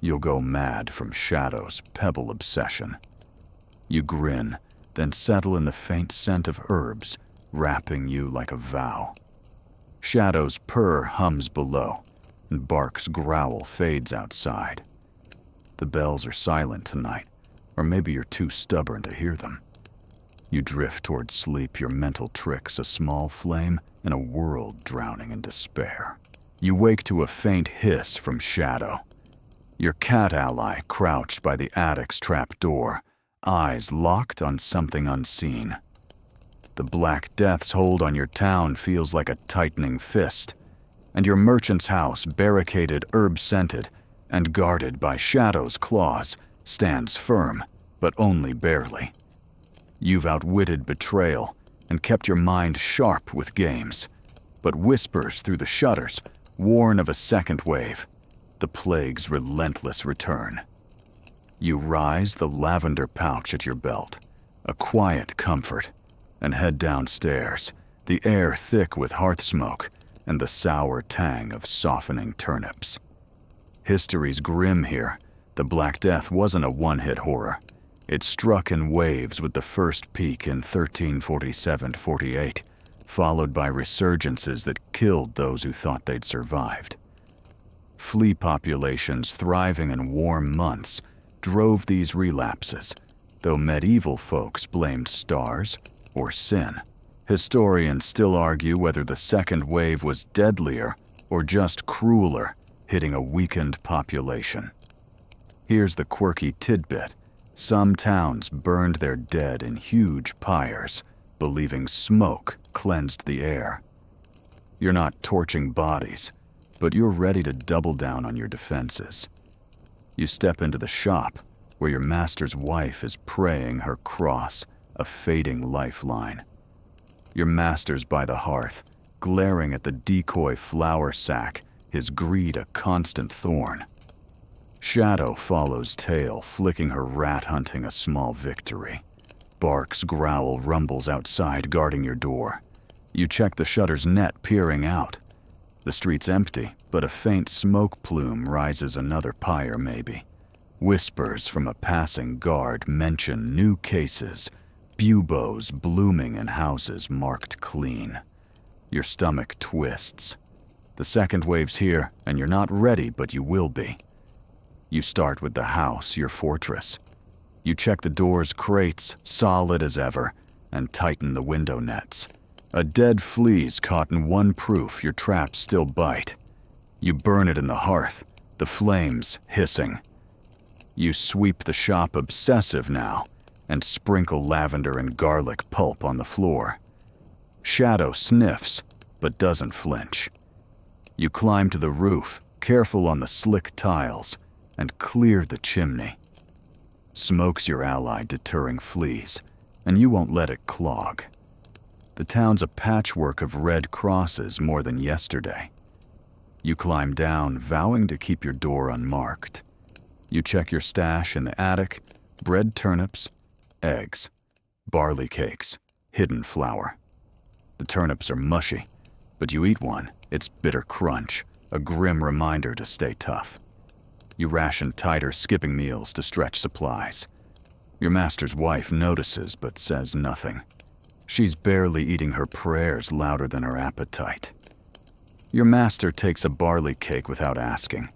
You'll go mad from Shadow's pebble obsession. You grin, then settle in the faint scent of herbs, wrapping you like a vow. Shadow's purr hums below, and Bark's growl fades outside. The bells are silent tonight, or maybe you're too stubborn to hear them. You drift toward sleep, your mental tricks a small flame in a world drowning in despair. You wake to a faint hiss from Shadow. Your cat ally crouched by the attic's trap door, eyes locked on something unseen. The Black Death's hold on your town feels like a tightening fist, and your merchant's house, barricaded, herb-scented, and guarded by Shadow's claws, stands firm, but only barely. You've outwitted betrayal and kept your mind sharp with games, but whispers through the shutters warn of a second wave, the plague's relentless return. You rise the lavender pouch at your belt, a quiet comfort, and head downstairs, the air thick with hearth smoke and the sour tang of softening turnips. History's grim here. The Black Death wasn't a one-hit horror. It struck in waves with the first peak in 1347-48, followed by resurgences that killed those who thought they'd survived. Flea populations thriving in warm months drove these relapses, though medieval folks blamed stars or sin. Historians still argue whether the second wave was deadlier or just crueler, hitting a weakened population. Here's the quirky tidbit. Some towns burned their dead in huge pyres, believing smoke cleansed the air. You're not torching bodies, but you're ready to double down on your defenses. You step into the shop, where your master's wife is praying her cross, a fading lifeline. Your master's by the hearth, glaring at the decoy flour sack, his greed a constant thorn. Shadow follows tail, flicking her rat hunting a small victory. Bark's growl rumbles outside, guarding your door. You check the shutter's net, peering out. The street's empty, but a faint smoke plume rises another pyre maybe. Whispers from a passing guard mention new cases, buboes blooming in houses marked clean. Your stomach twists. The second wave's here, and you're not ready, but you will be. You start with the house, your fortress. You check the door's crates, solid as ever, and tighten the window nets. A dead flea's caught in one proof, your traps still bite. You burn it in the hearth, the flames hissing. You sweep the shop obsessive now, and sprinkle lavender and garlic pulp on the floor. Shadow sniffs, but doesn't flinch. You climb to the roof, careful on the slick tiles, and clear the chimney. Smoke's your ally, deterring fleas, and you won't let it clog. The town's a patchwork of red crosses more than yesterday. You climb down, vowing to keep your door unmarked. You check your stash in the attic, bread, turnips, eggs, barley cakes, hidden flour. The turnips are mushy, but you eat one, its bitter crunch, a grim reminder to stay tough. You ration tighter, skipping meals to stretch supplies. Your master's wife notices but says nothing. She's barely eating her prayers louder than her appetite. Your master takes a barley cake without asking,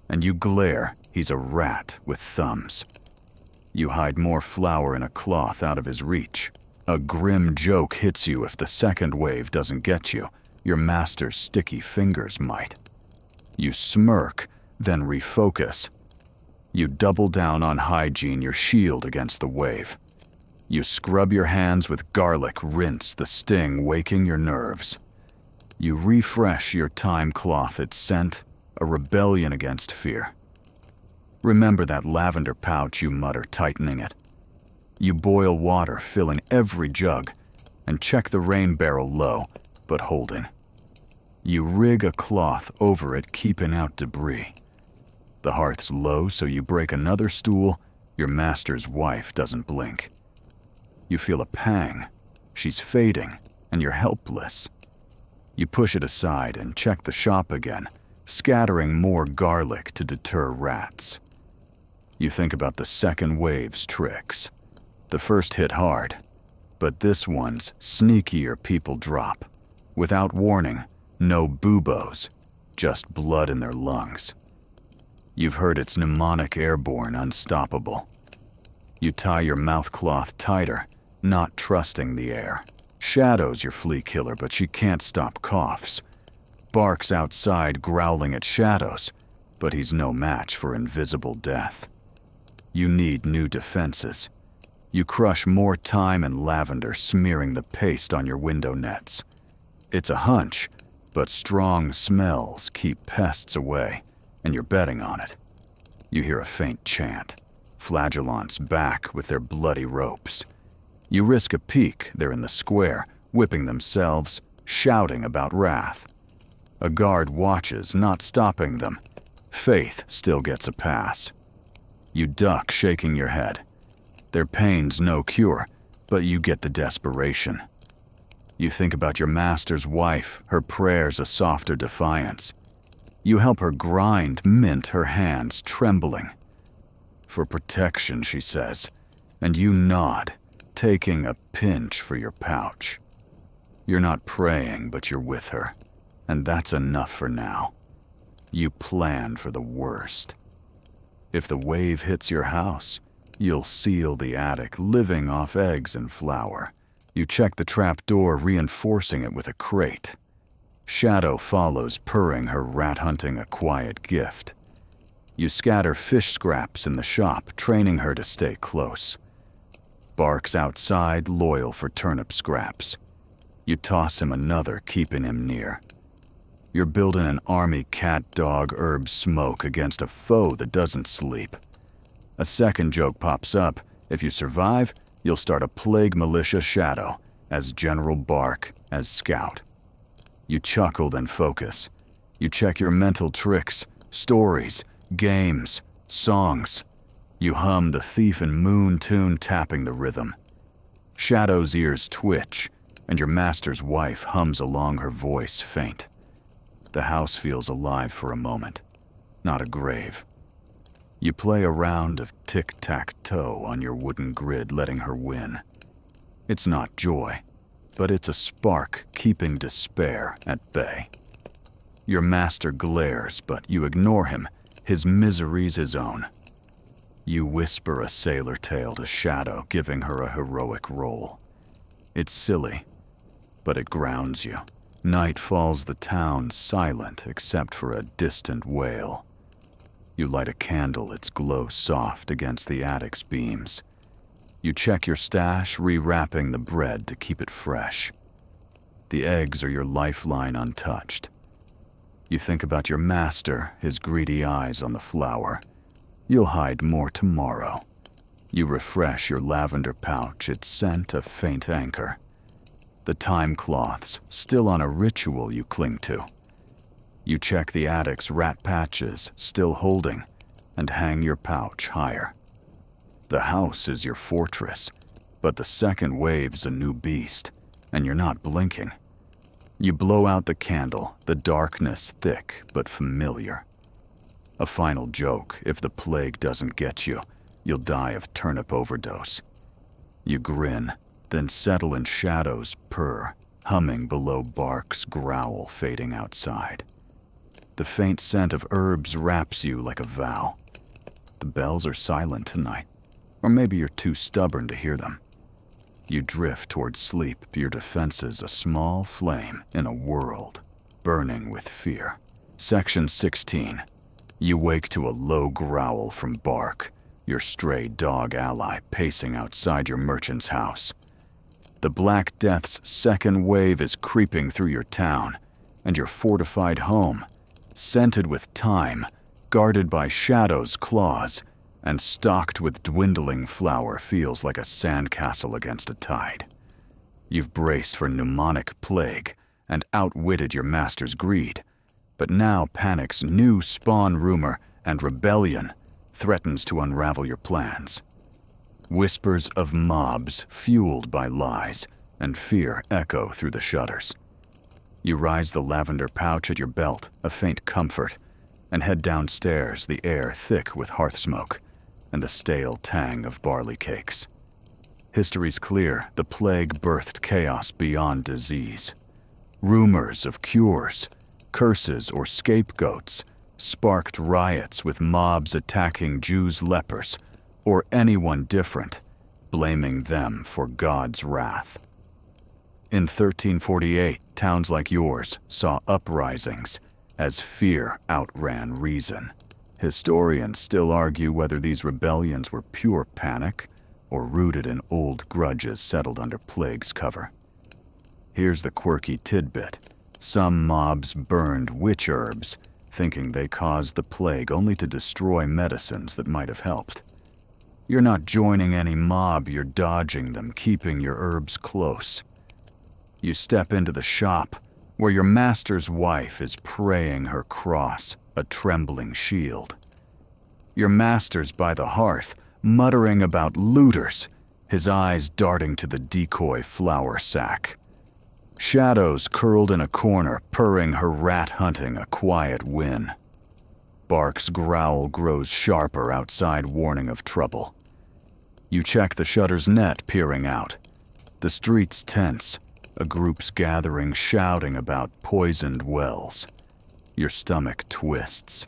and you glare. He's a rat with thumbs. You hide more flour in a cloth out of his reach. A grim joke hits you if the second wave doesn't get you. Your master's sticky fingers might. You smirk, then refocus. You double down on hygiene, your shield against the wave. You scrub your hands with garlic, rinse the sting, waking your nerves. You refresh your time cloth, its scent, a rebellion against fear. Remember that lavender pouch, you mutter, tightening it. You boil water, filling every jug, and check the rain barrel low, but holding. You rig a cloth over it, keeping out debris. The hearth's low, so you break another stool. Your master's wife doesn't blink. You feel a pang. She's fading, and you're helpless. You push it aside and check the shop again, scattering more garlic to deter rats. You think about the second wave's tricks. The first hit hard, but this one's sneakier people drop. Without warning, no buboes, just blood in their lungs. You've heard it's mnemonic airborne unstoppable. You tie your mouthcloth tighter, not trusting the air. Shadow's your flea killer, but she can't stop coughs. Barks outside growling at shadows, but he's no match for invisible death. You need new defenses. You crush more thyme and lavender, smearing the paste on your window nets. It's a hunch, but strong smells keep pests away, and you're betting on it. You hear a faint chant. Flagellants back with their bloody ropes. You risk a peek, they're in the square, whipping themselves, shouting about wrath. A guard watches, not stopping them. Faith still gets a pass. You duck, shaking your head. Their pain's no cure, but you get the desperation. You think about your master's wife, her prayers a softer defiance. You help her grind, mint her hands trembling. For protection, she says, and you nod, taking a pinch for your pouch. You're not praying, but you're with her, and that's enough for now. You plan for the worst. If the wave hits your house, you'll seal the attic, living off eggs and flour. You check the trap door, reinforcing it with a crate. Shadow follows, purring, her rat hunting a quiet gift. You scatter fish scraps in the shop, training her to stay close. Barks outside, loyal for turnip scraps. You toss him another, keeping him near. You're building an army cat-dog herb smoke against a foe that doesn't sleep. A second joke pops up. If you survive, you'll start a plague militia shadow, as General Bark, as scout. You chuckle, then focus. You check your mental tricks, stories, games, songs. You hum the thief and moon tune, tapping the rhythm. Shadow's ears twitch, and your master's wife hums along, her voice faint. The house feels alive for a moment, not a grave. You play a round of tic-tac-toe on your wooden grid, letting her win. It's not joy, but it's a spark keeping despair at bay. Your master glares, but you ignore him. His misery's his own. You whisper a sailor tale to Shadow, giving her a heroic role. It's silly, but it grounds you. Night falls, the town silent except for a distant wail. You light a candle, its glow soft against the attic's beams. You check your stash, rewrapping the bread to keep it fresh. The eggs are your lifeline untouched. You think about your master, his greedy eyes on the flour. You'll hide more tomorrow. You refresh your lavender pouch, its scent a faint anchor. The time cloths, still on a ritual you cling to. You check the attic's rat patches, still holding, and hang your pouch higher. The house is your fortress, but the second wave's a new beast, and you're not blinking. You blow out the candle, the darkness thick but familiar. A final joke: if the plague doesn't get you, you'll die of turnip overdose. You grin, then settle in Shadow's purr, humming below Bark's growl fading outside. The faint scent of herbs wraps you like a vow. The bells are silent tonight, or maybe you're too stubborn to hear them. You drift towards sleep, your defenses a small flame in a world burning with fear. Section 16. You wake to a low growl from Bark, your stray dog ally pacing outside your merchant's house. The Black Death's second wave is creeping through your town, and your fortified home, scented with thyme, guarded by Shadow's claws, and stocked with dwindling flour, feels like a sandcastle against a tide. You've braced for pneumonic plague and outwitted your master's greed, but now panic's new spawn rumor and rebellion threatens to unravel your plans. Whispers of mobs fueled by lies and fear echo through the shutters. You rise the lavender pouch at your belt, a faint comfort, and head downstairs, the air thick with hearth smoke. and the stale tang of barley cakes. History's clear, the plague birthed chaos beyond disease. Rumors of cures, curses, or scapegoats sparked riots with mobs attacking Jews, lepers, or anyone different, blaming them for God's wrath. In 1348, towns like yours saw uprisings as fear outran reason. Historians still argue whether these rebellions were pure panic or rooted in old grudges settled under plague's cover. Here's the quirky tidbit. Some mobs burned witch herbs, thinking they caused the plague only to destroy medicines that might have helped. You're not joining any mob, you're dodging them, keeping your herbs close. You step into the shop, where your master's wife is praying her cross, a trembling shield. Your master's by the hearth, muttering about looters, his eyes darting to the decoy flour sack. Shadows curled in a corner, purring her rat hunting a quiet win. Bark's growl grows sharper outside, warning of trouble. You check the shutter's net, peering out. The street's tense, a group's gathering, shouting about poisoned wells. Your stomach twists.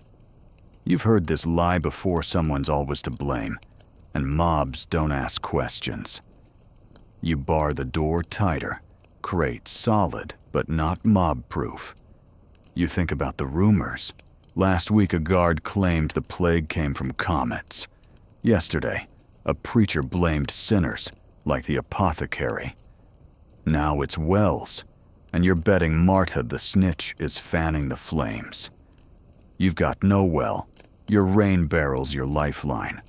You've heard this lie before, someone's always to blame, and mobs don't ask questions. You bar the door tighter, crate solid, but not mob-proof. You think about the rumors. Last week a guard claimed the plague came from comets. Yesterday, a preacher blamed sinners, like the apothecary. Now it's wells, and you're betting Marta the snitch is fanning the flames. You've got no well, your rain barrel's your lifeline,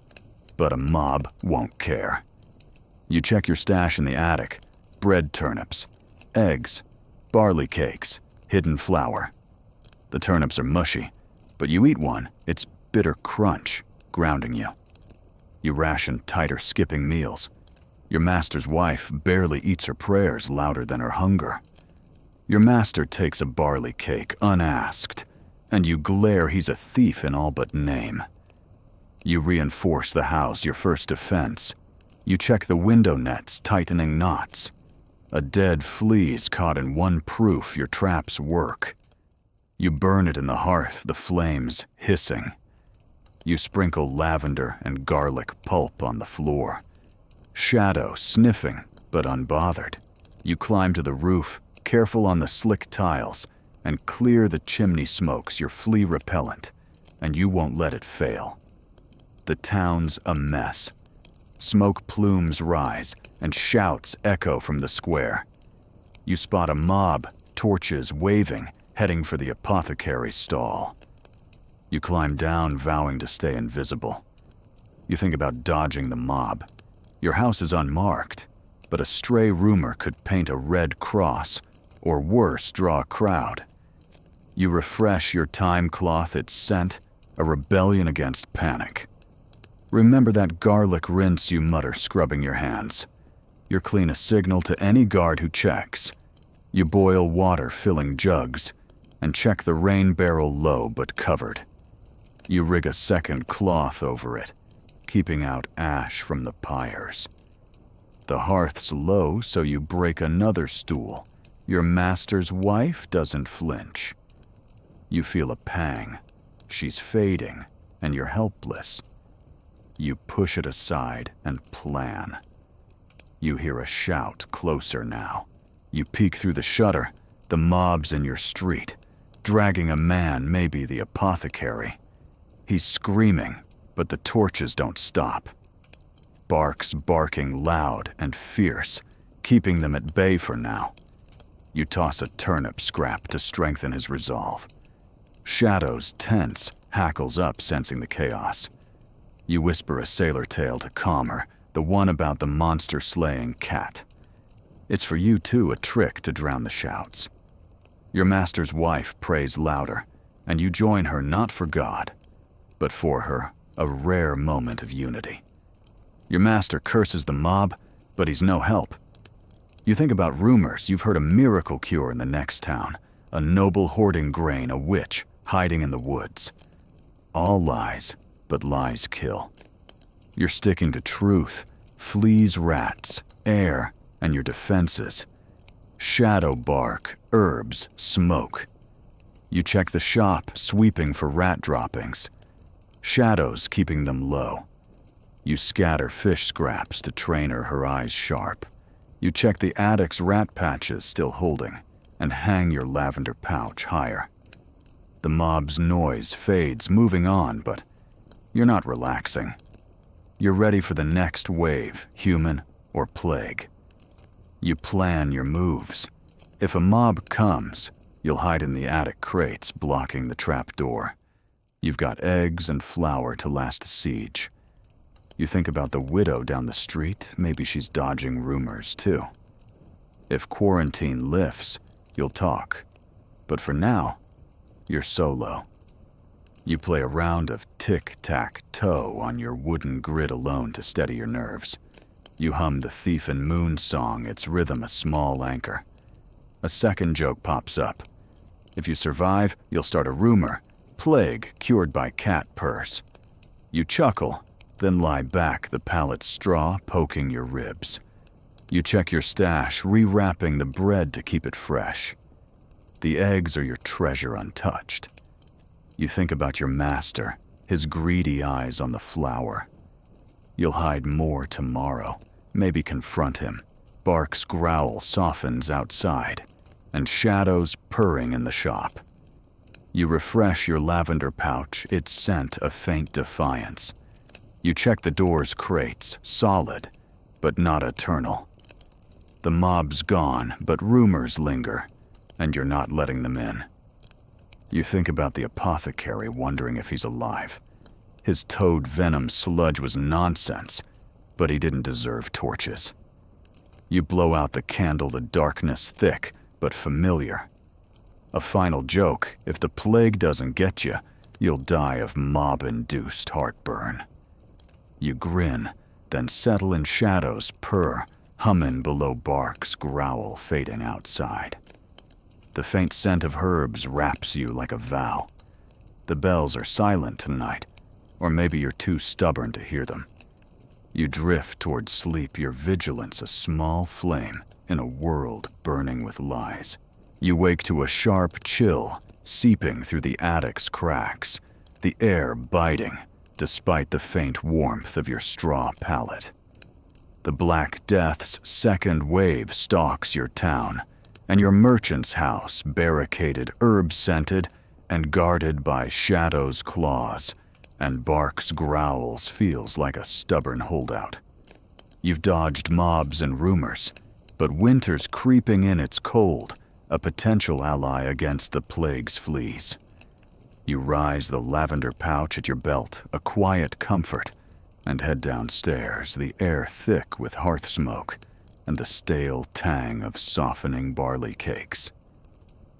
but a mob won't care. You check your stash in the attic, bread turnips, eggs, barley cakes, hidden flour. The turnips are mushy, but you eat one, it's bitter crunch, grounding you. You ration tighter, skipping meals. Your master's wife barely eats her prayers louder than her hunger. Your master takes a barley cake unasked, and you glare he's a thief in all but name. You reinforce the house, your first defense. You check the window nets, tightening knots. A dead flea's caught in one proof your traps work. You burn it in the hearth, the flames hissing. You sprinkle lavender and garlic pulp on the floor. Shadow sniffing, but unbothered. You climb to the roof, careful on the slick tiles, and clear the chimney smokes, your flea repellent, and you won't let it fail. The town's a mess. Smoke plumes rise, and shouts echo from the square. You spot a mob, torches waving, heading for the apothecary's stall. You climb down, vowing to stay invisible. You think about dodging the mob. Your house is unmarked, but a stray rumor could paint a red cross, or worse, draw a crowd. You refresh your time cloth, its scent, a rebellion against panic. Remember that garlic rinse, you mutter, scrubbing your hands. You're clean, a signal to any guard who checks. You boil water, filling jugs, and check the rain barrel low but covered. You rig a second cloth over it, keeping out ash from the pyres. The hearth's low, so you break another stool. Your master's wife doesn't flinch. You feel a pang. She's fading, and you're helpless. You push it aside and plan. You hear a shout closer now. You peek through the shutter. The mob's in your street, dragging a man, maybe the apothecary. He's screaming, but the torches don't stop. Bark's barking loud and fierce, keeping them at bay for now. You toss a turnip scrap to strengthen his resolve. Shadows tense, hackles up, sensing the chaos. You whisper a sailor tale to calm her, the one about the monster-slaying cat. It's for you, too, a trick to drown the shouts. Your master's wife prays louder, and you join her not for God, but for her, a rare moment of unity. Your master curses the mob, but he's no help. You think about rumors. You've heard a miracle cure in the next town, a noble hoarding grain, a witch hiding in the woods. All lies, but lies kill. You're sticking to truth, fleas, rats, air, and your defenses. Shadow bark, herbs, smoke. You check the shop, sweeping for rat droppings. Shadows keeping them low. You scatter fish scraps to train her eyes sharp. You check the attic's rat patches still holding, and hang your lavender pouch higher. The mob's noise fades, moving on, but you're not relaxing. You're ready for the next wave, human or plague. You plan your moves. If a mob comes, you'll hide in the attic crates blocking the trap door. You've got eggs and flour to last a siege. You think about the widow down the street, maybe she's dodging rumors too. If quarantine lifts, you'll talk. But for now, you're solo. You play a round of tic-tac-toe on your wooden grid alone to steady your nerves. You hum the Thief and Moon song, its rhythm a small anchor. A second joke pops up. If you survive, you'll start a rumor. Plague cured by cat purse. You chuckle, then lie back, the pallet straw poking your ribs. You check your stash, rewrapping the bread to keep it fresh. The eggs are your treasure untouched. You think about your master, his greedy eyes on the flour. You'll hide more tomorrow, maybe confront him. Bark's growl softens outside, and shadows purring in the shop. You refresh your lavender pouch, its scent a faint defiance. You check the door's crates, solid, but not eternal. The mob's gone, but rumors linger, and you're not letting them in. You think about the apothecary, wondering if he's alive. His toad venom sludge was nonsense, but he didn't deserve torches. You blow out the candle, the darkness thick, but familiar. A final joke, if the plague doesn't get you, you'll die of mob-induced heartburn. You grin, then settle in shadows, purr, humming below Bark's growl fading outside. The faint scent of herbs wraps you like a vow. The bells are silent tonight, or maybe you're too stubborn to hear them. You drift toward sleep, your vigilance a small flame in a world burning with lies. You wake to a sharp chill seeping through the attic's cracks, the air biting despite the faint warmth of your straw pallet. The Black Death's second wave stalks your town, and your merchant's house barricaded, herb-scented, and guarded by Shadow's claws, and Bark's growls feels like a stubborn holdout. You've dodged mobs and rumors, but winter's creeping in, it's cold, a potential ally against the plague's fleas. You rise the lavender pouch at your belt, a quiet comfort, and head downstairs, the air thick with hearth smoke and the stale tang of softening barley cakes.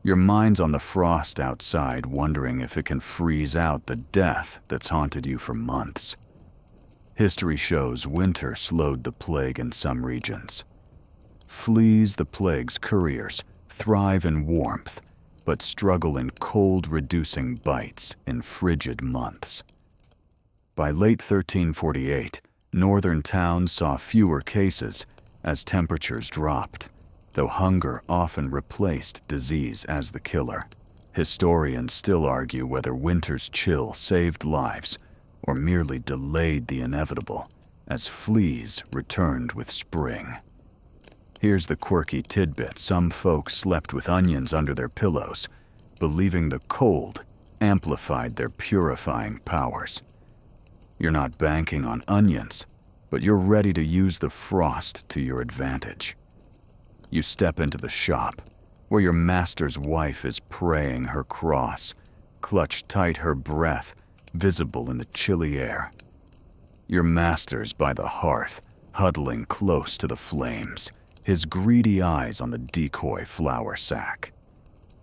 Your mind's on the frost outside, wondering if it can freeze out the death that's haunted you for months. History shows winter slowed the plague in some regions. Fleas, the plague's couriers, thrive in warmth, but struggle in cold-reducing bites in frigid months. By late 1348, northern towns saw fewer cases as temperatures dropped, though hunger often replaced disease as the killer. Historians still argue whether winter's chill saved lives or merely delayed the inevitable as fleas returned with spring. Here's the quirky tidbit: some folks slept with onions under their pillows, believing the cold amplified their purifying powers. You're not banking on onions, but you're ready to use the frost to your advantage. You step into the shop, where your master's wife is praying her cross, clutch tight her breath, visible in the chilly air. Your master's by the hearth, huddling close to the flames, his greedy eyes on the decoy flour sack.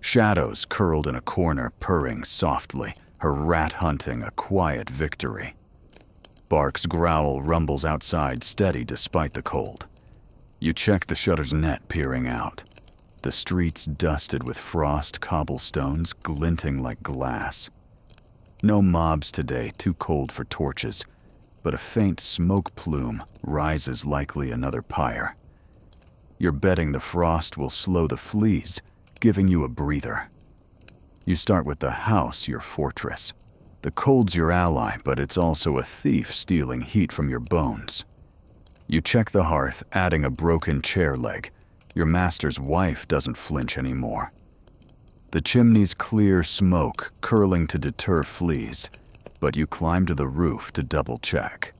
Shadows curled in a corner, purring softly, her rat hunting a quiet victory. Bark's growl rumbles outside, steady despite the cold. You check the shutter's net, peering out. The streets dusted with frost, cobblestones glinting like glass. No mobs today, too cold for torches, but a faint smoke plume rises, likely another pyre. You're betting the frost will slow the fleas, giving you a breather. You start with the house, your fortress. The cold's your ally, but it's also a thief stealing heat from your bones. You check the hearth, adding a broken chair leg. Your master's wife doesn't flinch anymore. The chimney's clear smoke curling to deter fleas, but you climb to the roof to double-check.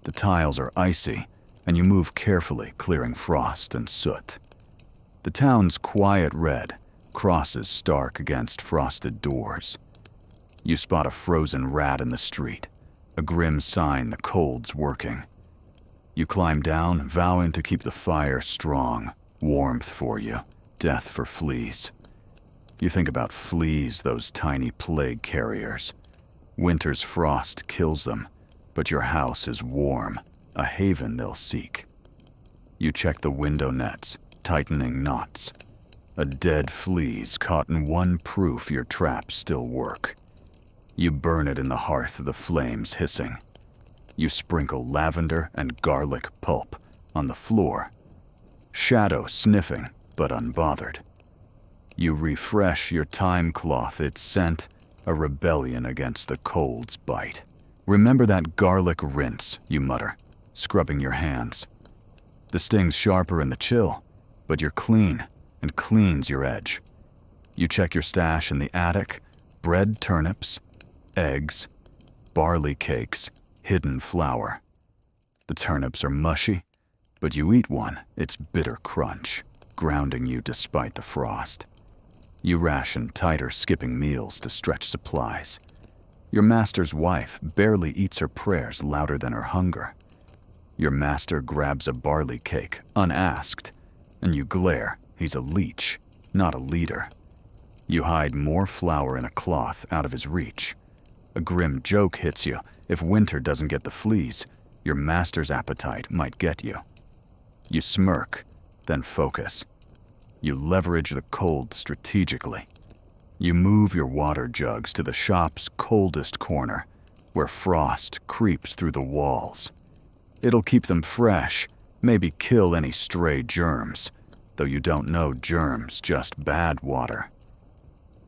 The tiles are icy, and you move carefully, clearing frost and soot. The town's quiet red crosses stark against frosted doors. You spot a frozen rat in the street, a grim sign the cold's working. You climb down, vowing to keep the fire strong, warmth for you, death for fleas. You think about fleas, those tiny plague carriers. Winter's frost kills them, but your house is warm, a haven they'll seek. You check the window nets, tightening knots. A dead flea's caught in one proof your traps still work. You burn it in the hearth, the flames hissing. You sprinkle lavender and garlic pulp on the floor. Shadow sniffing, but unbothered. You refresh your time cloth, its scent, a rebellion against the cold's bite. Remember that garlic rinse, you mutter, scrubbing your hands. The sting's sharper in the chill, but you're clean, and cleans your edge. You check your stash in the attic, bread, turnips, eggs, barley cakes, hidden flour. The turnips are mushy, but you eat one, its bitter crunch, grounding you despite the frost. You ration tighter, skipping meals to stretch supplies. Your master's wife barely eats her prayers louder than her hunger. Your master grabs a barley cake, unasked, and you glare. He's a leech, not a leader. You hide more flour in a cloth out of his reach. A grim joke hits you. If winter doesn't get the fleas, your master's appetite might get you. You smirk, then focus. You leverage the cold strategically. You move your water jugs to the shop's coldest corner, where frost creeps through the walls. It'll keep them fresh, maybe kill any stray germs, though you don't know germs, just bad water.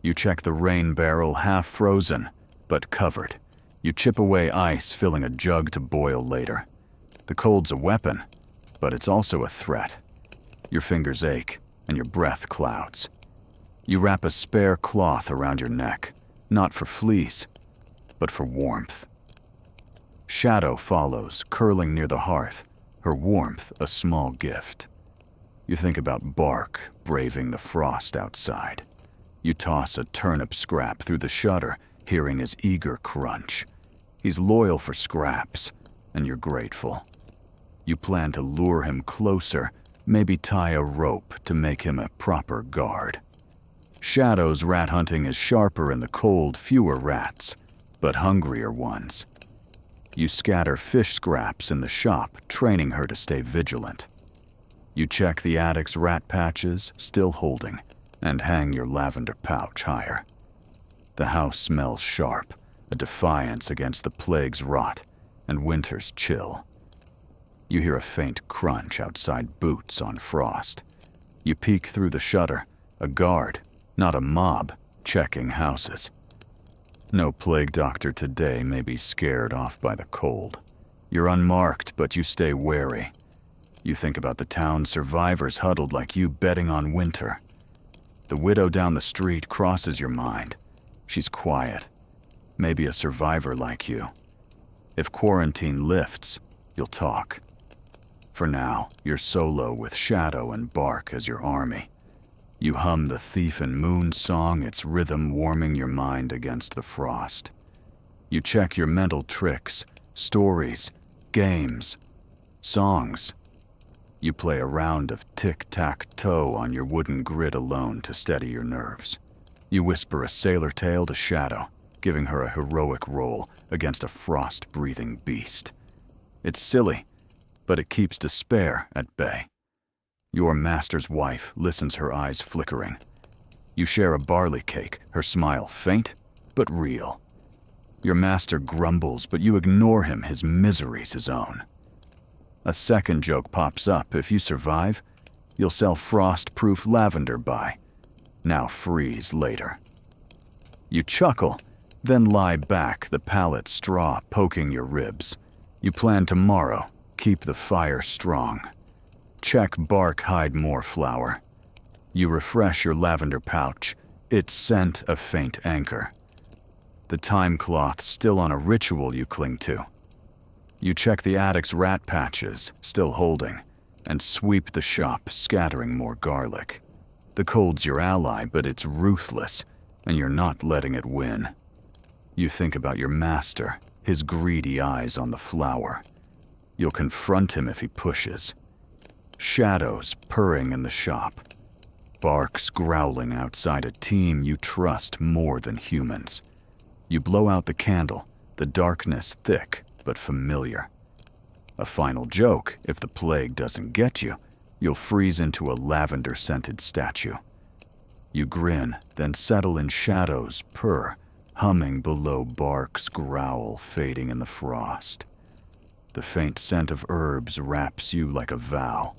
You check the rain barrel, half frozen, but covered. You chip away ice, filling a jug to boil later. The cold's a weapon, but it's also a threat. Your fingers ache, and your breath clouds. You wrap a spare cloth around your neck, not for fleas, but for warmth. Shadow follows, curling near the hearth, her warmth a small gift. You think about Bark braving the frost outside. You toss a turnip scrap through the shutter, hearing his eager crunch. He's loyal for scraps, and you're grateful. You plan to lure him closer, maybe tie a rope to make him a proper guard. Shadow's rat hunting is sharper in the cold, fewer rats, but hungrier ones. You scatter fish scraps in the shop, training her to stay vigilant. You check the attic's rat patches, still holding, and hang your lavender pouch higher. The house smells sharp, a defiance against the plague's rot and winter's chill. You hear a faint crunch outside boots on frost. You peek through the shutter, a guard, not a mob, checking houses. No plague doctor today may be scared off by the cold. You're unmarked, but you stay wary. You think about the town's survivors huddled like you, betting on winter. The widow down the street crosses your mind. She's quiet, maybe a survivor like you. If quarantine lifts, you'll talk. For now, you're solo with Shadow and Bark as your army. You hum the Thief and Moon song, its rhythm warming your mind against the frost. You check your mental tricks, stories, games, songs. You play a round of tic-tac-toe on your wooden grid alone to steady your nerves. You whisper a sailor tale to Shadow, giving her a heroic role against a frost-breathing beast. It's silly, but it keeps despair at bay. Your master's wife listens, her eyes flickering. You share a barley cake, her smile faint but real. Your master grumbles, but you ignore him, his misery's his own. A second joke pops up. If you survive, you'll sell frost-proof lavender by. Now freeze later. You chuckle, then lie back, the pallet straw poking your ribs. You plan tomorrow, keep the fire strong. Check bark, hide more flour. You refresh your lavender pouch, its scent a faint anchor. The time cloth still on a ritual you cling to. You check the attic's rat patches, still holding, and sweep the shop, scattering more garlic. The cold's your ally, but it's ruthless, and you're not letting it win. You think about your master, his greedy eyes on the flour. You'll confront him if he pushes. Shadows purring in the shop. Barks growling outside a team you trust more than humans. You blow out the candle, the darkness thick but familiar. A final joke, if the plague doesn't get you, you'll freeze into a lavender-scented statue. You grin, then settle in shadows, purr, humming below bark's growl fading in the frost. The faint scent of herbs wraps you like a vow.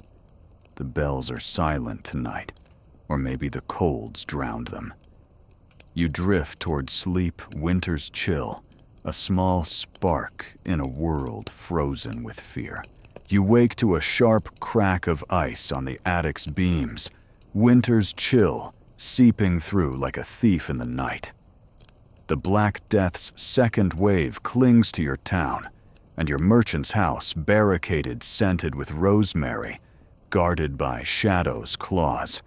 The bells are silent tonight, or maybe the cold's drowned them. You drift toward sleep, winter's chill, a small spark in a world frozen with fear. You wake to a sharp crack of ice on the attic's beams, winter's chill seeping through like a thief in the night. The Black Death's second wave clings to your town, and your merchant's house barricaded, scented with rosemary, guarded by shadows' claws,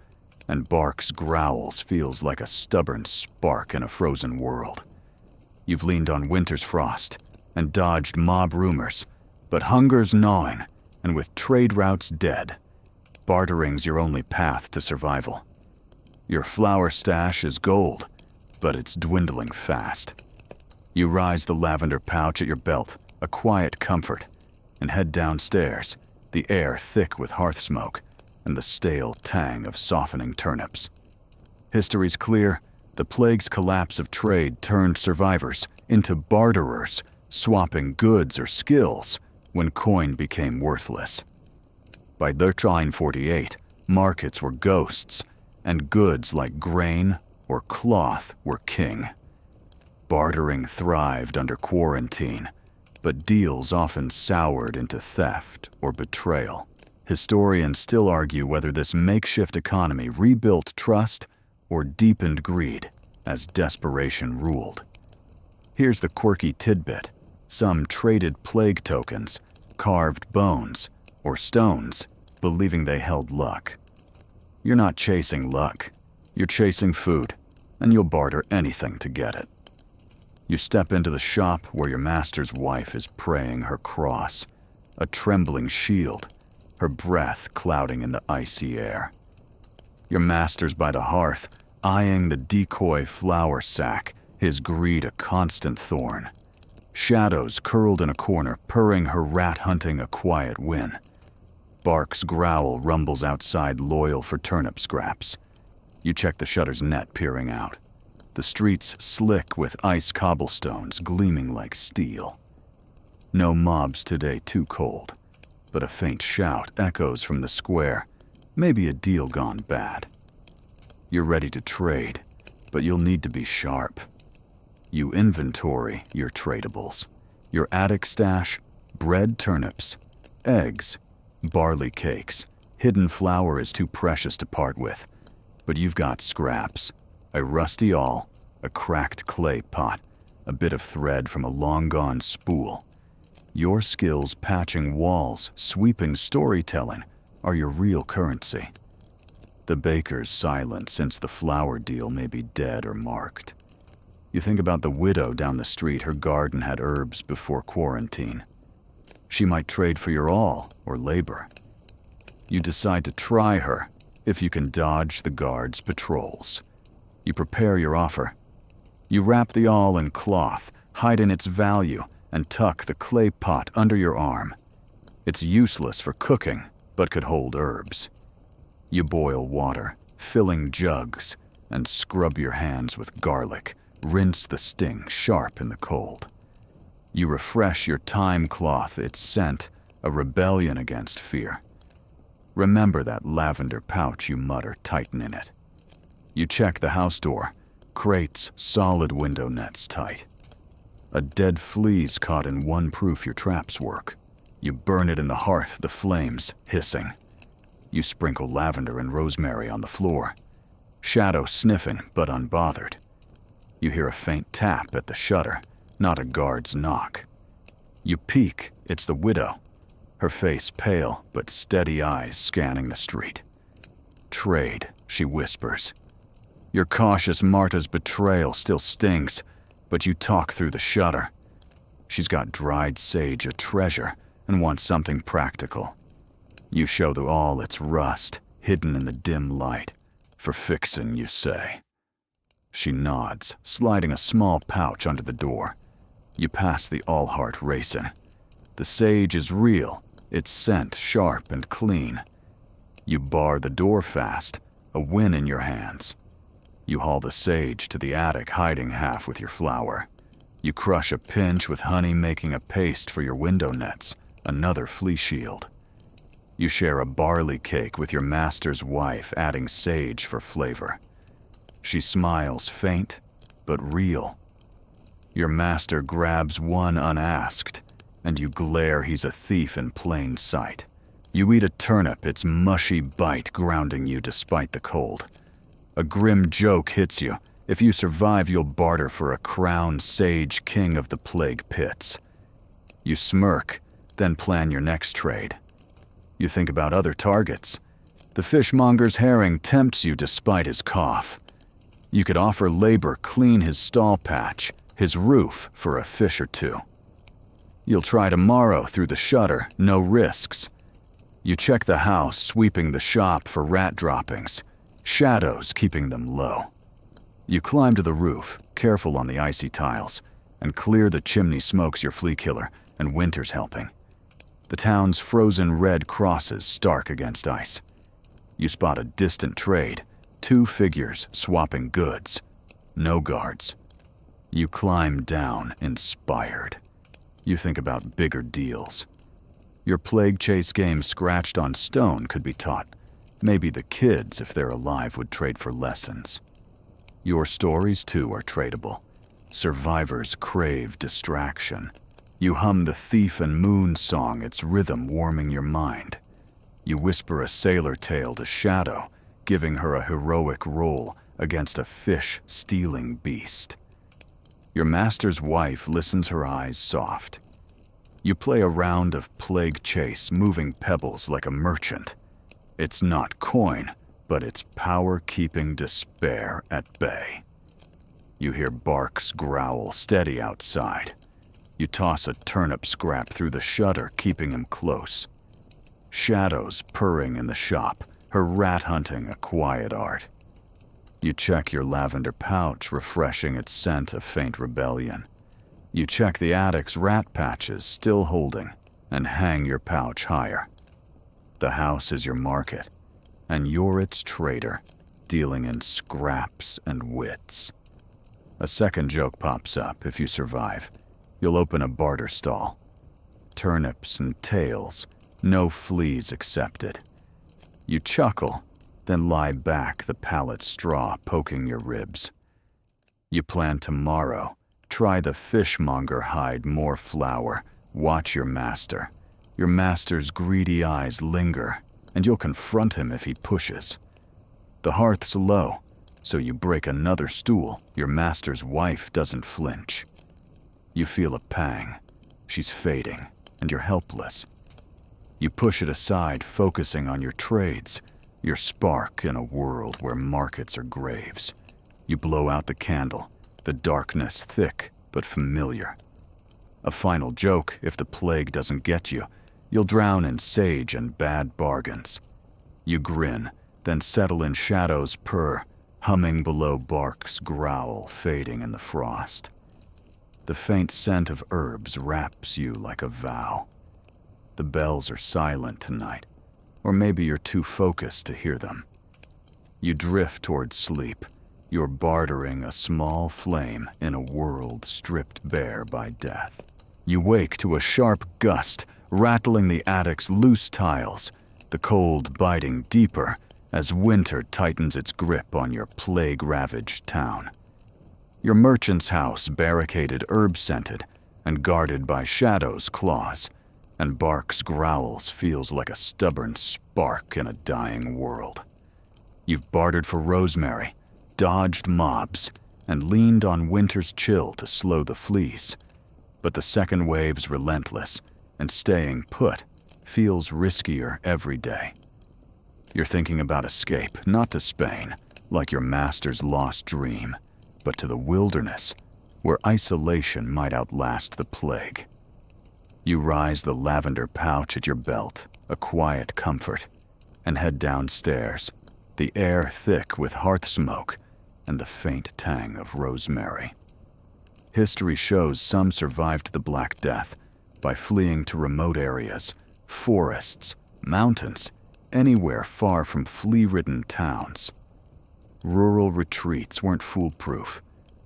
and bark's growls feels like a stubborn spark in a frozen world. You've leaned on winter's frost and dodged mob rumors, but hunger's gnawing, and with trade routes dead, bartering's your only path to survival. Your flour stash is gold, but it's dwindling fast. You rise the lavender pouch at your belt, a quiet comfort, and head downstairs, the air thick with hearth smoke and the stale tang of softening turnips. History's clear. The plague's collapse of trade turned survivors into barterers, swapping goods or skills when coin became worthless. By 1348, markets were ghosts, and goods like grain or cloth were king. Bartering thrived under quarantine, but deals often soured into theft or betrayal. Historians still argue whether this makeshift economy rebuilt trust or deepened greed as desperation ruled. Here's the quirky tidbit. Some traded plague tokens, carved bones, or stones, believing they held luck. You're not chasing luck. You're chasing food, and you'll barter anything to get it. You step into the shop where your master's wife is praying her cross, a trembling shield, her breath clouding in the icy air. Your master's by the hearth, eyeing the decoy flour sack, his greed a constant thorn. Shadows curled in a corner, purring her rat hunting a quiet win. Bark's growl rumbles outside, loyal for turnip scraps. You check the shutter's net, peering out. The streets slick with ice cobblestones gleaming like steel. No mobs today, too cold, but a faint shout echoes from the square, maybe a deal gone bad. You're ready to trade, but you'll need to be sharp. You inventory your tradables. Your attic stash, bread, turnips, eggs, barley cakes. Hidden flour is too precious to part with, but you've got scraps. A rusty awl, a cracked clay pot, a bit of thread from a long-gone spool. Your skills patching walls, sweeping storytelling are your real currency. The baker's silent since the flour deal may be dead or marked. You think about the widow down the street. Her garden had herbs before quarantine. She might trade for your awl or labor. You decide to try her if you can dodge the guards' patrols. You prepare your offer. You wrap the awl in cloth, hide in its value, and tuck the clay pot under your arm. It's useless for cooking, but could hold herbs. You boil water, filling jugs, and scrub your hands with garlic, rinse the sting sharp in the cold. You refresh your thyme cloth, its scent, a rebellion against fear. Remember that lavender pouch you mutter, tighten in it. You check the house door, crates, solid window nets tight. A dead flea's caught in one proof your traps work. You burn it in the hearth, the flames hissing. You sprinkle lavender and rosemary on the floor. Shadow sniffing, but unbothered. You hear a faint tap at the shutter, not a guard's knock. You peek, it's the widow. Her face pale, but steady eyes scanning the street. "Trade," she whispers. Your cautious Marta's betrayal still stings, but you talk through the shutter. She's got dried sage, a treasure, and wants something practical. You show the all its rust, hidden in the dim light. For fixin', you say. She nods, sliding a small pouch under the door. You pass the all-heart racing. The sage is real, its scent sharp and clean. You bar the door fast, a win in your hands. You haul the sage to the attic, hiding half with your flour. You crush a pinch with honey, making a paste for your window nets, another flea shield. You share a barley cake with your master's wife, adding sage for flavor. She smiles, faint, but real. Your master grabs one unasked, and you glare he's a thief in plain sight. You eat a turnip, its mushy bite grounding you despite the cold. A grim joke hits you. If you survive, you'll barter for a crown, sage king of the plague pits. You smirk, then plan your next trade. You think about other targets. The fishmonger's herring tempts you despite his cough. You could offer labor, clean his stall patch, his roof for a fish or two. You'll try tomorrow through the shutter, no risks. You check the house, sweeping the shop for rat droppings, shadows keeping them low. You climb to the roof, careful on the icy tiles, and clear the chimney smokes your flea killer, and winter's helping. The town's frozen red crosses stark against ice. You spot a distant trade, two figures swapping goods, no guards. You climb down, inspired. You think about bigger deals. Your plague chase game scratched on stone could be taught. Maybe the kids, if they're alive, would trade for lessons. Your stories, too, are tradable. Survivors crave distraction. You hum the thief and moon song, its rhythm warming your mind. You whisper a sailor tale to Shadow, giving her a heroic role against a fish-stealing beast. Your master's wife listens, her eyes soft. You play a round of plague chase, moving pebbles like a merchant. It's not coin, but it's power keeping despair at bay. You hear barks growl steady outside. You toss a turnip scrap through the shutter, keeping him close. Shadows purring in the shop, her rat hunting a quiet art. You check your lavender pouch, refreshing its scent a faint rebellion. You check the attic's rat patches, still holding, and hang your pouch higher. The house is your market, and you're its trader, dealing in scraps and wits. A second joke pops up if you survive. You'll open a barter stall. Turnips and tails, no fleas accepted. You chuckle, then lie back, the pallet straw poking your ribs. You plan tomorrow. Try the fishmonger hide, more flour. Watch your master. Your master's greedy eyes linger, and you'll confront him if he pushes. The hearth's low, so you break another stool. Your master's wife doesn't flinch. You feel a pang. She's fading, and you're helpless. You push it aside, focusing on your trades, your spark in a world where markets are graves. You blow out the candle, the darkness thick but familiar. A final joke, if the plague doesn't get you, you'll drown in sage and bad bargains. You grin, then settle in Shadow's purr, humming below bark's growl, fading in the frost. The faint scent of herbs wraps you like a vow. The bells are silent tonight, or maybe you're too focused to hear them. You drift toward sleep, You're bartering a small flame in a world stripped bare by death. You wake to a sharp gust rattling the attic's loose tiles, the cold biting deeper as winter tightens its grip on your plague-ravaged town. Your merchant's house barricaded herb-scented and guarded by Shadow's claws, and Bark's growls feels like a stubborn spark in a dying world. You've bartered for rosemary, dodged mobs, and leaned on winter's chill to slow the fleas. But the second wave's relentless, and staying put feels riskier every day. You're thinking about escape, not to Spain, like your master's lost dream, but to the wilderness, where isolation might outlast the plague. You rise the lavender pouch at your belt, a quiet comfort, and head downstairs, the air thick with hearth smoke and the faint tang of rosemary. History shows some survived the Black Death by fleeing to remote areas, forests, mountains, anywhere far from flea-ridden towns. Rural retreats weren't foolproof.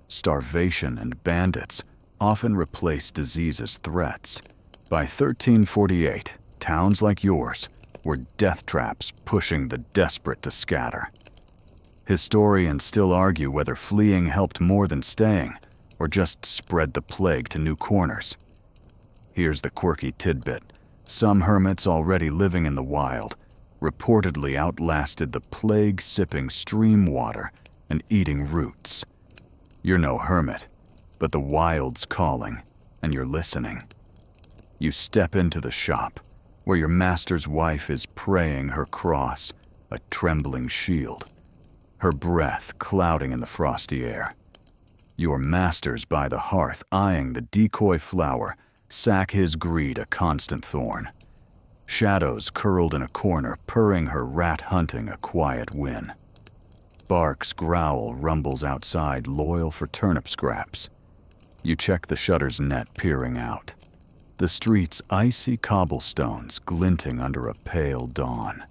Starvation and bandits often replaced disease as threats. By 1348, towns like yours were death traps pushing the desperate to scatter. Historians still argue whether fleeing helped more than staying, or just spread the plague to new corners. Here's the quirky tidbit. Some hermits already living in the wild reportedly outlasted the plague-sipping stream water and eating roots. You're no hermit, but the wild's calling, and you're listening. You step into the shop, where your master's wife is praying her cross, a trembling shield, her breath clouding in the frosty air. Your master's by the hearth, eyeing the decoy flower, sack his greed a constant thorn. Shadows curled in a corner, purring her rat hunting a quiet win. Bark's growl rumbles outside, loyal for turnip scraps. You check the shutter's net, peering out. The street's icy cobblestones glinting under a pale dawn.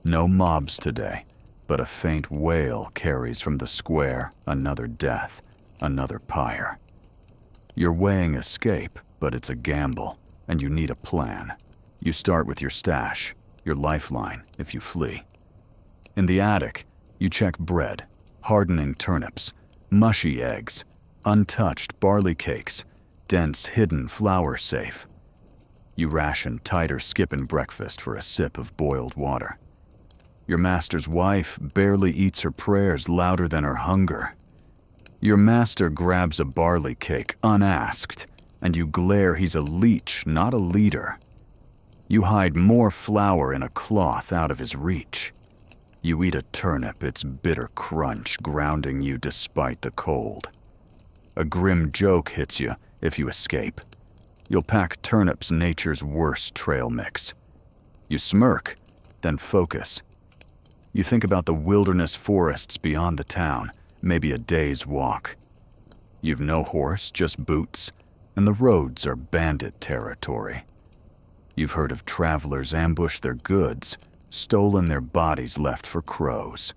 No mobs today, but a faint wail carries from the square, another death, another pyre. You're weighing escape, but it's a gamble, and you need a plan. You start with your stash, your lifeline if you flee. In the attic, you check bread, hardening turnips, mushy eggs, untouched barley cakes, dense hidden flour safe. You ration tighter skipping breakfast for a sip of boiled water. Your master's wife barely eats her prayers louder than her hunger. Your master grabs a barley cake unasked, and you glare he's a leech, not a leader. You hide more flour in a cloth out of his reach. You eat a turnip, its bitter crunch grounding you despite the cold. A grim joke hits you if you escape. You'll pack turnips, nature's worst trail mix. You smirk, then focus. You think about the wilderness forests beyond the town, maybe a day's walk. You've no horse, just boots, and the roads are bandit territory. You've heard of travelers ambush their goods, stolen their bodies left for crows.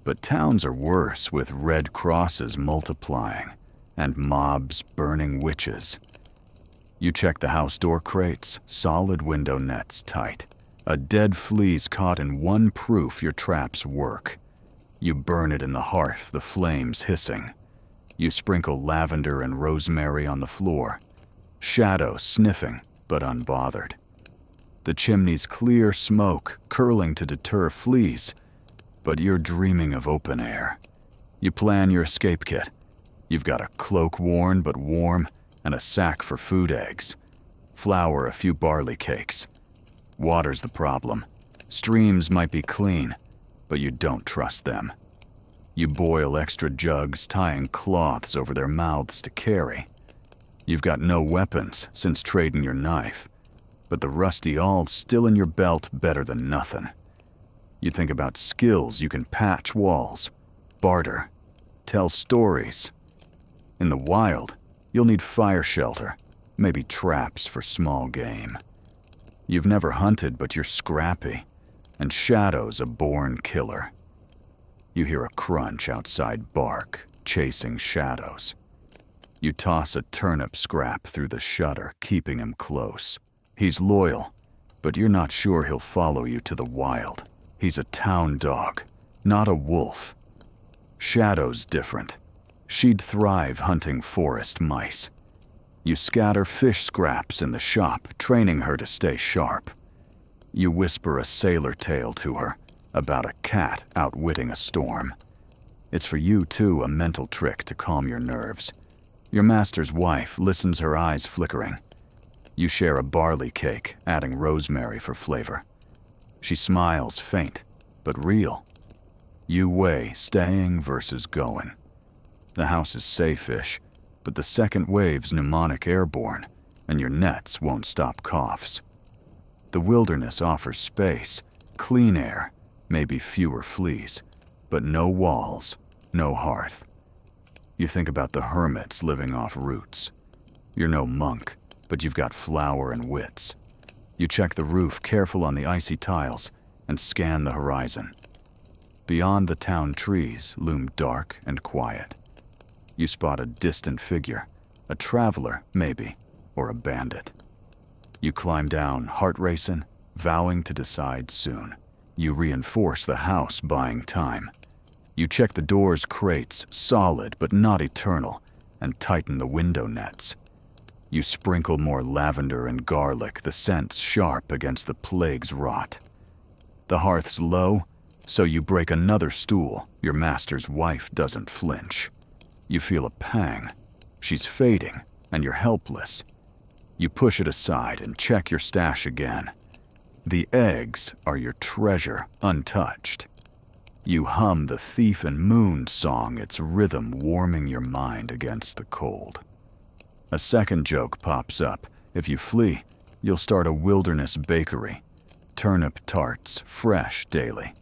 But towns are worse, with red crosses multiplying and mobs burning witches. You check the house door crates, solid window nets tight. A dead flea's caught in one proof your traps work. You burn it in the hearth, the flames hissing. You sprinkle lavender and rosemary on the floor. Shadow sniffing, but unbothered. The chimney's clear smoke curling to deter fleas, but you're dreaming of open air. You plan your escape kit. You've got a cloak worn but warm and a sack for food eggs. Flour, a few barley cakes. Water's the problem. Streams might be clean, but you don't trust them. You boil extra jugs, tying cloths over their mouths to carry. You've got no weapons since trading your knife, but the rusty aul's still in your belt, better than nothing. You think about skills you can patch walls, barter, tell stories. In the wild, you'll need fire shelter, maybe traps for small game. You've never hunted, but you're scrappy, and Shadow's a born killer. You hear a crunch outside bark, chasing shadows. You toss a turnip scrap through the shutter, keeping him close. He's loyal, but you're not sure he'll follow you to the wild. He's a town dog, not a wolf. Shadow's different. She'd thrive hunting forest mice. You scatter fish scraps in the shop, training her to stay sharp. You whisper a sailor tale to her about a cat outwitting a storm. It's for you, too, a mental trick to calm your nerves. Your master's wife listens, her eyes flickering. You share a barley cake, adding rosemary for flavor. She smiles, faint, but real. You weigh staying versus going. The house is safe-ish, but the second wave's pneumonic airborne, and your nets won't stop coughs. The wilderness offers space, clean air, maybe fewer fleas, but no walls, no hearth. You think about the hermits living off roots. You're no monk, but you've got flower and wits. You check the roof, careful on the icy tiles, and scan the horizon. Beyond the town trees loom dark and quiet. You spot a distant figure, a traveler, maybe, or a bandit. You climb down, heart racing, vowing to decide soon. You reinforce the house, buying time. You check the door's crates, solid but not eternal, and tighten the window nets. You sprinkle more lavender and garlic, the scents sharp against the plague's rot. The hearth's low, so you break another stool. Your master's wife doesn't flinch. You feel a pang. She's fading, and you're helpless. You push it aside and check your stash again. The eggs are your treasure, untouched. You hum the thief and moon song, its rhythm warming your mind against the cold. A second joke pops up. If you flee, you'll start a wilderness bakery. Turnip tarts, fresh daily.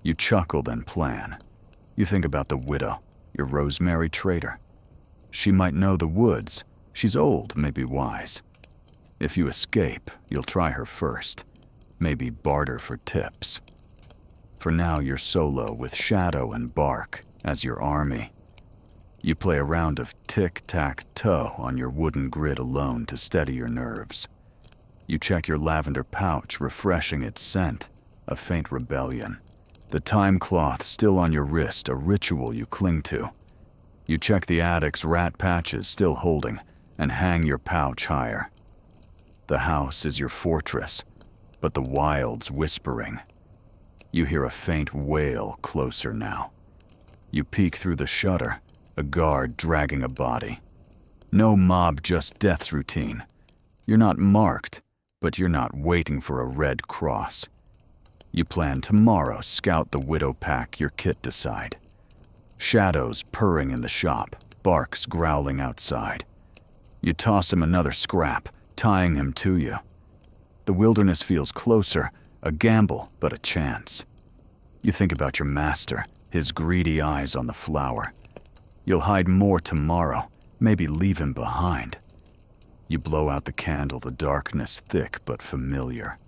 You chuckle, then plan. You think about the widow, your rosemary trader. She might know the woods. She's old, maybe wise. If you escape, you'll try her first. Maybe barter for tips. For now, you're solo with shadow and bark as your army. You play a round of tic-tac-toe on your wooden grid alone to steady your nerves. You check your lavender pouch, refreshing its scent, a faint rebellion. The time cloth still on your wrist, a ritual you cling to. You check the attic's rat patches still holding, and hang your pouch higher. The house is your fortress, but the wild's whispering. You hear a faint wail closer now. You peek through the shutter, a guard dragging a body. No mob, just death's routine. You're not marked, but you're not waiting for a red cross. You plan tomorrow, scout the widow pack, your kit decide. Shadows purring in the shop, barks growling outside. You toss him another scrap, tying him to you. The wilderness feels closer, a gamble, but a chance. You think about your master, his greedy eyes on the flower. You'll hide more tomorrow, maybe leave him behind. You blow out the candle, the darkness thick but familiar.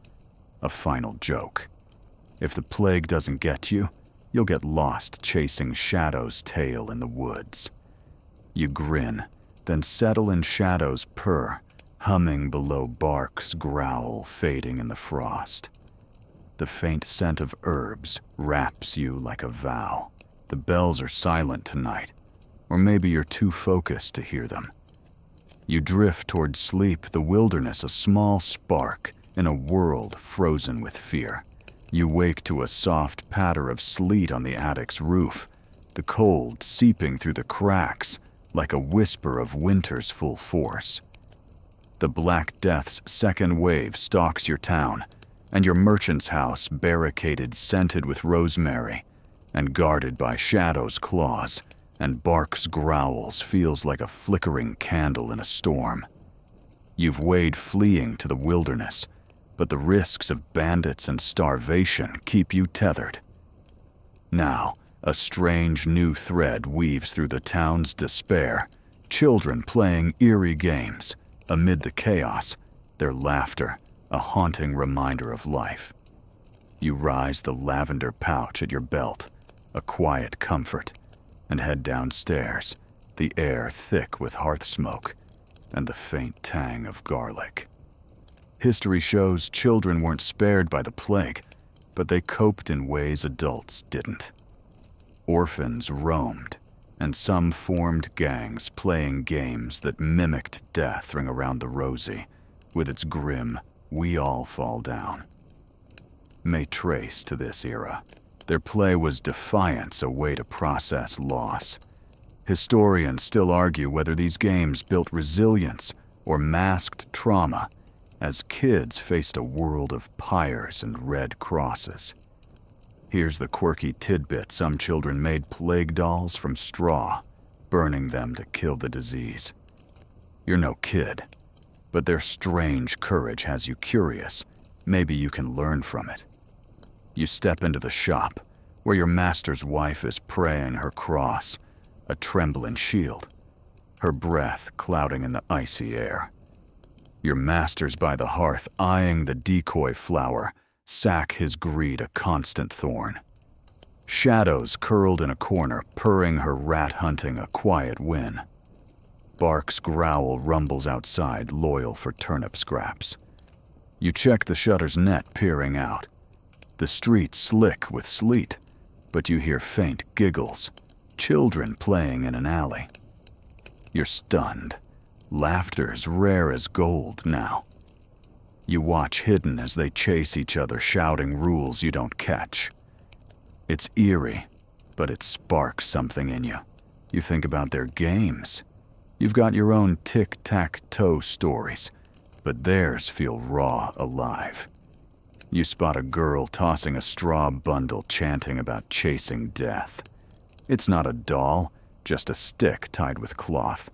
A final joke. If the plague doesn't get you, you'll get lost chasing Shadow's tail in the woods. You grin, then settle in Shadow's purr, humming below Bark's growl fading in the frost. The faint scent of herbs wraps you like a vow. The bells are silent tonight, or maybe you're too focused to hear them. You drift toward sleep, the wilderness a small spark in a world frozen with fear. You wake to a soft patter of sleet on the attic's roof, the cold seeping through the cracks like a whisper of winter's full force. The Black Death's second wave stalks your town, and your merchant's house barricaded, scented with rosemary, and guarded by Shadow's claws, and Bark's growls feels like a flickering candle in a storm. You've weighed fleeing to the wilderness, but the risks of bandits and starvation keep you tethered. Now, a strange new thread weaves through the town's despair, children playing eerie games. Amid the chaos, their laughter, a haunting reminder of life. You rise the lavender pouch at your belt, a quiet comfort, and head downstairs, the air thick with hearth smoke and the faint tang of garlic. History shows children weren't spared by the plague, but they coped in ways adults didn't. Orphans roamed, and some formed gangs playing games that mimicked death ring around the rosy, with its grim, "we all fall down," may trace to this era. Their play was defiance, a way to process loss. Historians still argue whether these games built resilience or masked trauma as kids faced a world of pyres and red crosses. Here's the quirky tidbit: some children made plague dolls from straw, burning them to kill the disease. You're no kid, but their strange courage has you curious. Maybe you can learn from it. You step into the shop, where your master's wife is praying her cross, a trembling shield, her breath clouding in the icy air. Your master's by the hearth, eyeing the decoy flower, sack his greed a constant thorn. Shadows curled in a corner, purring her rat hunting a quiet win. Bark's growl rumbles outside, loyal for turnip scraps. You check the shutter's net, peering out. The street's slick with sleet, but you hear faint giggles, children playing in an alley. You're stunned. Laughter's rare as gold now. You watch hidden as they chase each other, shouting rules you don't catch. It's eerie, but it sparks something in you. You think about their games. You've got your own tic-tac-toe stories, but theirs feel raw, alive. You spot a girl tossing a straw bundle, chanting about chasing death. It's not a doll, just a stick tied with cloth,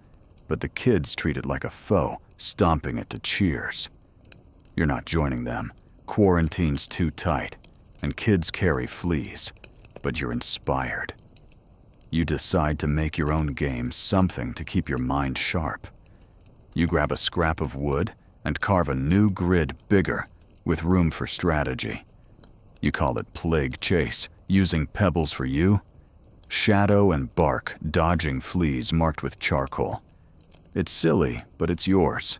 but the kids treat it like a foe, stomping it to cheers. You're not joining them. Quarantine's too tight, and kids carry fleas, but you're inspired. You decide to make your own game, something to keep your mind sharp. You grab a scrap of wood and carve a new grid bigger, with room for strategy. You call it Plague Chase, using pebbles for you, shadow and bark, dodging fleas marked with charcoal. It's silly, but it's yours.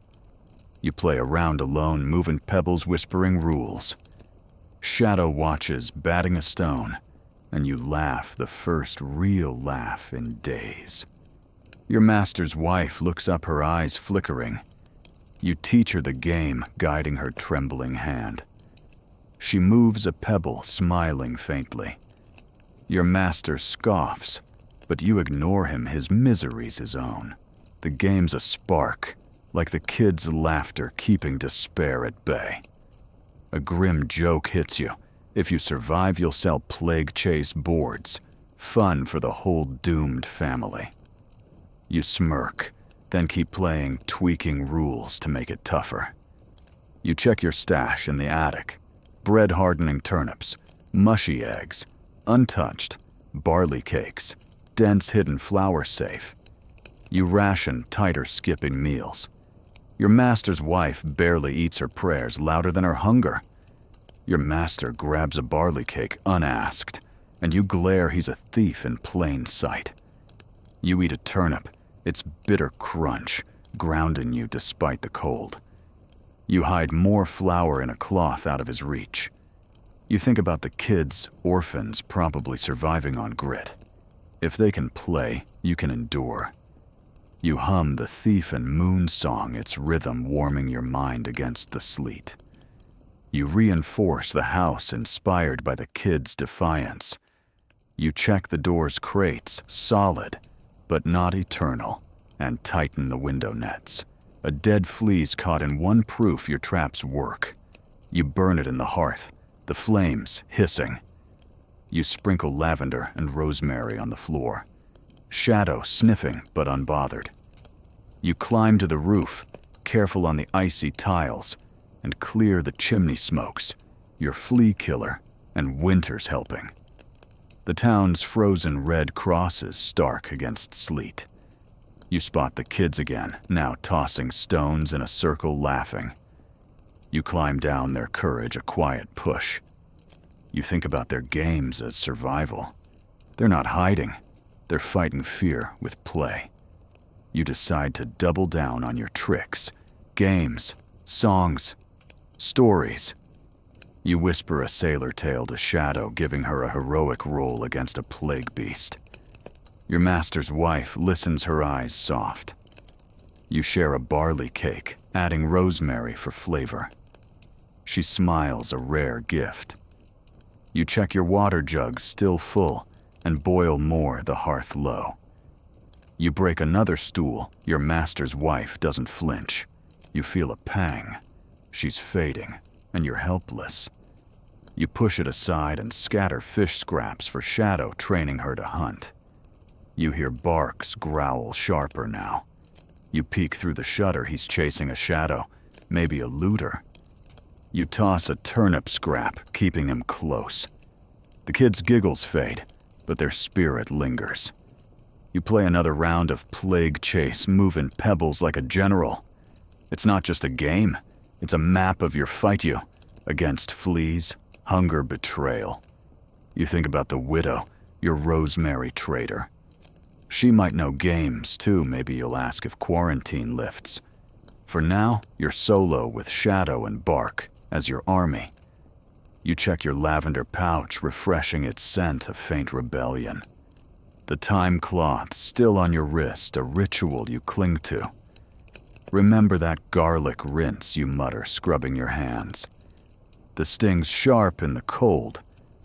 You play around alone, moving pebbles, whispering rules. Shadow watches, batting a stone, and you laugh, the first real laugh in days. Your master's wife looks up, her eyes flickering. You teach her the game, guiding her trembling hand. She moves a pebble, smiling faintly. Your master scoffs, but you ignore him, his misery's his own. The game's a spark, like the kid's laughter keeping despair at bay. A grim joke hits you. If you survive, you'll sell Plague Chase boards. Fun for the whole doomed family. You smirk, then keep playing, tweaking rules to make it tougher. You check your stash in the attic. Bread-hardening turnips, mushy eggs, untouched, barley cakes, dense hidden flour safe. You ration tighter, skipping meals. Your master's wife barely eats her prayers, louder than her hunger. Your master grabs a barley cake unasked, and you glare, he's a thief in plain sight. You eat a turnip, its bitter crunch grounding you despite the cold. You hide more flour in a cloth out of his reach. You think about the kids, orphans, probably surviving on grit. If they can play, you can endure. You hum the thief and moon song, its rhythm warming your mind against the sleet. You reinforce the house inspired by the kids' defiance. You check the door's crates, solid, but not eternal, and tighten the window nets. A dead flea's caught in one proof your traps work. You burn it in the hearth, the flames hissing. You sprinkle lavender and rosemary on the floor. Shadow sniffing but unbothered. You climb to the roof, careful on the icy tiles, and clear the chimney smokes, your flea killer and winter's helping. The town's frozen red crosses stark against sleet. You spot the kids again, now tossing stones in a circle, laughing. You climb down their courage, a quiet push. You think about their games as survival. They're not hiding. They're fighting fear with play. You decide to double down on your tricks, games, songs, stories. You whisper a sailor tale to Shadow, giving her a heroic role against a plague beast. Your master's wife listens, her eyes soft. You share a barley cake, adding rosemary for flavor. She smiles, a rare gift. You check your water jug still full and boil more, the hearth low. You break another stool, your master's wife doesn't flinch. You feel a pang. She's fading, and you're helpless. You push it aside and scatter fish scraps for Shadow, training her to hunt. You hear Bark's growl sharper now. You peek through the shutter, he's chasing a shadow, maybe a looter. You toss a turnip scrap, keeping him close. The kid's giggles fade, but their spirit lingers. You play another round of plague chase, moving pebbles like a general. It's not just a game, it's a map of your fight you against fleas, hunger, betrayal. You think about the widow, your rosemary trader. She might know games too, maybe you'll ask if quarantine lifts. For now, you're solo with Shadow and Bark as your army. You check your lavender pouch, refreshing its scent, a faint rebellion. The time cloth still on your wrist, a ritual you cling to. Remember that garlic rinse, you mutter, scrubbing your hands. The sting's sharp in the cold,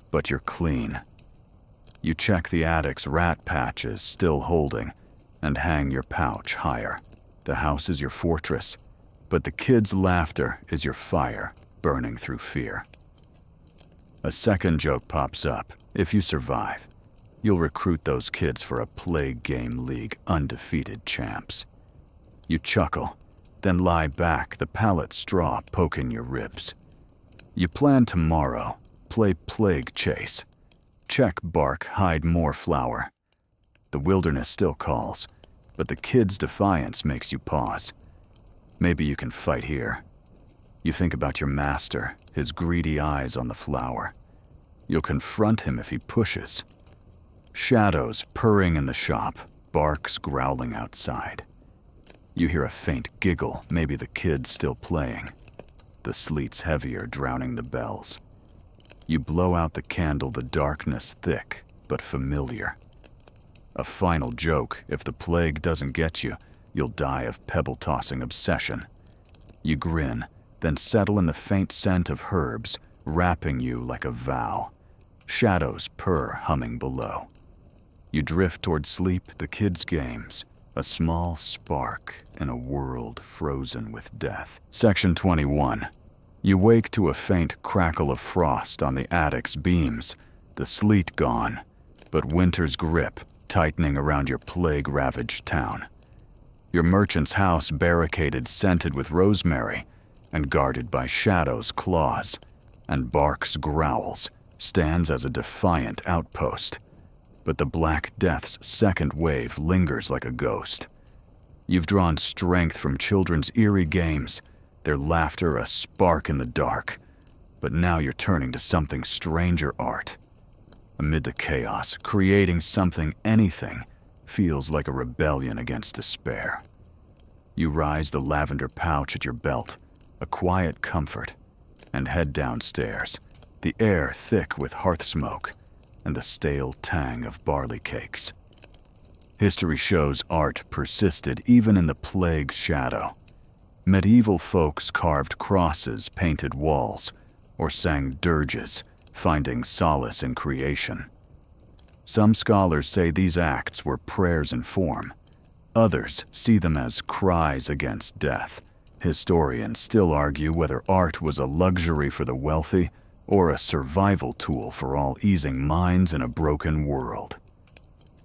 but you're clean. You check the attic's rat patches, still holding, and hang your pouch higher. The house is your fortress, but the kids' laughter is your fire, burning through fear. A second joke pops up. If you survive, you'll recruit those kids for a plague game league, undefeated champs. You chuckle, then lie back, the pallet straw poking your ribs. You plan tomorrow, play plague chase. Check Bark, hide more flour. The wilderness still calls, but the kid's defiance makes you pause. Maybe you can fight here. You think about your master, his greedy eyes on the flour. You'll confront him if he pushes. Shadows purring in the shop, Bark's growling outside. You hear a faint giggle, maybe the kid's still playing. The sleet's heavier, drowning the bells. You blow out the candle, the darkness thick but familiar. A final joke, if the plague doesn't get you, you'll die of pebble-tossing obsession. You grin, then settle in the faint scent of herbs, wrapping you like a vow. Shadows purr, humming below. You drift toward sleep, the kids' games, a small spark in a world frozen with death. Section 21. You wake to a faint crackle of frost on the attic's beams, the sleet gone, but winter's grip tightening around your plague-ravaged town. Your merchant's house barricaded, scented with rosemary, and guarded by Shadow's claws, and Bark's growls, stands as a defiant outpost. But the Black Death's second wave lingers like a ghost. You've drawn strength from children's eerie games, their laughter a spark in the dark. But now you're turning to something stranger, art. Amid the chaos, creating something, anything, feels like a rebellion against despair. You rise the lavender pouch at your belt, a quiet comfort, and head downstairs, the air thick with hearth smoke and the stale tang of barley cakes. History shows art persisted even in the plague's shadow. Medieval folks carved crosses, painted walls, or sang dirges, finding solace in creation. Some scholars say these acts were prayers in form. Others see them as cries against death. Historians still argue whether art was a luxury for the wealthy or a survival tool for all easing minds in a broken world.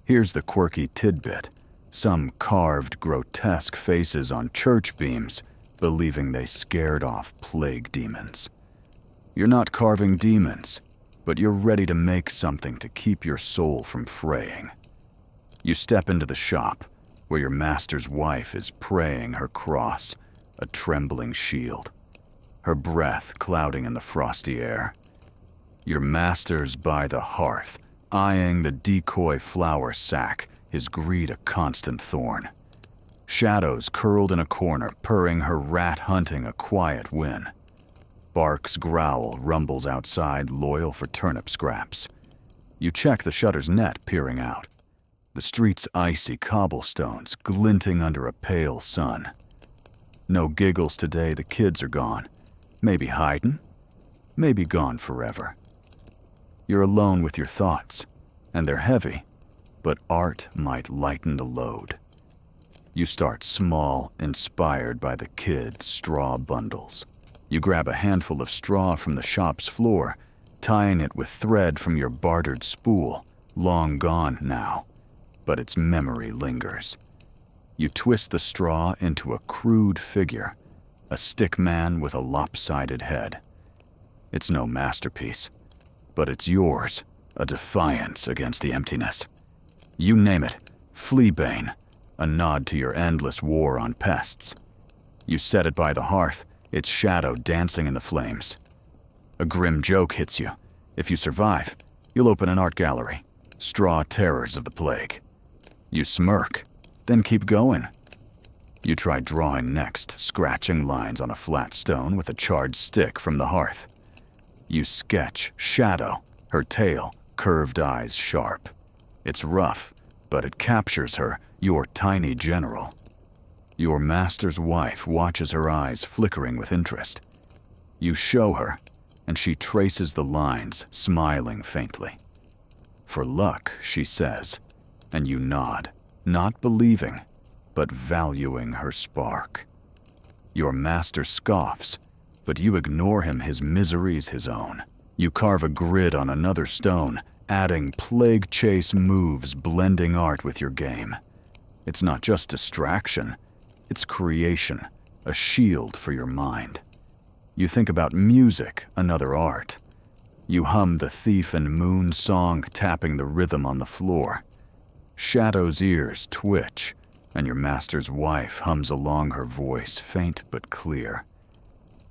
Here's the quirky tidbit. Some carved grotesque faces on church beams, believing they scared off plague demons. You're not carving demons, but you're ready to make something to keep your soul from fraying. You step into the shop, where your master's wife is praying her cross, a trembling shield, her breath clouding in the frosty air. Your master's by the hearth, eyeing the decoy flour sack, his greed a constant thorn. Shadows curled in a corner, purring her rat hunting a quiet win. Bark's growl rumbles outside, loyal for turnip scraps. You check the shutter's net, peering out. The street's icy cobblestones glinting under a pale sun. No giggles today, the kids are gone. Maybe hiding, maybe gone forever. You're alone with your thoughts, and they're heavy, but art might lighten the load. You start small, inspired by the kids' straw bundles. You grab a handful of straw from the shop's floor, tying it with thread from your bartered spool, long gone now, but its memory lingers. You twist the straw into a crude figure, a stick man with a lopsided head. It's no masterpiece, but it's yours, a defiance against the emptiness. You name it, fleabane, a nod to your endless war on pests. You set it by the hearth, its shadow dancing in the flames. A grim joke hits you. If you survive, you'll open an art gallery, straw terrors of the plague. You smirk, then keep going. You try drawing next, scratching lines on a flat stone with a charred stick from the hearth. You sketch Shadow, her tail, curved eyes sharp. It's rough, but it captures her, your tiny general. Your master's wife watches her eyes flickering with interest. You show her, and she traces the lines, smiling faintly. For luck, she says, and you nod, not believing, but valuing her spark. Your master scoffs, but you ignore him, his misery's his own. You carve a grid on another stone, adding plague chase moves, blending art with your game. It's not just distraction, it's creation, a shield for your mind. You think about music, another art. You hum the Thief and Moon song, tapping the rhythm on the floor. Shadow's ears twitch, and your master's wife hums along, her voice faint but clear.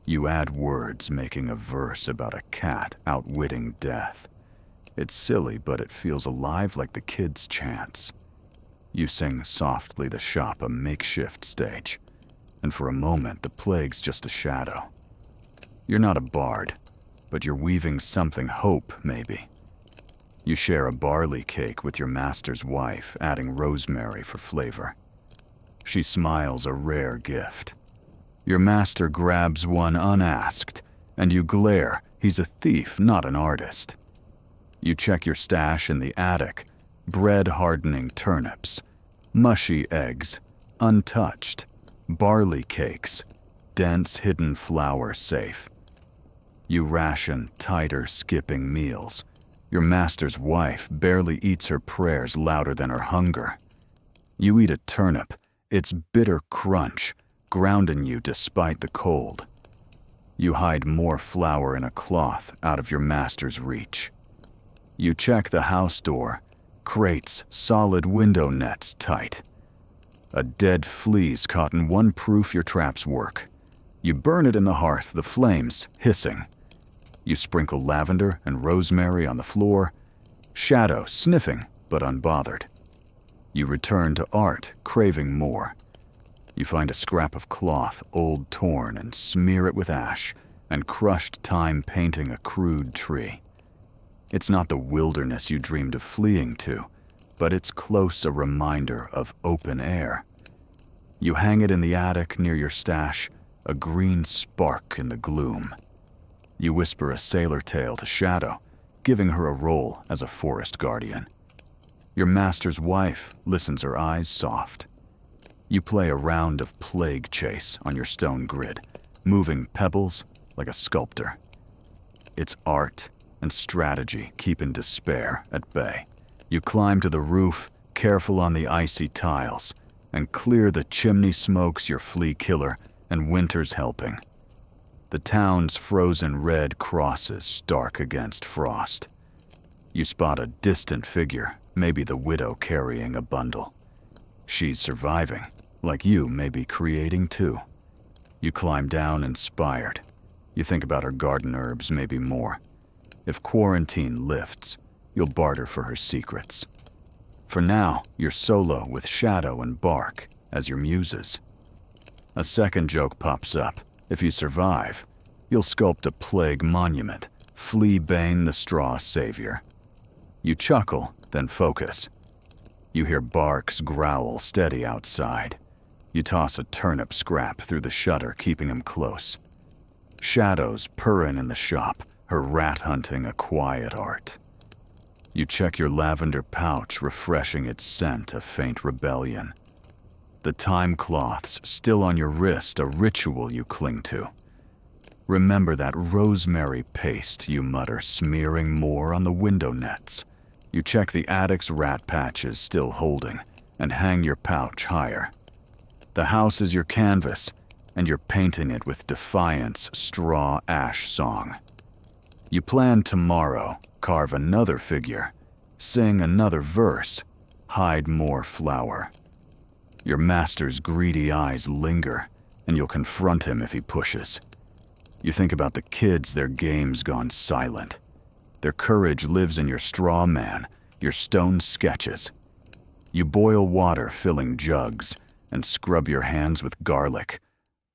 You add words, making a verse about a cat outwitting death. It's silly, but it feels alive like the kids' chants. You sing softly the shop, a makeshift stage, and for a moment the plague's just a shadow. You're not a bard, but you're weaving something hope, maybe. You share a barley cake with your master's wife, adding rosemary for flavor. She smiles, a rare gift. Your master grabs one unasked, and you glare. He's a thief, not an artist. You check your stash in the attic, bread-hardening turnips, mushy eggs, untouched, barley cakes, dense hidden flour safe. You ration tighter, skipping meals. Your master's wife barely eats her prayers louder than her hunger. You eat a turnip, its bitter crunch, grounding you despite the cold. You hide more flour in a cloth out of your master's reach. You check the house door, crates, solid window nets tight. A dead flea's caught in one proof your traps work. You burn it in the hearth, the flames hissing. You sprinkle lavender and rosemary on the floor, Shadow sniffing but unbothered. You return to art, craving more. You find a scrap of cloth, old torn, and smear it with ash, and crushed time painting a crude tree. It's not the wilderness you dreamed of fleeing to, but it's close a reminder of open air. You hang it in the attic near your stash, a green spark in the gloom. You whisper a sailor tale to Shadow, giving her a role as a forest guardian. Your master's wife listens, her eyes soft. You play a round of plague chase on your stone grid, moving pebbles like a sculptor. It's art and strategy keeping despair at bay. You climb to the roof, careful on the icy tiles, and clear the chimney smokes, your flea killer, and winter's helping. The town's frozen red crosses stark against frost. You spot a distant figure, maybe the widow carrying a bundle. She's surviving, like you may be creating too. You climb down inspired. You think about her garden herbs, maybe more. If quarantine lifts, you'll barter for her secrets. For now, you're solo with Shadow and Bark as your muses. A second joke pops up. If you survive, you'll sculpt a plague monument, Flea-bane the straw savior. You chuckle, then focus. You hear Bark's growl steady outside. You toss a turnip scrap through the shutter, keeping him close. Shadow's purring in the shop, her rat hunting a quiet art. You check your lavender pouch, refreshing its scent, a faint rebellion. The time cloths still on your wrist, a ritual you cling to. Remember that rosemary paste, you mutter, smearing more on the window nets. You check the attic's rat patches still holding, and hang your pouch higher. The house is your canvas, and you're painting it with defiance straw ash song. You plan tomorrow, carve another figure, sing another verse, hide more flour. Your master's greedy eyes linger, and you'll confront him if he pushes. You think about the kids, their games gone silent. Their courage lives in your straw man, your stone sketches. You boil water, filling jugs, and scrub your hands with garlic.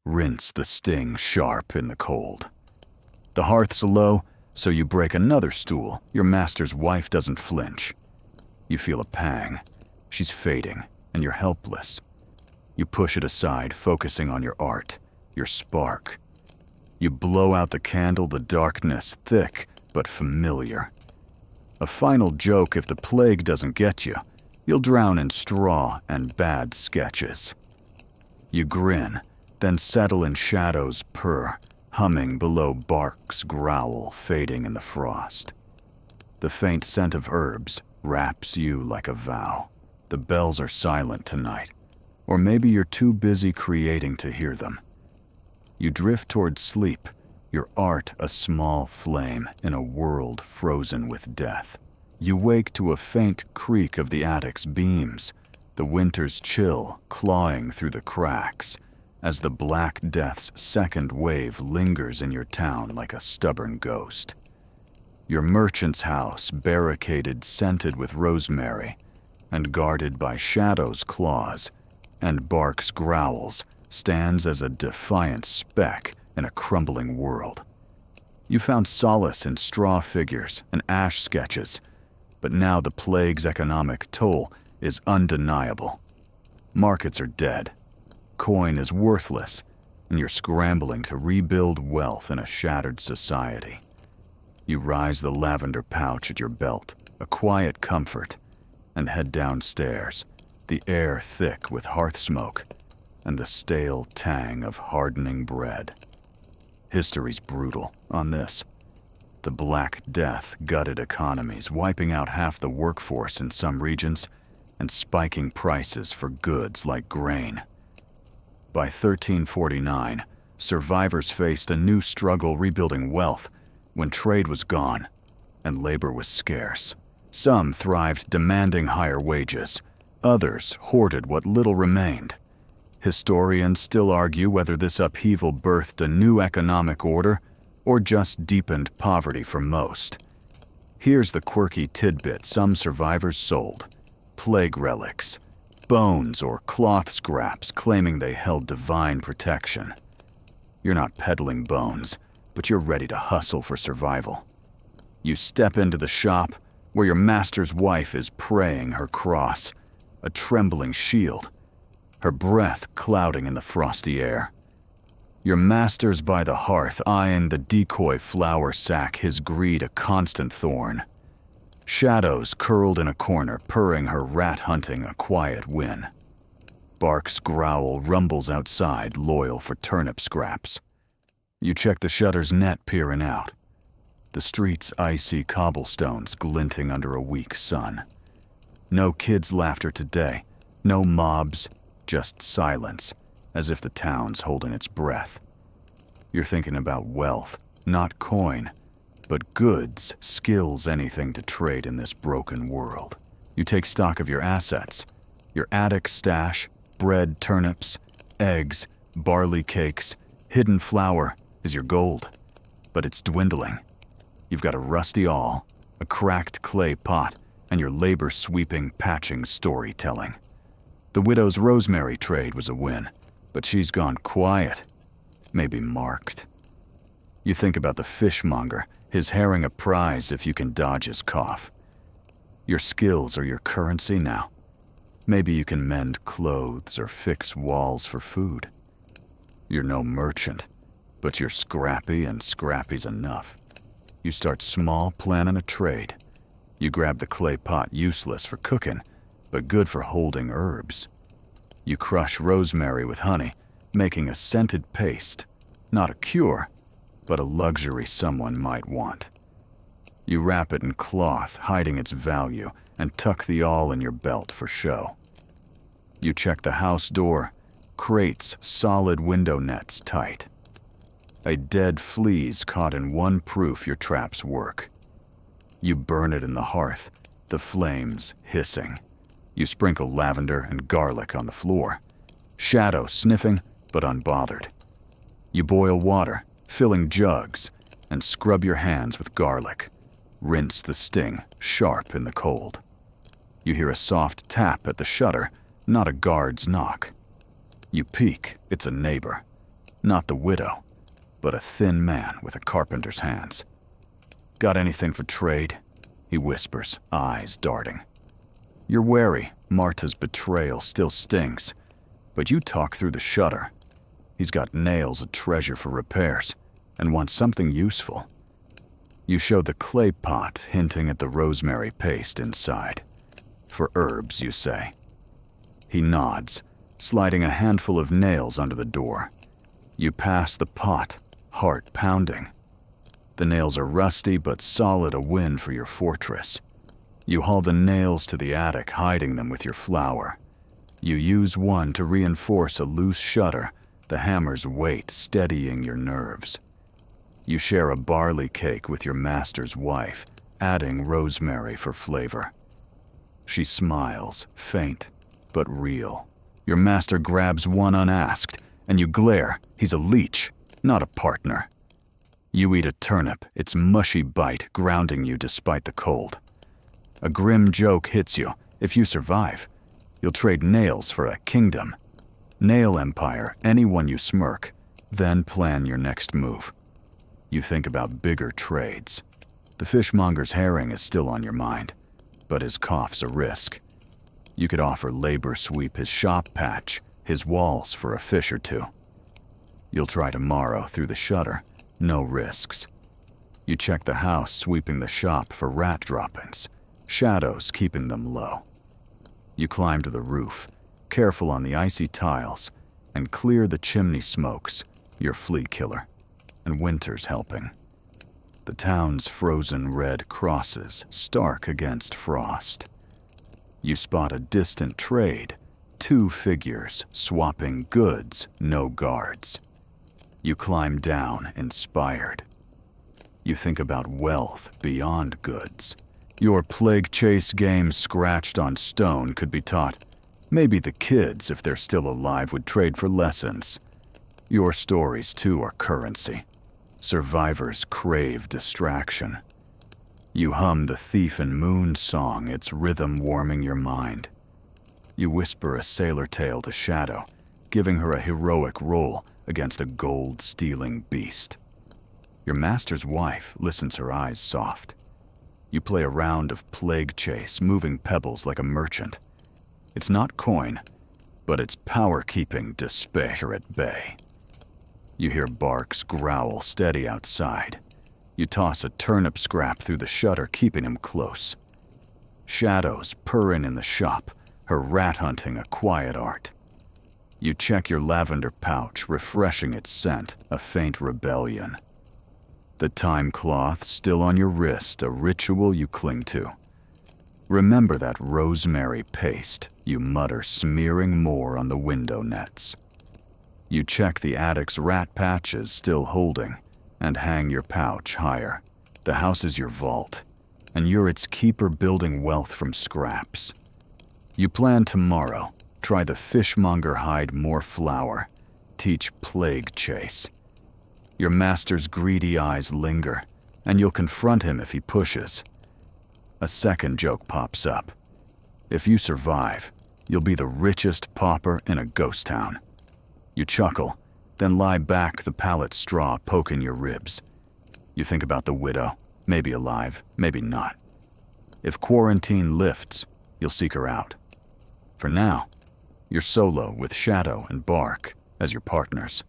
Rinse the sting sharp in the cold. The hearth's low, so you break another stool. Your master's wife doesn't flinch. You feel a pang. She's fading, and you're helpless. You push it aside, focusing on your art, your spark. You blow out the candle, the darkness thick but familiar. A final joke: if the plague doesn't get you, you'll drown in straw and bad sketches. You grin, then settle in Shadow's purr, humming below Bark's growl, fading in the frost. The faint scent of herbs wraps you like a vow. The bells are silent tonight, or maybe you're too busy creating to hear them. You drift toward sleep, your art a small flame in a world frozen with death. You wake to a faint creak of the attic's beams, the winter's chill clawing through the cracks, as the Black Death's second wave lingers in your town like a stubborn ghost. Your merchant's house, barricaded, scented with rosemary, and guarded by Shadow's claws and Bark's growls, stands as a defiant speck in a crumbling world. You found solace in straw figures and ash sketches, but now the plague's economic toll is undeniable. Markets are dead. Coin is worthless, and you're scrambling to rebuild wealth in a shattered society. You rise the lavender pouch at your belt, a quiet comfort, and head downstairs, the air thick with hearth smoke and the stale tang of hardening bread. History's brutal on this. The Black Death gutted economies, wiping out half the workforce in some regions and spiking prices for goods like grain. By 1349, survivors faced a new struggle rebuilding wealth when trade was gone and labor was scarce. Some thrived demanding higher wages. Others hoarded what little remained. Historians still argue whether this upheaval birthed a new economic order or just deepened poverty for most. Here's the quirky tidbit some survivors sold: plague relics, bones or cloth scraps claiming they held divine protection. You're not peddling bones, but you're ready to hustle for survival. You step into the shop where your master's wife is praying her cross, a trembling shield, her breath clouding in the frosty air. Your master's by the hearth, eyeing the decoy flour sack, his greed a constant thorn. Shadow's curled in a corner, purring her rat hunting a quiet win. Bark's growl rumbles outside, loyal for turnip scraps. You check the shutter's net, peering out. The street's icy cobblestones glinting under a weak sun. No kids' laughter today, no mobs, just silence, as if the town's holding its breath. You're thinking about wealth, not coin, but goods, skills, anything to trade in this broken world. You take stock of your assets, your attic stash, bread, turnips, eggs, barley cakes, hidden flour is your gold, but it's dwindling. You've got a rusty awl, a cracked clay pot, and your labor-sweeping, patching storytelling. The widow's rosemary trade was a win, but she's gone quiet, maybe marked. You think about the fishmonger, his herring a prize if you can dodge his cough. Your skills are your currency now. Maybe you can mend clothes or fix walls for food. You're no merchant, but you're scrappy, and scrappy's enough. You start small, planning a trade. You grab the clay pot, useless for cooking, but good for holding herbs. You crush rosemary with honey, making a scented paste, not a cure, but a luxury someone might want. You wrap it in cloth, hiding its value, and tuck the awl in your belt for show. You check the house door, crates, solid window nets tight. A dead flea's caught in one proof your traps work. You burn it in the hearth, the flames hissing. You sprinkle lavender and garlic on the floor. Shadow sniffing, but unbothered. You boil water, filling jugs, and scrub your hands with garlic. Rinse the sting, sharp in the cold. You hear a soft tap at the shutter, not a guard's knock. You peek, it's a neighbor. Not the widow, but a thin man with a carpenter's hands. "Got anything for trade?" he whispers, eyes darting. You're wary, Marta's betrayal still stings, but you talk through the shutter. He's got nails a treasure for repairs, and wants something useful. You show the clay pot, hinting at the rosemary paste inside. "For herbs, you say." He nods, sliding a handful of nails under the door. You pass the pot, heart pounding. The nails are rusty but solid, a win for your fortress. You haul the nails to the attic, hiding them with your flour. You use one to reinforce a loose shutter, the hammer's weight steadying your nerves. You share a barley cake with your master's wife, adding rosemary for flavor. She smiles, faint but real. Your master grabs one unasked, and you glare. He's a leech, not a partner. You eat a turnip, its mushy bite grounding you despite the cold. A grim joke hits you. If you survive, you'll trade nails for a kingdom. Nail empire, anyone you smirk, then plan your next move. You think about bigger trades. The fishmonger's herring is still on your mind, but his cough's a risk. You could offer labor sweep his shop patch, his walls for a fish or two. You'll try tomorrow through the shutter, no risks. You check the house, sweeping the shop for rat droppings, shadows keeping them low. You climb to the roof, careful on the icy tiles, and clear the chimney smokes, your flea killer, and winter's helping. The town's frozen red crosses, stark against frost. You spot a distant trade, 2 figures swapping goods, no guards. You climb down, inspired. You think about wealth beyond goods. Your plague chase game scratched on stone could be taught. Maybe the kids, if they're still alive, would trade for lessons. Your stories, too, are currency. Survivors crave distraction. You hum the Thief and Moon song, its rhythm warming your mind. You whisper a sailor tale to Shadow, giving her a heroic role against a gold-stealing beast. Your master's wife listens, her eyes soft. You play a round of plague chase, moving pebbles like a merchant. It's not coin, but it's power-keeping despair at bay. You hear Barks growl steady outside. You toss a turnip scrap through the shutter, keeping him close. Shadows purring in the shop, her rat hunting a quiet art. You check your lavender pouch, refreshing its scent, a faint rebellion. The time cloth still on your wrist, a ritual you cling to. Remember that rosemary paste, you mutter, smearing more on the window nets. You check the attic's rat patches, still holding, and hang your pouch higher. The house is your vault, and you're its keeper, building wealth from scraps. You plan tomorrow, try the fishmonger hide more flour, teach plague chase. Your master's greedy eyes linger, and you'll confront him if he pushes. a second joke pops up. If you survive, you'll be the richest pauper in a ghost town. You chuckle, then lie back, the pallet straw poking your ribs. You think about the widow, maybe alive, maybe not. If quarantine lifts, you'll seek her out. For now, you're solo with Shadow and Bark as your partners.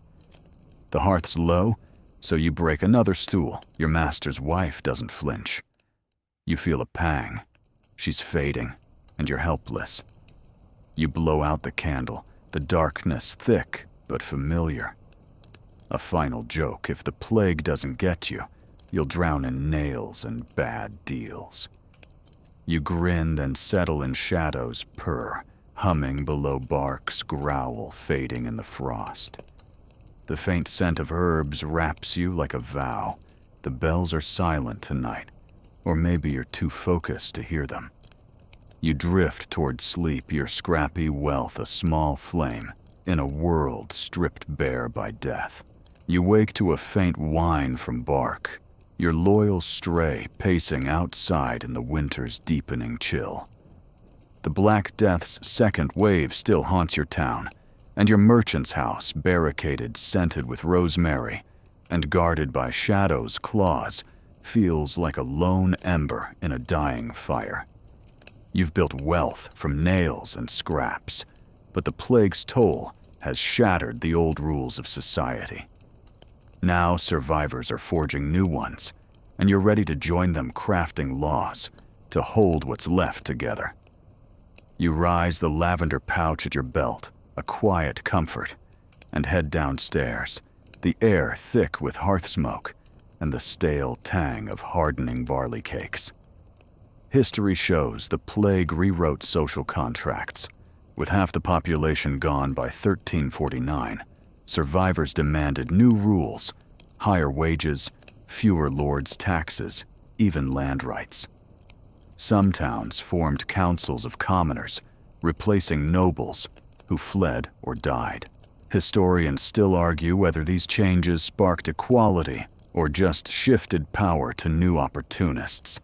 The hearth's low, so you break another stool. Your master's wife doesn't flinch. You feel a pang. She's fading, and you're helpless. You blow out the candle, the darkness thick but familiar. A final joke: if the plague doesn't get you, you'll drown in nails and bad deals. You grin, then settle in Shadow's purr, humming below Bark's growl fading in the frost. The faint scent of herbs wraps you like a vow. The bells are silent tonight, or maybe you're too focused to hear them. You drift toward sleep, your scrappy wealth a small flame in a world stripped bare by death. You wake to a faint whine from Bark, your loyal stray pacing outside in the winter's deepening chill. The Black Death's second wave still haunts your town, and your merchant's house, barricaded, scented with rosemary, and guarded by Shadow's claws, feels like a lone ember in a dying fire. You've built wealth from nails and scraps, but the plague's toll has shattered the old rules of society. Now survivors are forging new ones, and you're ready to join them, crafting laws to hold what's left together. You rise, the lavender pouch at your belt, a quiet comfort, and head downstairs, the air thick with hearth smoke and the stale tang of hardening barley cakes. History shows the plague rewrote social contracts. With half the population gone by 1349, survivors demanded new rules, higher wages, fewer lords' taxes, even land rights. Some towns formed councils of commoners, replacing nobles who fled or died. Historians still argue whether these changes sparked equality or just shifted power to new opportunists.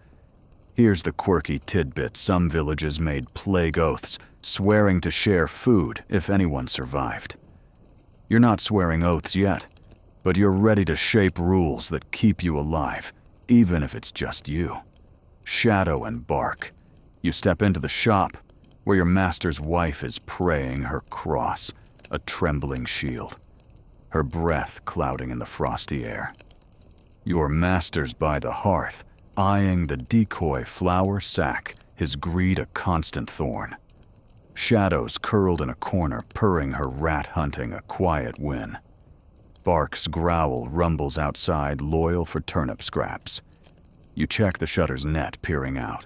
Here's the quirky tidbit: some villages made plague oaths, swearing to share food if anyone survived. You're not swearing oaths yet, but you're ready to shape rules that keep you alive, even if it's just you. Shadow and Bark. You step into the shop, where your master's wife is praying her cross, a trembling shield, her breath clouding in the frosty air. Your master's by the hearth, eyeing the decoy flour sack, his greed a constant thorn. Shadow's curled in a corner, purring her rat hunting a quiet win. Bark's growl rumbles outside, loyal for turnip scraps. You check the shutter's net, peering out.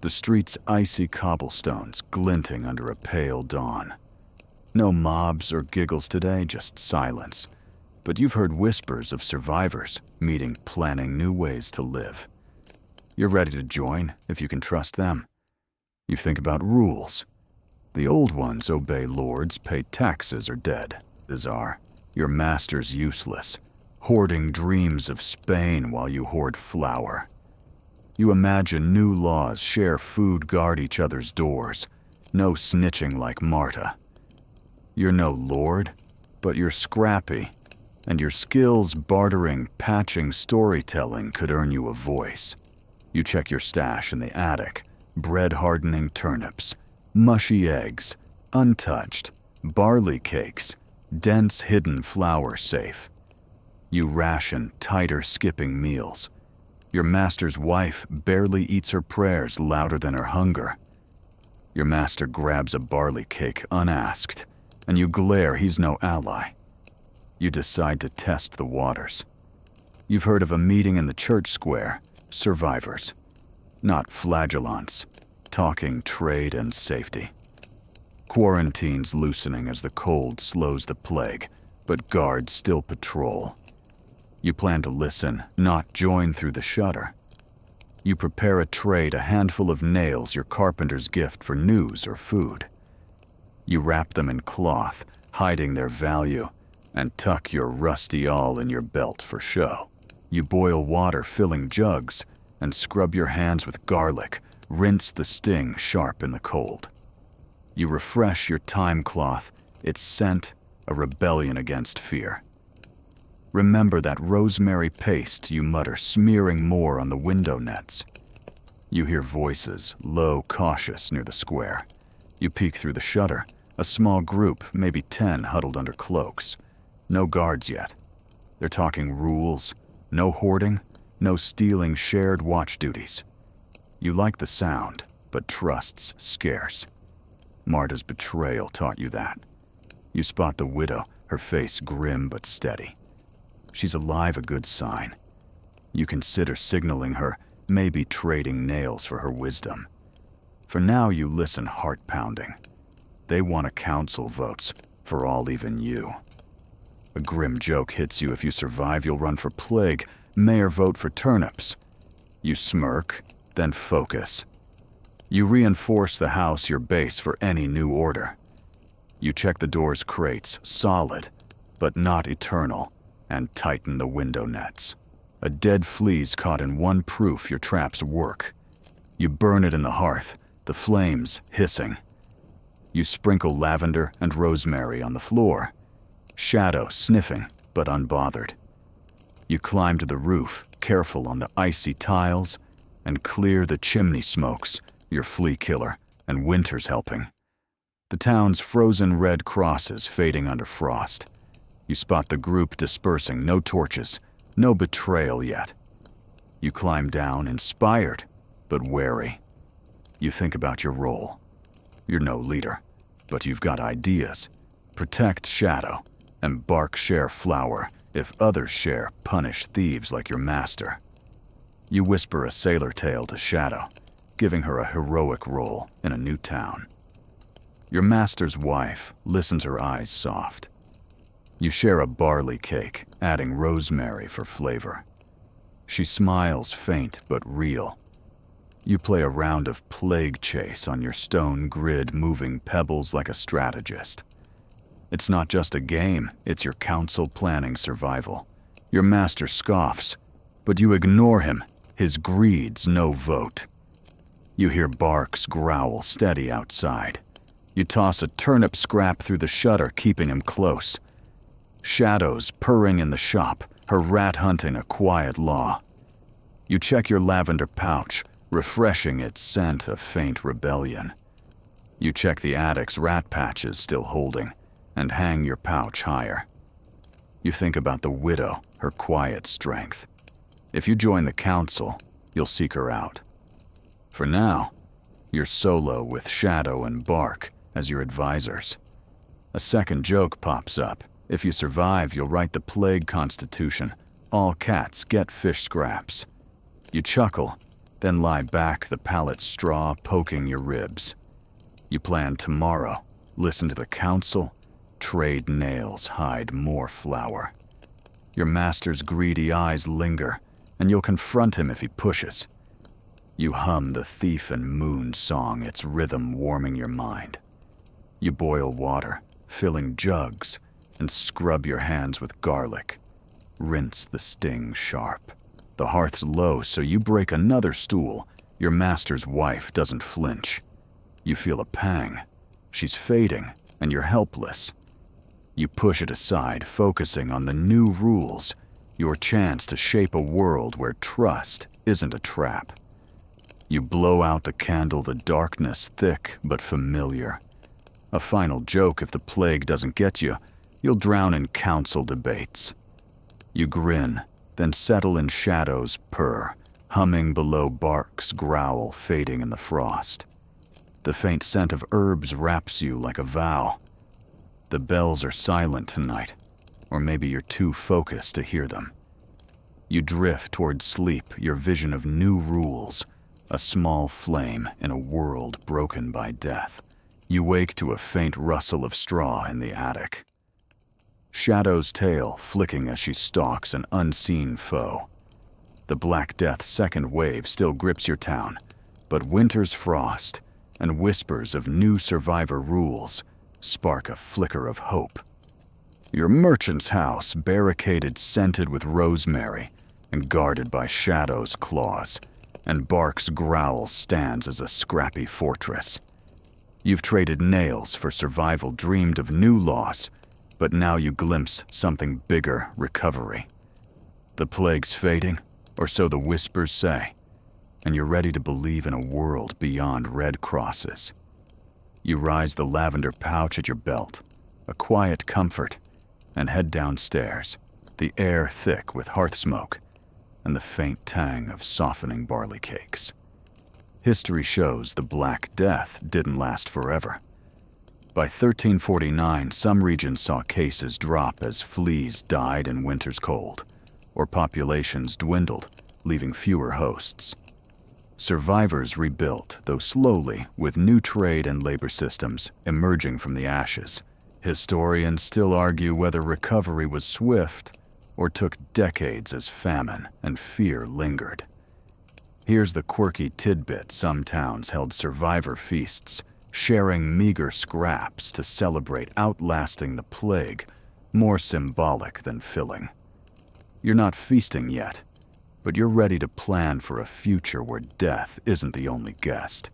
The street's icy cobblestones glinting under a pale dawn. No mobs or giggles today, just silence. But you've heard whispers of survivors meeting, planning new ways to live. You're ready to join if you can trust them. You think about rules. The old ones: obey lords, pay taxes, or dead. Bizarre. Your master's useless, hoarding dreams of Spain while you hoard flour. You imagine new laws: share food, guard each other's doors. No snitching like Marta. You're no lord, but you're scrappy, and your skills bartering, patching, storytelling could earn you a voice. You check your stash in the attic: bread-hardening turnips, mushy eggs, untouched, barley cakes, dense hidden flour safe. You ration tighter, skipping meals. Your master's wife barely eats her prayers louder than her hunger. Your master grabs a barley cake unasked, and you glare. He's no ally. You decide to test the waters. You've heard of a meeting in the church square. Survivors, not flagellants, talking trade and safety. Quarantine's loosening as the cold slows the plague, but guards still patrol. You plan to listen, not join through the shutter. You prepare a trade, a handful of nails, your carpenter's gift for news or food. You wrap them in cloth, hiding their value, and tuck your rusty awl in your belt for show. You boil water, filling jugs, and scrub your hands with garlic. Rinse the sting sharp in the cold. You refresh your thyme cloth, its scent a rebellion against fear. Remember that rosemary paste you mutter, smearing more on the window nets. You hear voices, low, cautious, near the square. You peek through the shutter, a small group, maybe 10, huddled under cloaks. No guards yet. They're talking rules, no hoarding, no stealing shared watch duties. You like the sound, but trust's scarce. Marta's betrayal taught you that. You spot the widow, her face grim but steady. She's alive, a good sign. You consider signaling her, maybe trading nails for her wisdom. For now you listen, heart-pounding. They want a council votes, for all even you. A grim joke hits you. If you survive, you'll run for plague, mayor vote for turnips. You smirk, then focus. You reinforce the house, your base for any new order. You check the door's crates, solid, but not eternal, and tighten the window nets. A dead flea's caught in one proof your traps work. You burn it in the hearth, the flames hissing. You sprinkle lavender and rosemary on the floor, shadow sniffing but unbothered. You climb to the roof, careful on the icy tiles, and clear the chimney smokes, your flea killer, and winter's helping. The town's frozen red crosses fading under frost. You spot the group dispersing, no torches, no betrayal yet. You climb down, inspired, but wary. You think about your role. You're no leader, but you've got ideas. Protect shadow, and bark share flour. If others share, punish thieves like your master. You whisper a sailor tale to Shadow, giving her a heroic role in a new town. Your master's wife listens, her eyes soft. You share a barley cake, adding rosemary for flavor. She smiles, faint but real. You play a round of plague chase on your stone grid, moving pebbles like a strategist. It's not just a game, it's your council planning survival. Your master scoffs, but you ignore him. His greed's no vote. You hear barks growl steady outside. You toss a turnip scrap through the shutter, keeping him close. Shadows purring in the shop, her rat hunting a quiet law. You check your lavender pouch, refreshing its scent a faint rebellion. You check the attic's rat patches still holding, and hang your pouch higher. You think about the widow, her quiet strength. If you join the council, you'll seek her out. For now, you're solo with Shadow and Bark as your advisors. A second joke pops up. If you survive, you'll write the plague constitution. All cats get fish scraps. You chuckle, then lie back, the pallet straw poking your ribs. You plan tomorrow, listen to the council, trade nails, hide more flour. Your master's greedy eyes linger, and you'll confront him if he pushes. You hum the thief and moon song, its rhythm warming your mind. You boil water, filling jugs, and scrub your hands with garlic. Rinse the sting sharp. The hearth's low, so you break another stool. Your master's wife doesn't flinch. You feel a pang. She's fading, and you're helpless. You push it aside, focusing on the new rules, your chance to shape a world where trust isn't a trap. You blow out the candle, the darkness thick but familiar. A final joke: if the plague doesn't get you, you'll drown in council debates. You grin, then settle in Shadow's purr, humming below Bark's growl fading in the frost. The faint scent of herbs wraps you like a vow. The bells are silent tonight, or maybe you're too focused to hear them. You drift toward sleep, your vision of new rules, a small flame in a world broken by death. You wake to a faint rustle of straw in the attic. Shadow's tail flicking as she stalks an unseen foe. The Black Death's second wave still grips your town, but winter's frost and whispers of new survivor rules spark a flicker of hope. Your merchant's house, barricaded, scented with rosemary, and guarded by Shadow's claws. and Bark's growl stands as a scrappy fortress. You've traded nails for survival, dreamed of new laws, but now you glimpse something bigger: recovery. The plague's fading, or so the whispers say, and you're ready to believe in a world beyond red crosses. You rise the lavender pouch at your belt, a quiet comfort, and head downstairs, the air thick with hearth smoke and the faint tang of softening barley cakes. History shows the Black Death didn't last forever. By 1349, some regions saw cases drop as fleas died in winter's cold, or populations dwindled, leaving fewer hosts. Survivors rebuilt, though slowly, with new trade and labor systems emerging from the ashes. Historians still argue whether recovery was swift or took decades as famine and fear lingered. Here's the quirky tidbit: some towns held survivor feasts, sharing meager scraps to celebrate outlasting the plague, more symbolic than filling. You're not feasting yet, but you're ready to plan for a future where death isn't the only guest.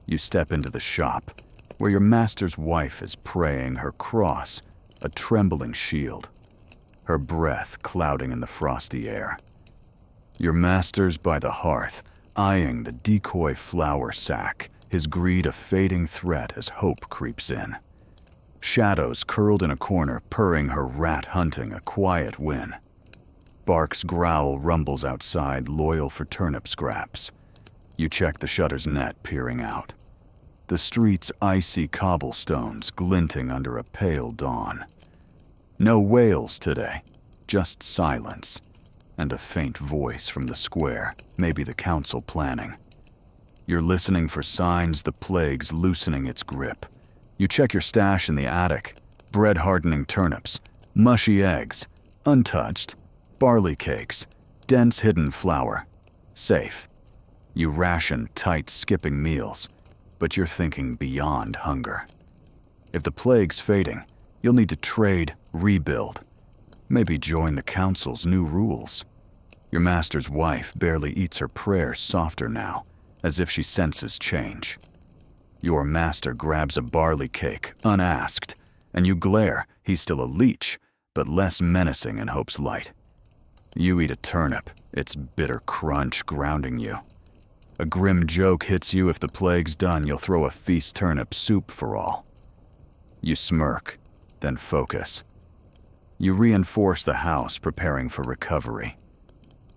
You step into the shop, where your master's wife is praying, her cross a trembling shield, her breath clouding in the frosty air. Your master's by the hearth, eyeing the decoy flour sack, his greed a fading threat as hope creeps in. Shadows curled in a corner, purring her rat hunting a quiet win. Bark's growl rumbles outside, loyal for turnip scraps. You check the shutter's net, peering out. The street's icy cobblestones glinting under a pale dawn. No wails today, just silence, and a faint voice from the square, maybe the council planning. You're listening for signs the plague's loosening its grip. You check your stash in the attic: bread-hardening turnips, mushy eggs, untouched, barley cakes, dense hidden flour. Safe. You ration tight, skipping meals, but you're thinking beyond hunger. If the plague's fading, you'll need to trade, rebuild, maybe join the council's new rules. Your master's wife barely eats her prayers, softer now, as if she senses change. Your master grabs a barley cake, unasked, and you glare. He's still a leech, but less menacing in hope's light. You eat a turnip, its bitter crunch grounding you. A grim joke hits you: if the plague's done, you'll throw a feast turnip soup for all. You smirk, then focus. You reinforce the house, preparing for recovery.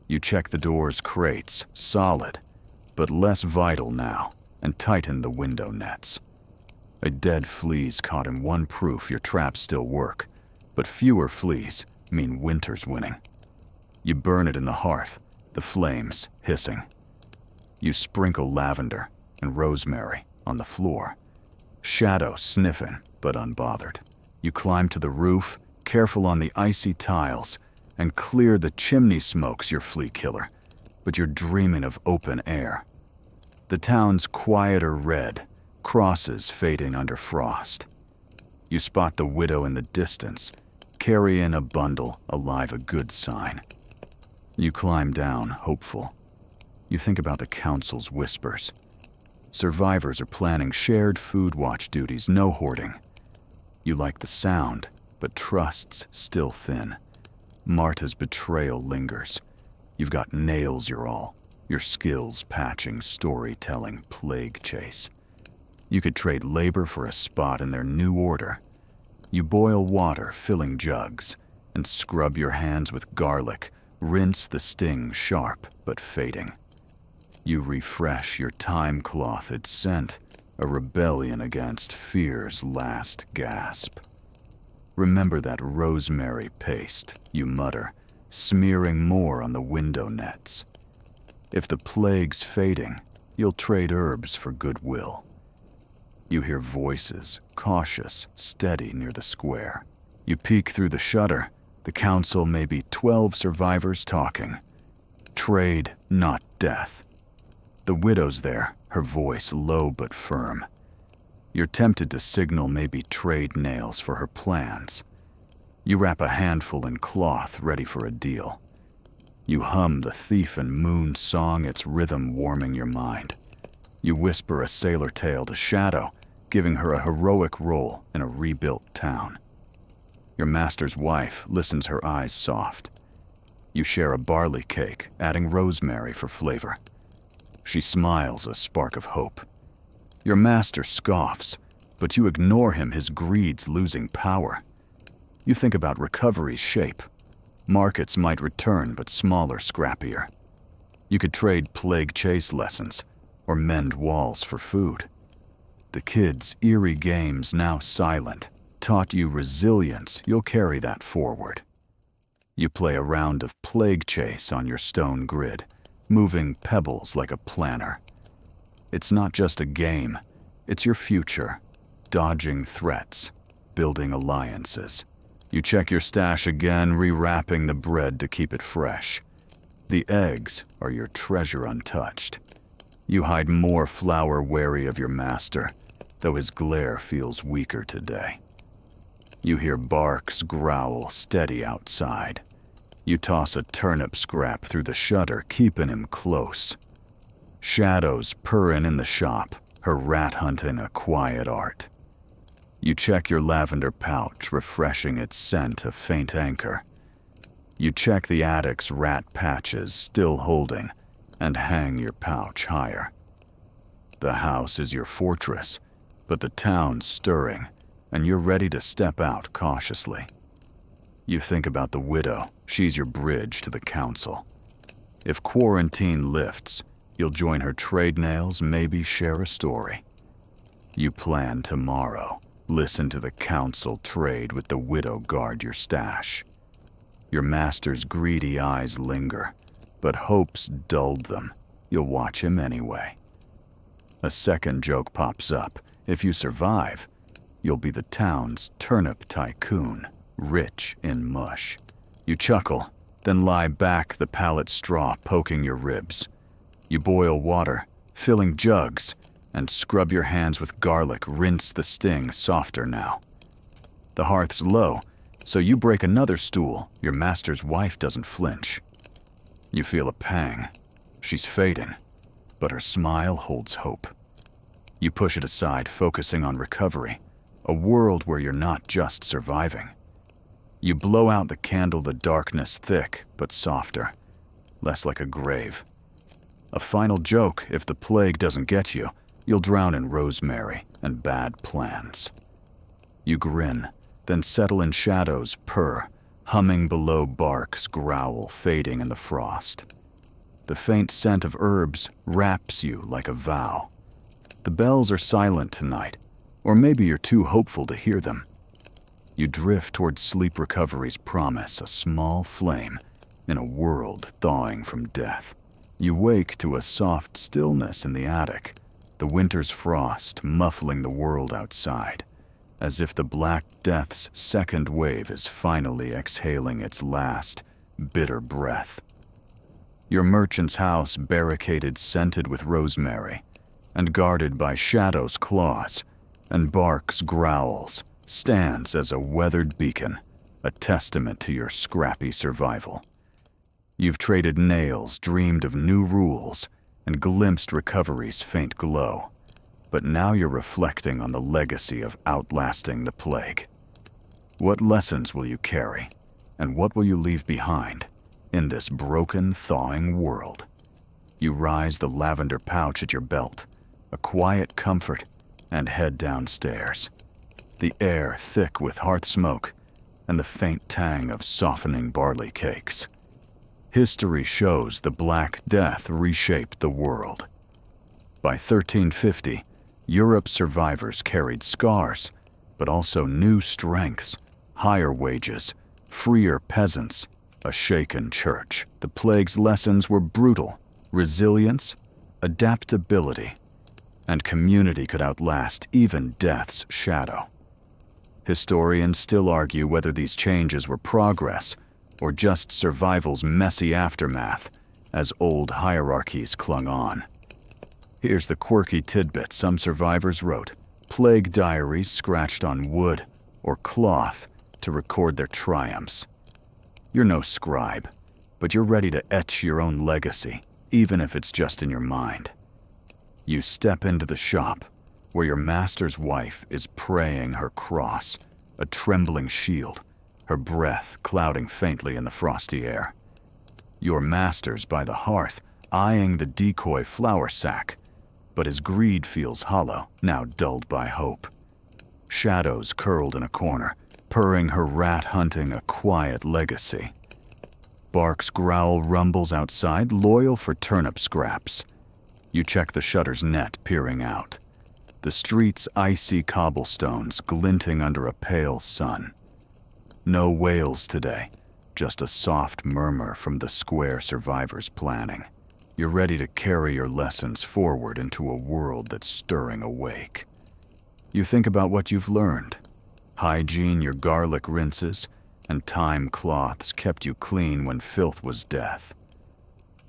You check the door's crates, solid, but less vital now, and tighten the window nets. A dead flea's caught in one proof your traps still work, but fewer fleas mean winter's winning. You burn it in the hearth, the flames hissing. You sprinkle lavender and rosemary on the floor, shadow sniffing but unbothered. You climb to the roof, careful on the icy tiles, and clear the chimney smokes your flea killer, but you're dreaming of open air. The town's quieter red, crosses fading under frost. You spot the widow in the distance, carrying a bundle, alive, a good sign. You climb down, hopeful. You think about the council's whispers. Survivors are planning shared food watch duties, no hoarding. You like the sound, but trust's still thin. Marta's betrayal lingers. You've got nails, your all. Your skills patching, storytelling, plague chase. You could trade labor for a spot in their new order. You boil water, filling jugs, and scrub your hands with garlic, rinse the sting sharp but fading. You refresh your time-clothed scent, a rebellion against fear's last gasp. Remember that rosemary paste, you mutter, smearing more on the window nets. If the plague's fading, you'll trade herbs for goodwill. You hear voices, cautious, steady near the square. You peek through the shutter. The council may be 12 survivors talking. Trade, not death. The widow's there, her voice low but firm. You're tempted to signal, maybe trade nails for her plans. You wrap a handful in cloth, ready for a deal. You hum the thief and moon song, its rhythm warming your mind. You whisper a sailor tale to Shadow, giving her a heroic role in a rebuilt town. Your master's wife listens, her eyes soft. You share a barley cake, adding rosemary for flavor. She smiles, a spark of hope. Your master scoffs, but you ignore him, his greed's losing power. You think about recovery's shape. Markets might return, but smaller, scrappier. You could trade plague chase lessons, or mend walls for food. The kids' eerie games, now silent, taught you resilience. You'll carry that forward. You play a round of plague chase on your stone grid, moving pebbles like a planner. It's not just a game, it's your future, dodging threats, building alliances. You check your stash again, rewrapping the bread to keep it fresh. The eggs are your treasure untouched. You hide more flour, wary of your master, though his glare feels weaker today. You hear Barks growl steady outside. You toss a turnip scrap through the shutter, keeping him close. Shadow's purring in the shop, her rat hunting a quiet art. You check your lavender pouch, refreshing its scent, a faint anchor. You check the attic's rat patches, still holding, and hang your pouch higher. The house is your fortress, but the town's stirring, and you're ready to step out cautiously. You think about the widow. She's your bridge to the council. If quarantine lifts, you'll join her trade nails, maybe share a story. You plan tomorrow. Listen to the council trade with the widow, guard your stash. Your master's greedy eyes linger, but hope's dulled them. You'll watch him anyway. A second joke pops up. If you survive, you'll be the town's turnip tycoon, rich in mush. You chuckle, then lie back, the pallet straw poking your ribs. You boil water, filling jugs, and scrub your hands with garlic, rinse the sting, softer now. The hearth's low, so you break another stool. Your master's wife doesn't flinch. You feel a pang. She's fading, but her smile holds hope. You push it aside, focusing on recovery, a world where you're not just surviving. You blow out the candle, the darkness thick but softer, less like a grave. A final joke: if the plague doesn't get you, you'll drown in rosemary and bad plans. You grin, then settle in Shadow's purr, humming below Bark's growl, fading in the frost. The faint scent of herbs wraps you like a vow. The bells are silent tonight, or maybe you're too hopeful to hear them. You drift toward sleep recovery's promise, a small flame in a world thawing from death. You wake to a soft stillness in the attic, the winter's frost muffling the world outside, as if the Black Death's second wave is finally exhaling its last, bitter breath. Your merchant's house, barricaded, scented with rosemary, and guarded by Shadow's claws and Bark's growls, stands as a weathered beacon, a testament to your scrappy survival. You've traded nails, dreamed of new rules, and glimpsed recovery's faint glow, but now you're reflecting on the legacy of outlasting the plague. What lessons will you carry, and what will you leave behind in this broken, thawing world? You rise, the lavender pouch at your belt, a quiet comfort, and head downstairs. The air thick with hearth smoke and the faint tang of softening barley cakes. History shows the Black Death reshaped the world. By 1350, Europe's survivors carried scars, but also new strengths, higher wages, freer peasants, a shaken church. The plague's lessons were brutal: resilience, adaptability, and community could outlast even death's shadow. Historians still argue whether these changes were progress or just survival's messy aftermath as old hierarchies clung on. Here's the quirky tidbit some survivors wrote: plague diaries scratched on wood or cloth to record their triumphs. You're no scribe, but you're ready to etch your own legacy, even if it's just in your mind. You step into the shop, where your master's wife is praying her cross, a trembling shield, her breath clouding faintly in the frosty air. Your master's by the hearth, eyeing the decoy flour sack, but his greed feels hollow, now dulled by hope. Shadows curled in a corner, purring her rat hunting a quiet legacy. Bark's growl rumbles outside, loyal for turnip scraps. You check the shutter's net, peering out. The street's icy cobblestones glinting under a pale sun. No wails today, just a soft murmur from the square survivors planning. You're ready to carry your lessons forward into a world that's stirring awake. You think about what you've learned. Hygiene your garlic rinses, and time cloths kept you clean when filth was death.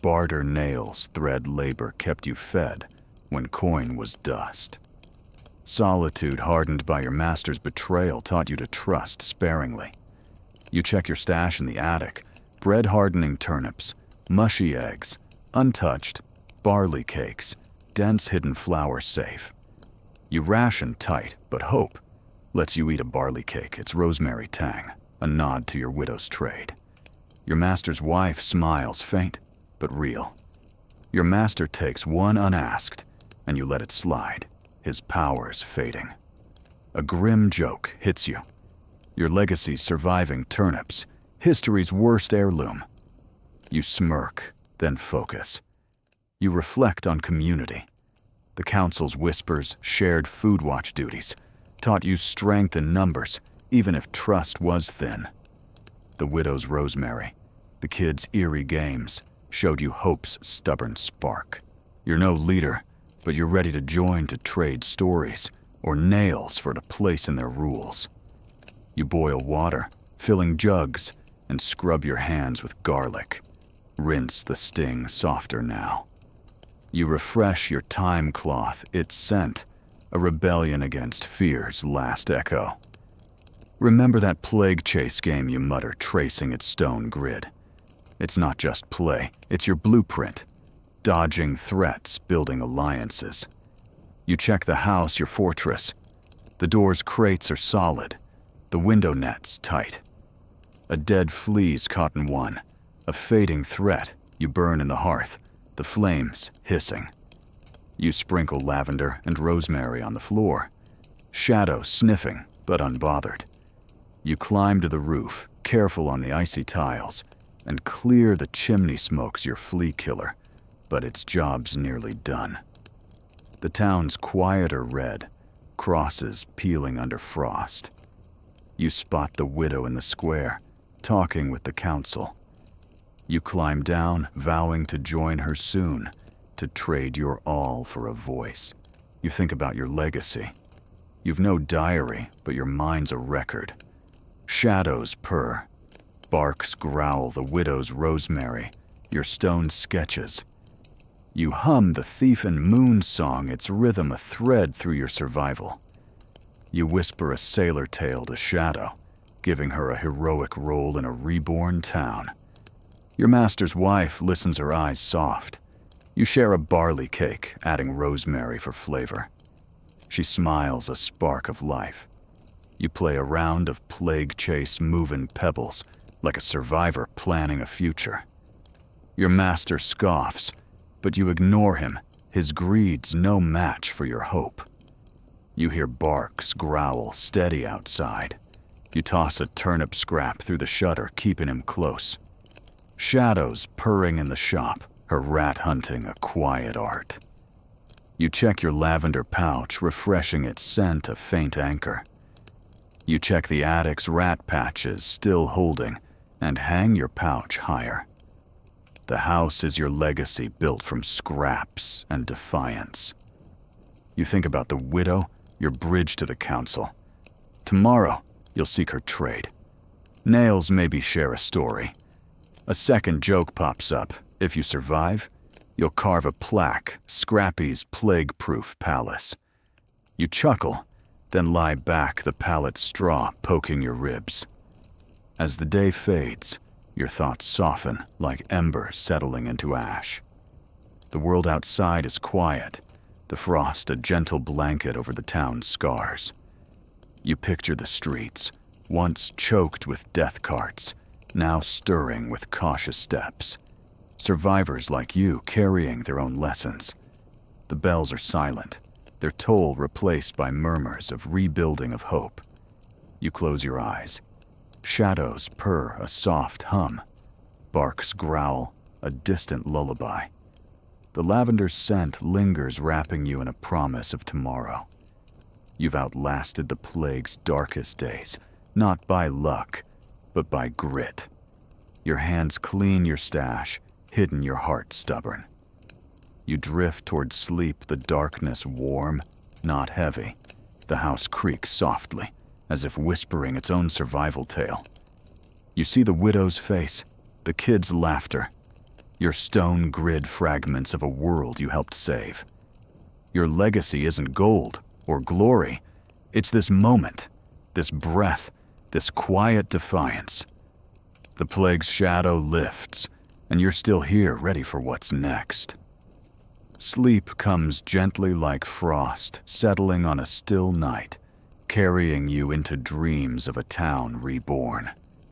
Barter nails thread labor kept you fed when coin was dust. Solitude hardened by your master's betrayal taught you to trust sparingly. You check your stash in the attic, bread-hardening turnips, mushy eggs, untouched, barley cakes, dense hidden flour safe. You ration tight, but hope lets you eat a barley cake, its rosemary tang, a nod to your widow's trade. Your master's wife smiles faint, but real. Your master takes one unasked, and you let it slide, his powers fading. A grim joke hits you. Your legacy's surviving turnips, history's worst heirloom. You smirk, then focus. You reflect on community. The council's whispers, shared food watch duties, taught you strength in numbers, even if trust was thin. The widow's rosemary, the kids' eerie games, showed you hope's stubborn spark. You're no leader, but you're ready to join to trade stories or nails for a place in their rules. You boil water, filling jugs, and scrub your hands with garlic. Rinse the sting softer now. You refresh your time cloth, its scent, a rebellion against fear's last echo. Remember that plague chase game you mutter, tracing its stone grid. It's not just play, it's your blueprint. Dodging threats, building alliances. You check the house, your fortress. The door's crates are solid, the window nets tight. A dead flea's caught in one, a fading threat you burn in the hearth, the flames hissing. You sprinkle lavender and rosemary on the floor, shadow sniffing but unbothered. You climb to the roof, careful on the icy tiles, and clear the chimney smokes your flea killer, but its job's nearly done. The town's quieter red, crosses peeling under frost. You spot the widow in the square, talking with the council. You climb down, vowing to join her soon, to trade your all for a voice. You think about your legacy. You've no diary, but your mind's a record. Shadows purr. Barks growl the widow's rosemary, your stone sketches. You hum the thief and moon song, its rhythm a thread through your survival. You whisper a sailor tale to Shadow, giving her a heroic role in a reborn town. Your master's wife listens, her eyes soft. You share a barley cake, adding rosemary for flavor. She smiles, a spark of life. You play a round of plague chase moving pebbles, like a survivor planning a future. Your master scoffs, but you ignore him. His greed's no match for your hope. You hear Barks growl steady outside. You toss a turnip scrap through the shutter, keeping him close. Shadows purring in the shop, her rat hunting a quiet art. You check your lavender pouch, refreshing its scent a faint anchor. You check the attic's rat patches, still holding, and hang your pouch higher. The house is your legacy, built from scraps and defiance. You think about the widow, your bridge to the council. Tomorrow, you'll seek her trade. Nails maybe share a story. A second joke pops up. If you survive, you'll carve a plaque, Scrappy's plague-proof palace. You chuckle, then lie back, the pallet straw poking your ribs. As the day fades, Your thoughts soften like embers settling into ash. The world outside is quiet, the frost a gentle blanket over the town's scars. You picture the streets, once choked with death carts, now stirring with cautious steps. Survivors like you carrying their own lessons. The bells are silent, their toll replaced by murmurs of rebuilding of hope. You close your eyes. Shadows purr a soft hum. Barks growl, a distant lullaby. The lavender scent lingers, wrapping you in a promise of tomorrow. You've outlasted the plague's darkest days, not by luck, but by grit. Your hands clean your stash, hidden your heart stubborn. You drift toward sleep, the darkness warm, not heavy. The house creaks softly, as if whispering its own survival tale. You see the widow's face, the kids' laughter, your stone grid fragments of a world you helped save. Your legacy isn't gold or glory, it's this moment, this breath, this quiet defiance. The plague's shadow lifts, and you're still here, ready for what's next. Sleep comes gently like frost, settling on a still night, carrying you into dreams of a town reborn.